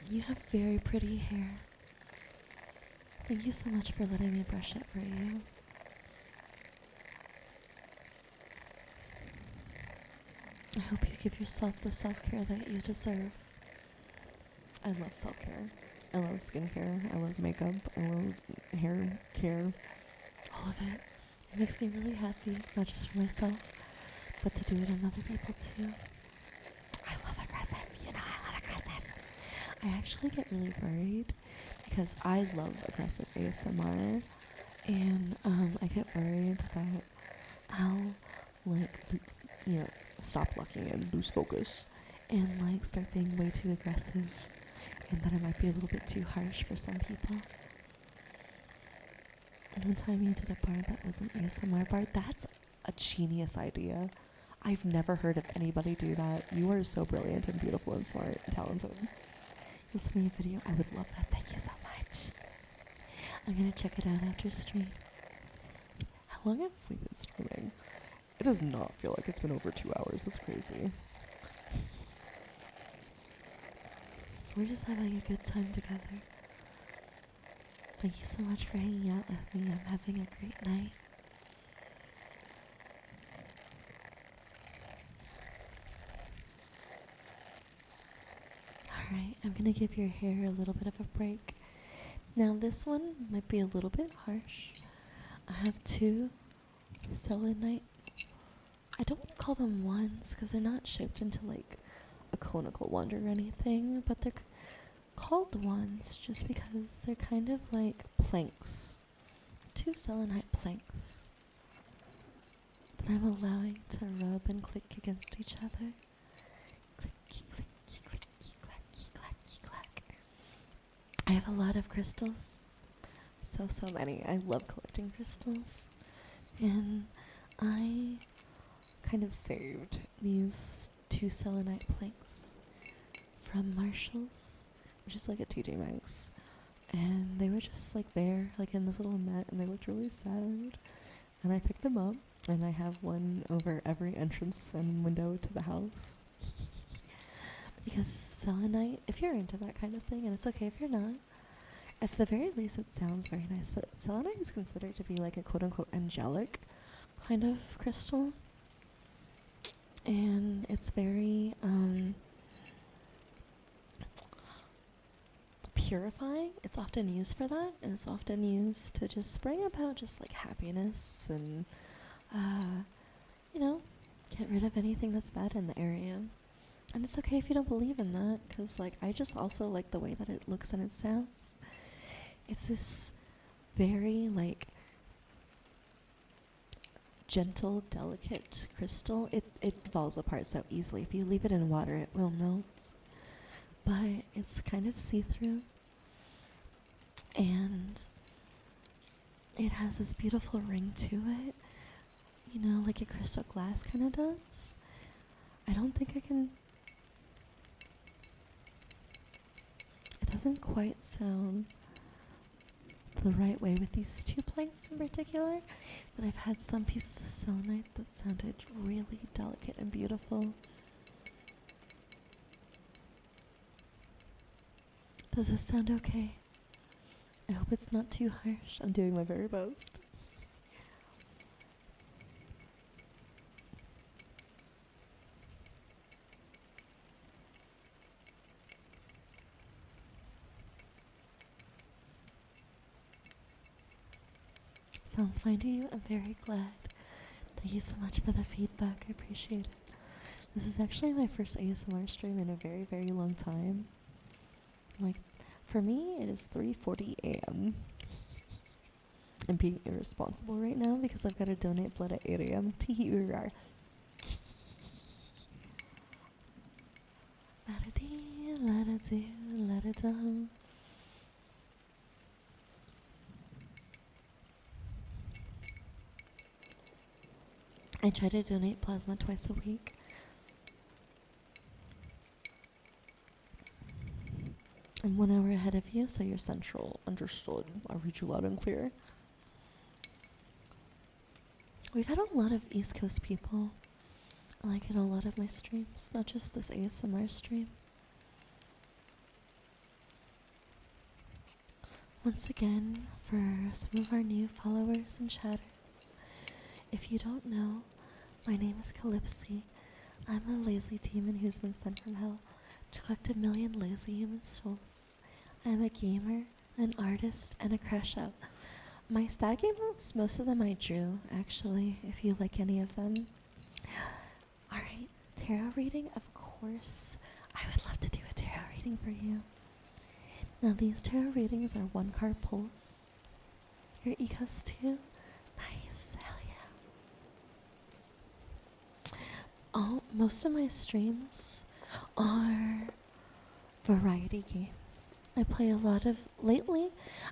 You have very pretty hair. Thank you so much for letting me brush it for you. I hope you give yourself the self-care that you deserve. I love self-care. I love skincare. I love makeup. I love hair care. All of it. It makes me really happy, not just for myself, but to do it on other people too. I love aggressive. You know I love aggressive. I actually get really worried because I love aggressive ASMR, and I get worried that I'll stop looking and lose focus and start being way too aggressive, and that I might be a little bit too harsh for some people. And one time you did a bar that was an ASMR bar. That's a genius idea. I've never heard of anybody do that. You are so brilliant and beautiful and smart and talented. You send me a video. I would love that. Thank you so much. I'm gonna check it out after stream. How long have we been streaming? It does not feel like it's been over 2 hours. That's crazy. We're just having a good time together. Thank you so much for hanging out with me. I'm having a great night. Alright, I'm gonna give your hair a little bit of a break. Now this one might be a little bit harsh. I have two selenite. I don't want to call them wands because they're not shaped into like a conical wand or anything, but they're called wands just because they're kind of like planks. Two selenite planks that I'm allowing to rub and click against each other. Click, click, click, clack, clack, clack. I have a lot of crystals. So many. I love collecting crystals. And I kind of saved these two selenite planks from Marshall's, which is like a TJ Maxx. And they were just like there, like in this little net, and they looked really sad. And I picked them up, and I have one over every entrance and window to the house. Because selenite, if you're into that kind of thing, and it's okay if you're not, at the very least it sounds very nice, but selenite is considered to be like a quote-unquote angelic kind of crystal. And it's very purifying. It's often used for that, and it's often used to just bring about just like happiness and get rid of anything that's bad in the area. And it's okay if you don't believe in that, because like I just also like the way that it looks and it sounds. It's this very like gentle, delicate crystal. It falls apart so easily. If you leave it in water, it will melt. But it's kind of see-through. And it has this beautiful ring to it. You know, like a crystal glass kind of does. I don't think I can... It doesn't quite sound the right way with these two planks in particular, but I've had some pieces of selenite that sounded really delicate and beautiful. Does this sound okay? I hope it's not too harsh. I'm doing my very best. Sounds fine to you? I'm very glad. Thank you so much for the feedback. I appreciate it. This is actually my first ASMR stream in a very, very long time. Like, for me, it is 3:40 a.m. I'm being irresponsible right now because I've got to donate blood at 8 a.m. to you. La-da-dee, la-da-doo, la-da-dum. I try to donate plasma twice a week. I'm 1 hour ahead of you, so you're central. Understood. I'll read you loud and clear. We've had a lot of East Coast people, like in a lot of my streams, not just this ASMR stream. Once again, for some of our new followers and chatters, if you don't know, my name is Calypsy. I'm a lazy demon who's been sent from hell to collect 1 million lazy human souls. I'm a gamer, an artist, and a crash out. My stag emotes, most of them I drew, actually, if you like any of them. Alright, tarot reading, of course. I would love to do a tarot reading for you. Now these tarot readings are 1 card pulls. Your ecos too? Nice, hell yeah. Most of my streams are variety games. I play a lot of... Lately,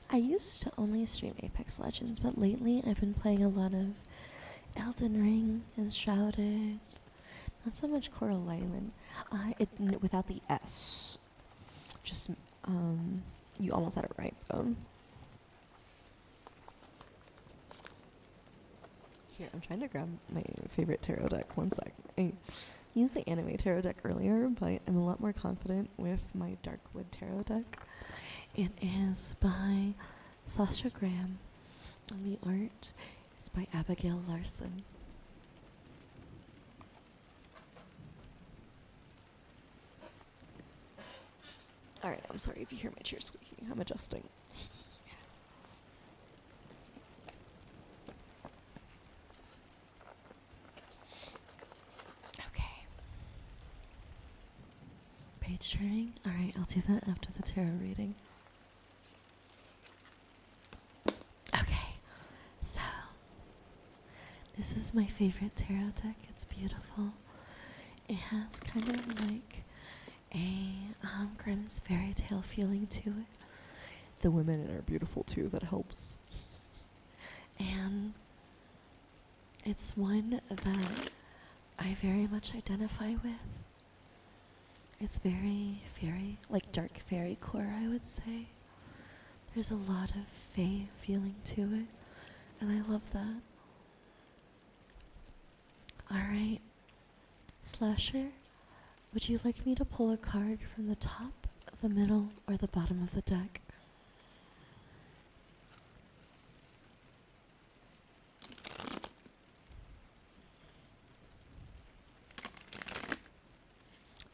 I used to only stream Apex Legends, but lately I've been playing a lot of Elden Ring and Shrouded. Not so much Coral Island. Without the S. Just, you almost had it right, though. Here, I'm trying to grab my favorite tarot deck. 1 sec. I used the anime tarot deck earlier, but I'm a lot more confident with my Darkwood tarot deck. It is by Sasha Graham, and the art is by Abigail Larson. Alright, I'm sorry if you hear my chair squeaking. I'm adjusting. Okay. Page turning? Alright, I'll do that after the tarot reading. Okay, so this is my favorite tarot deck. It's beautiful. It has kind of like a Grimm's fairy tale feeling to it. The women in it are beautiful too, that helps. And it's one that I very much identify with. It's very fairy, like dark fairy core, I would say. There's a lot of fae feeling to it, and I love that. Alright, Slasher, would you like me to pull a card from the top, the middle, or the bottom of the deck?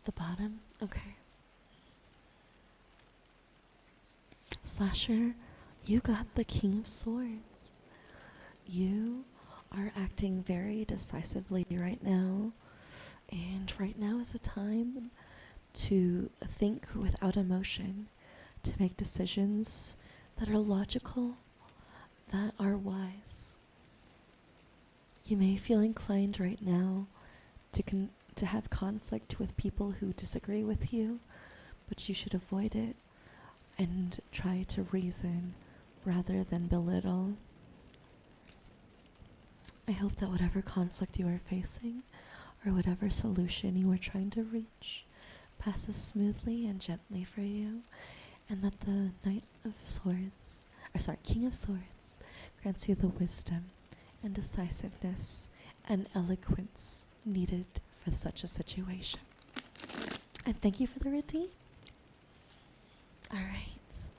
The bottom? Okay. Slasher, you got the King of Swords. You are acting very decisively right now, and right now is a time to think without emotion, to make decisions that are logical, that are wise. You may feel inclined right now to have conflict with people who disagree with you, but you should avoid it and try to reason rather than belittle. I hope that whatever conflict you are facing or whatever solution you are trying to reach passes smoothly and gently for you, and that the King of Swords grants you the wisdom and decisiveness and eloquence needed for such a situation. And thank you for the redeem. Alright,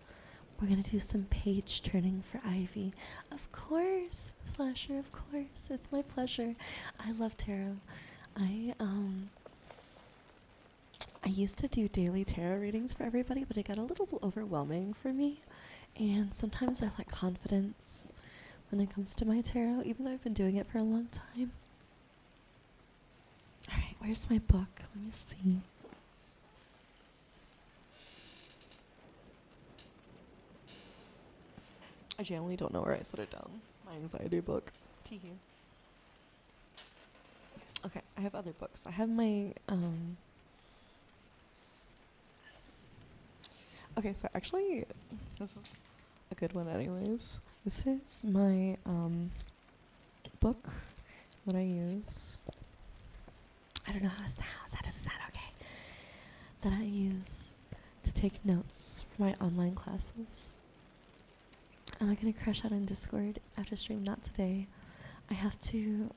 we're going to do some page turning for Ivy. Of course, Slasher, of course. It's my pleasure. I love tarot. I used to do daily tarot readings for everybody, but it got a little overwhelming for me. And sometimes I lack confidence when it comes to my tarot, even though I've been doing it for a long time. Alright, where's my book? Let me see. I genuinely don't know where I set it down. My anxiety book. Teehee. Okay, I have other books. I have my, Okay, so actually, this is a good one anyways. This is my, book that I use. I don't know how it sounds. How does it sound? Okay. That I use to take notes for my online classes. Am I going to crash out on Discord after stream? Not today. I have to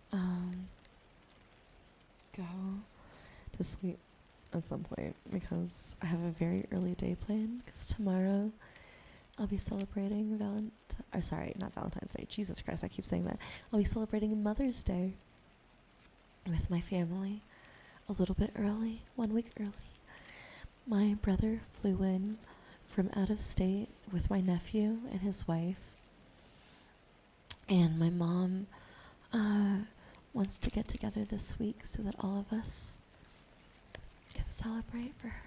go to sleep at some point because I have a very early day plan, because tomorrow I'll be celebrating not Valentine's Day. Jesus Christ, I keep saying that. I'll be celebrating Mother's Day with my family a little bit early, 1 week early. My brother flew in from out of state with my nephew and his wife, and my mom wants to get together this week so that all of us can celebrate for her.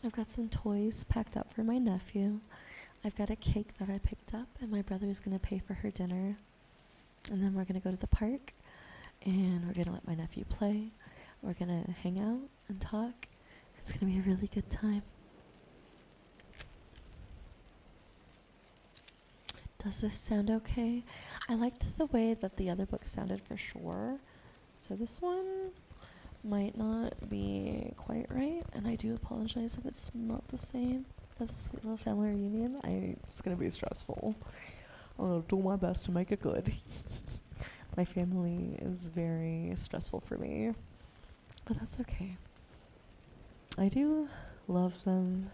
I've got some toys packed up for my nephew. I've got a cake that I picked up, and my brother is going to pay for her dinner. And then we're going to go to the park, and we're going to let my nephew play. We're going to hang out and talk. It's going to be a really good time. Does this sound okay? I liked the way that the other book sounded for sure. So this one might not be quite right, and I do apologize if it's not the same as a Sweet Little Family Reunion. It's going to be stressful. I'll do my best to make it good. My family is very stressful for me, but that's okay. I do love them.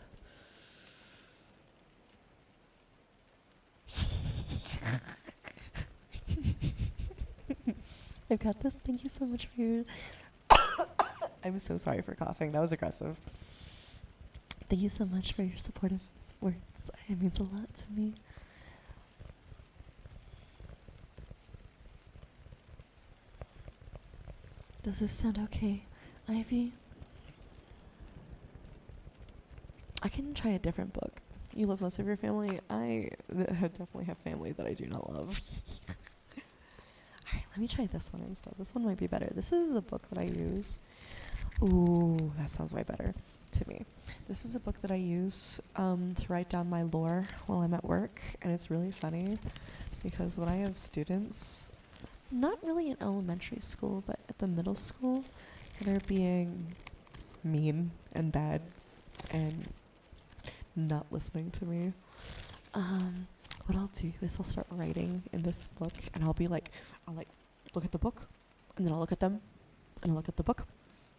I've got this. Thank you so much for your... I'm so sorry for coughing. That was aggressive. Thank you so much for your supportive words. It means a lot to me. Does this sound okay, Ivy? I can try a different book. You love most of your family. I definitely have family that I do not love. Alright, let me try this one instead. This one might be better. This is a book that I use. Ooh, that sounds way better to me. This is a book that I use to write down my lore while I'm at work. And it's really funny because when I have students, not really in elementary school, but at the middle school, that are being mean and bad and not listening to me, what I'll do is I'll start writing in this book, and I'll look at the book, and then I'll look at them, and I'll look at the book,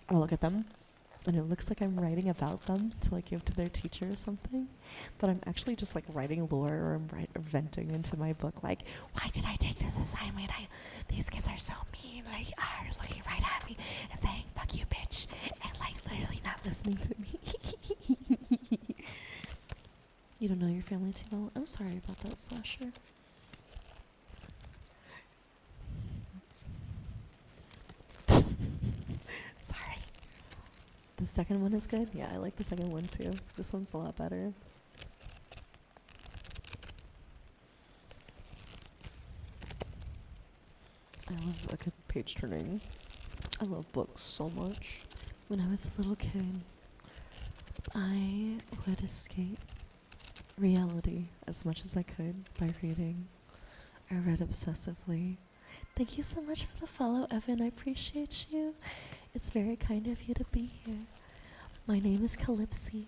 and I'll look at them, and it looks like I'm writing about them to give to their teacher or something, but I'm actually just writing lore, or I'm venting into my book why did I take this assignment? These kids are so mean, are looking right at me and saying fuck you bitch, and literally not listening to me. You don't know your family too well? I'm sorry about that, Slasher. Sorry. The second one is good? Yeah, I like the second one too. This one's a lot better. I love a good page turning. I love books so much. When I was a little kid, I would escape reality as much as I could by reading. I read obsessively. Thank you so much for the follow, Evan. I appreciate you. It's very kind of you to be here. My name is Calypsy.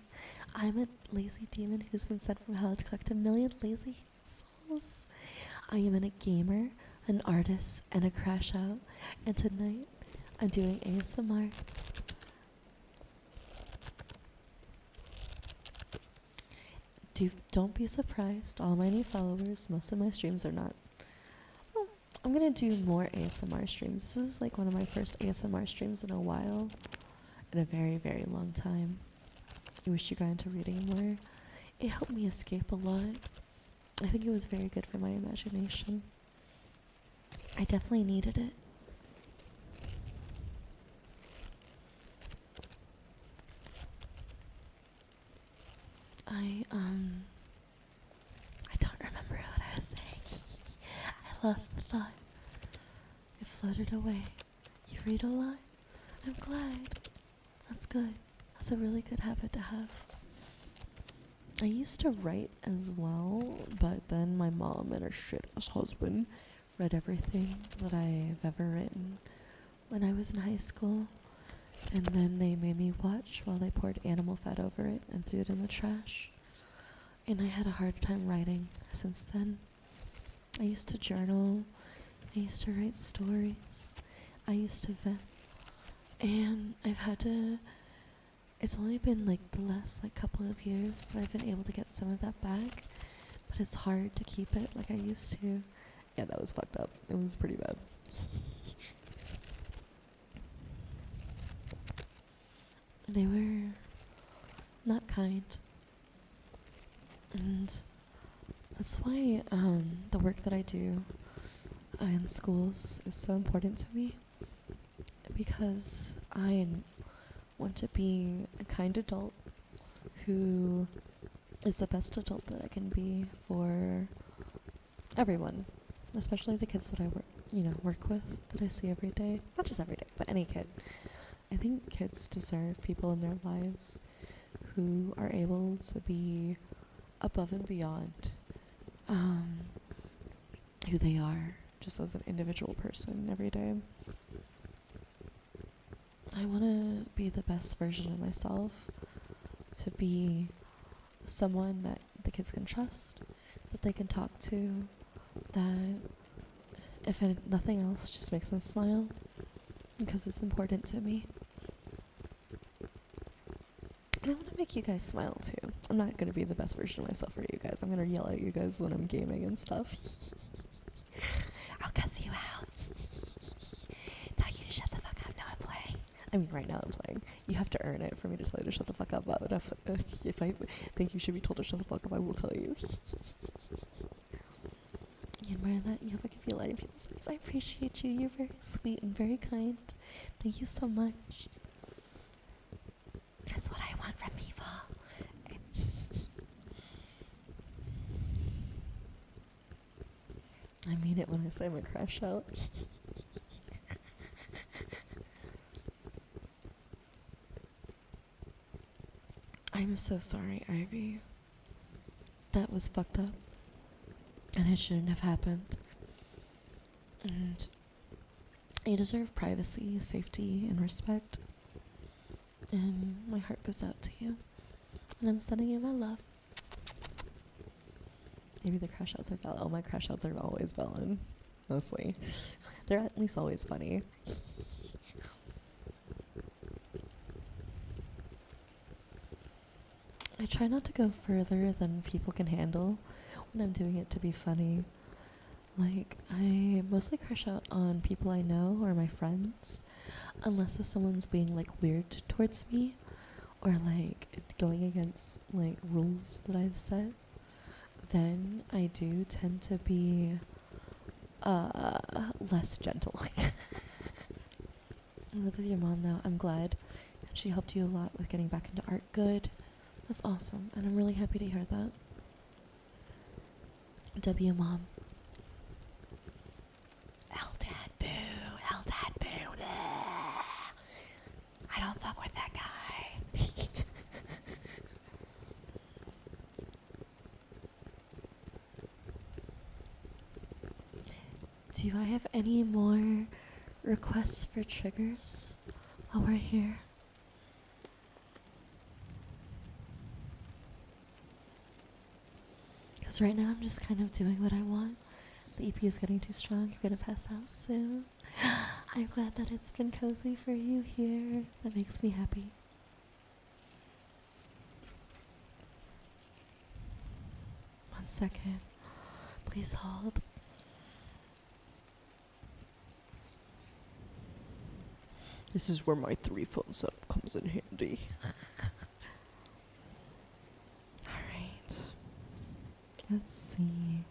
I'm a lazy demon who's been sent from hell to collect 1 million lazy souls. I am a gamer, an artist, and a crash out. And tonight, I'm doing ASMR. Don't be surprised. All my new followers, most of my streams are not. Well, I'm gonna do more ASMR streams. This is one of my first ASMR streams in a while. In a very, very long time. I wish you got into reading more. It helped me escape a lot. I think it was very good for my imagination. I definitely needed it. I don't remember what I was saying. I lost the thought. It floated away. You read a lot? I'm glad. That's good. That's a really good habit to have. I used to write as well, but then my mom and her shit-ass husband read everything that I've ever written when I was in high school, and then they made me watch while they poured animal fat over it and threw it in the trash. And I had a hard time writing since then. I used to journal. I used to write stories. I used to vent. And it's only been the last couple of years that I've been able to get some of that back, but it's hard to keep it like I used to. Yeah, that was fucked up. It was pretty bad. They were not kind. And that's why the work that I do in schools is so important to me, because I want to be a kind adult who is the best adult that I can be for everyone, especially the kids that I work with, that I see every day. Not just every day, but any kid. I think kids deserve people in their lives who are able to be above and beyond who they are, just as an individual person every day. I want to be the best version of myself, to be someone that the kids can trust, that they can talk to, that if nothing else just makes them smile, because it's important to me. And I want to make you guys smile too. I'm not going to be the best version of myself for you guys. I'm going to yell at you guys when I'm gaming and stuff. I'll cuss you out. I mean, right now I'm playing. You have to earn it for me to tell you to shut the fuck up. But if I think you should be told to shut the fuck up, I will tell you. You admire that? You have a good light in people's lives. I appreciate you. You're very sweet and very kind. Thank you so much. That's what I want from people. I mean it when I say I'm a crash out. I'm so sorry, Ivy. That was fucked up. And it shouldn't have happened. And you deserve privacy, safety, and respect. And my heart goes out to you. And I'm sending you my love. Maybe the crash outs are valid. Oh, my crash outs are always valid. Mostly. They're at least always funny. I try not to go further than people can handle when I'm doing it to be funny. Like, I mostly crash out on people I know or my friends, unless if someone's being, like, weird towards me, or, like, going against, like, rules that I've set. Then I do tend to be less gentle. I live with your mom now. I'm glad. She helped you a lot with getting back into art. Good. That's awesome. And I'm really happy to hear that. W mom. L-Dad boo. L-Dad boo. Ugh. I don't fuck with that guy. Do I have any more requests for triggers while we're here? Because right now I'm just kind of doing what I want. The EP is getting too strong. You're going to pass out soon. I'm glad that it's been cozy for you here. That makes me happy. One second. Please hold. This is where my 3-phone setup comes in handy. Alright. Let's see.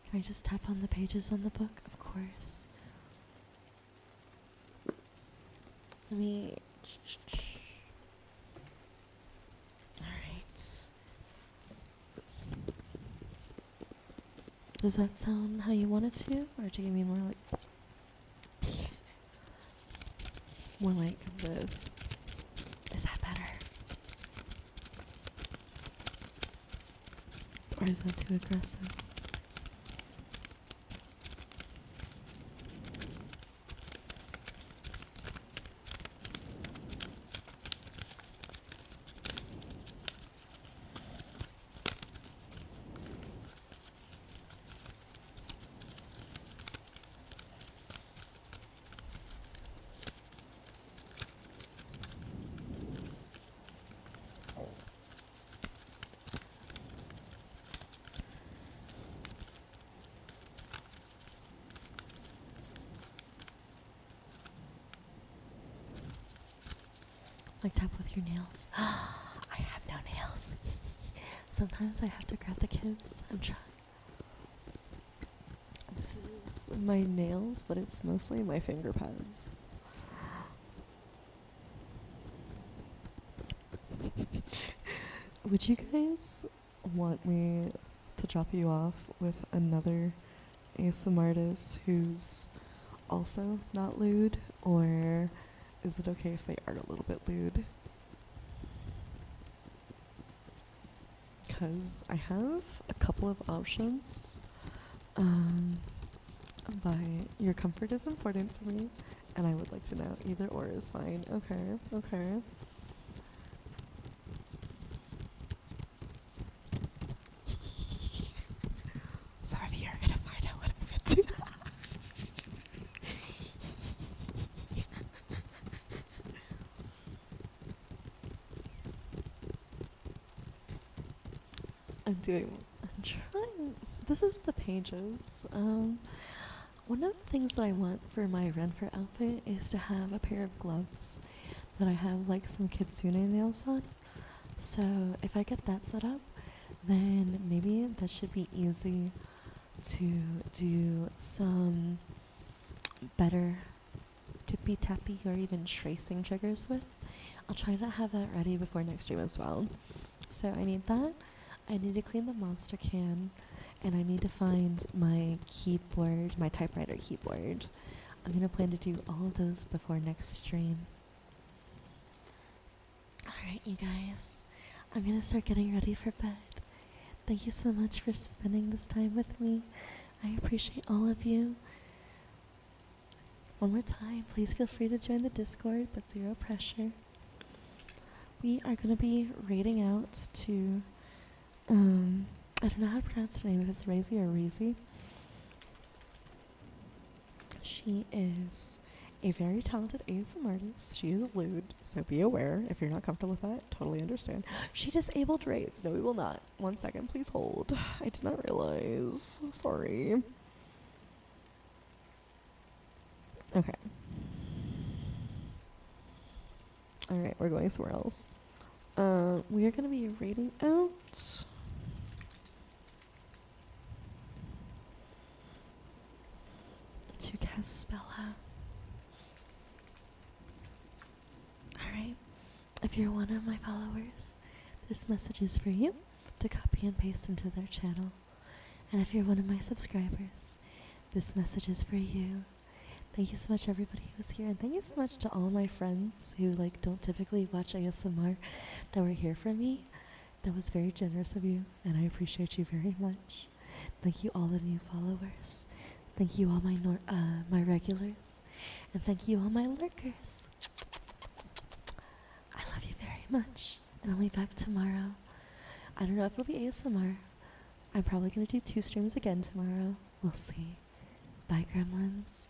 Can I just tap on the pages on the book? Of course. Let me... Alright. Does that sound how you want it to? Or do you mean more like... more like this? Is that better? Or is that too aggressive? Like tap with your nails. I have no nails. Sometimes I have to grab the kids. I'm trying. This is my nails, but it's mostly my finger pads. Would you guys want me to drop you off with another ASMR artist who's also not lewd, or is it okay if they are a little bit lewd? Because I have a couple of options, but your comfort is important to me, and I would like to know either or is fine. Okay. Sorry, you're gonna find out what I'm into. I'm trying. This is the pages. One of the things that I want for my Renfer outfit is to have a pair of gloves that I have like some kitsune nails on. So if I get that set up, then maybe that should be easy to do some better tippy tappy or even tracing triggers with. I'll try to have that ready before next stream as well. So I need that. I need to clean the monster can, and I need to find my keyboard, my typewriter keyboard. I'm gonna plan to do all of those before next stream. Alright, you guys, I'm gonna start getting ready for bed. Thank you so much for spending this time with me. I appreciate all of you. One more time, please feel free to join the Discord, but zero pressure. We are going to be raiding out to, I don't know how to pronounce her name, if it's Razy or Reezy. She is a very talented ASM artist. She is lewd, so be aware. If you're not comfortable with that, totally understand. She disabled raids. No, we will not. 1 second, please hold. I did not realize. Sorry. Okay. Alright, we're going somewhere else. We are going to be raiding out to Caspella. Alright, if you're one of my followers, this message is for you to copy and paste into their channel. And if you're one of my subscribers, this message is for you. Thank you so much everybody who's here, and thank you so much to all my friends who don't typically watch ASMR that were here for me. That was very generous of you, and I appreciate you very much. Thank you all the new followers. Thank you all my regulars, and thank you all my lurkers. I love you very much, and I'll be back tomorrow. I don't know if it'll be ASMR. I'm probably going to do 2 streams again tomorrow. We'll see. Bye, gremlins.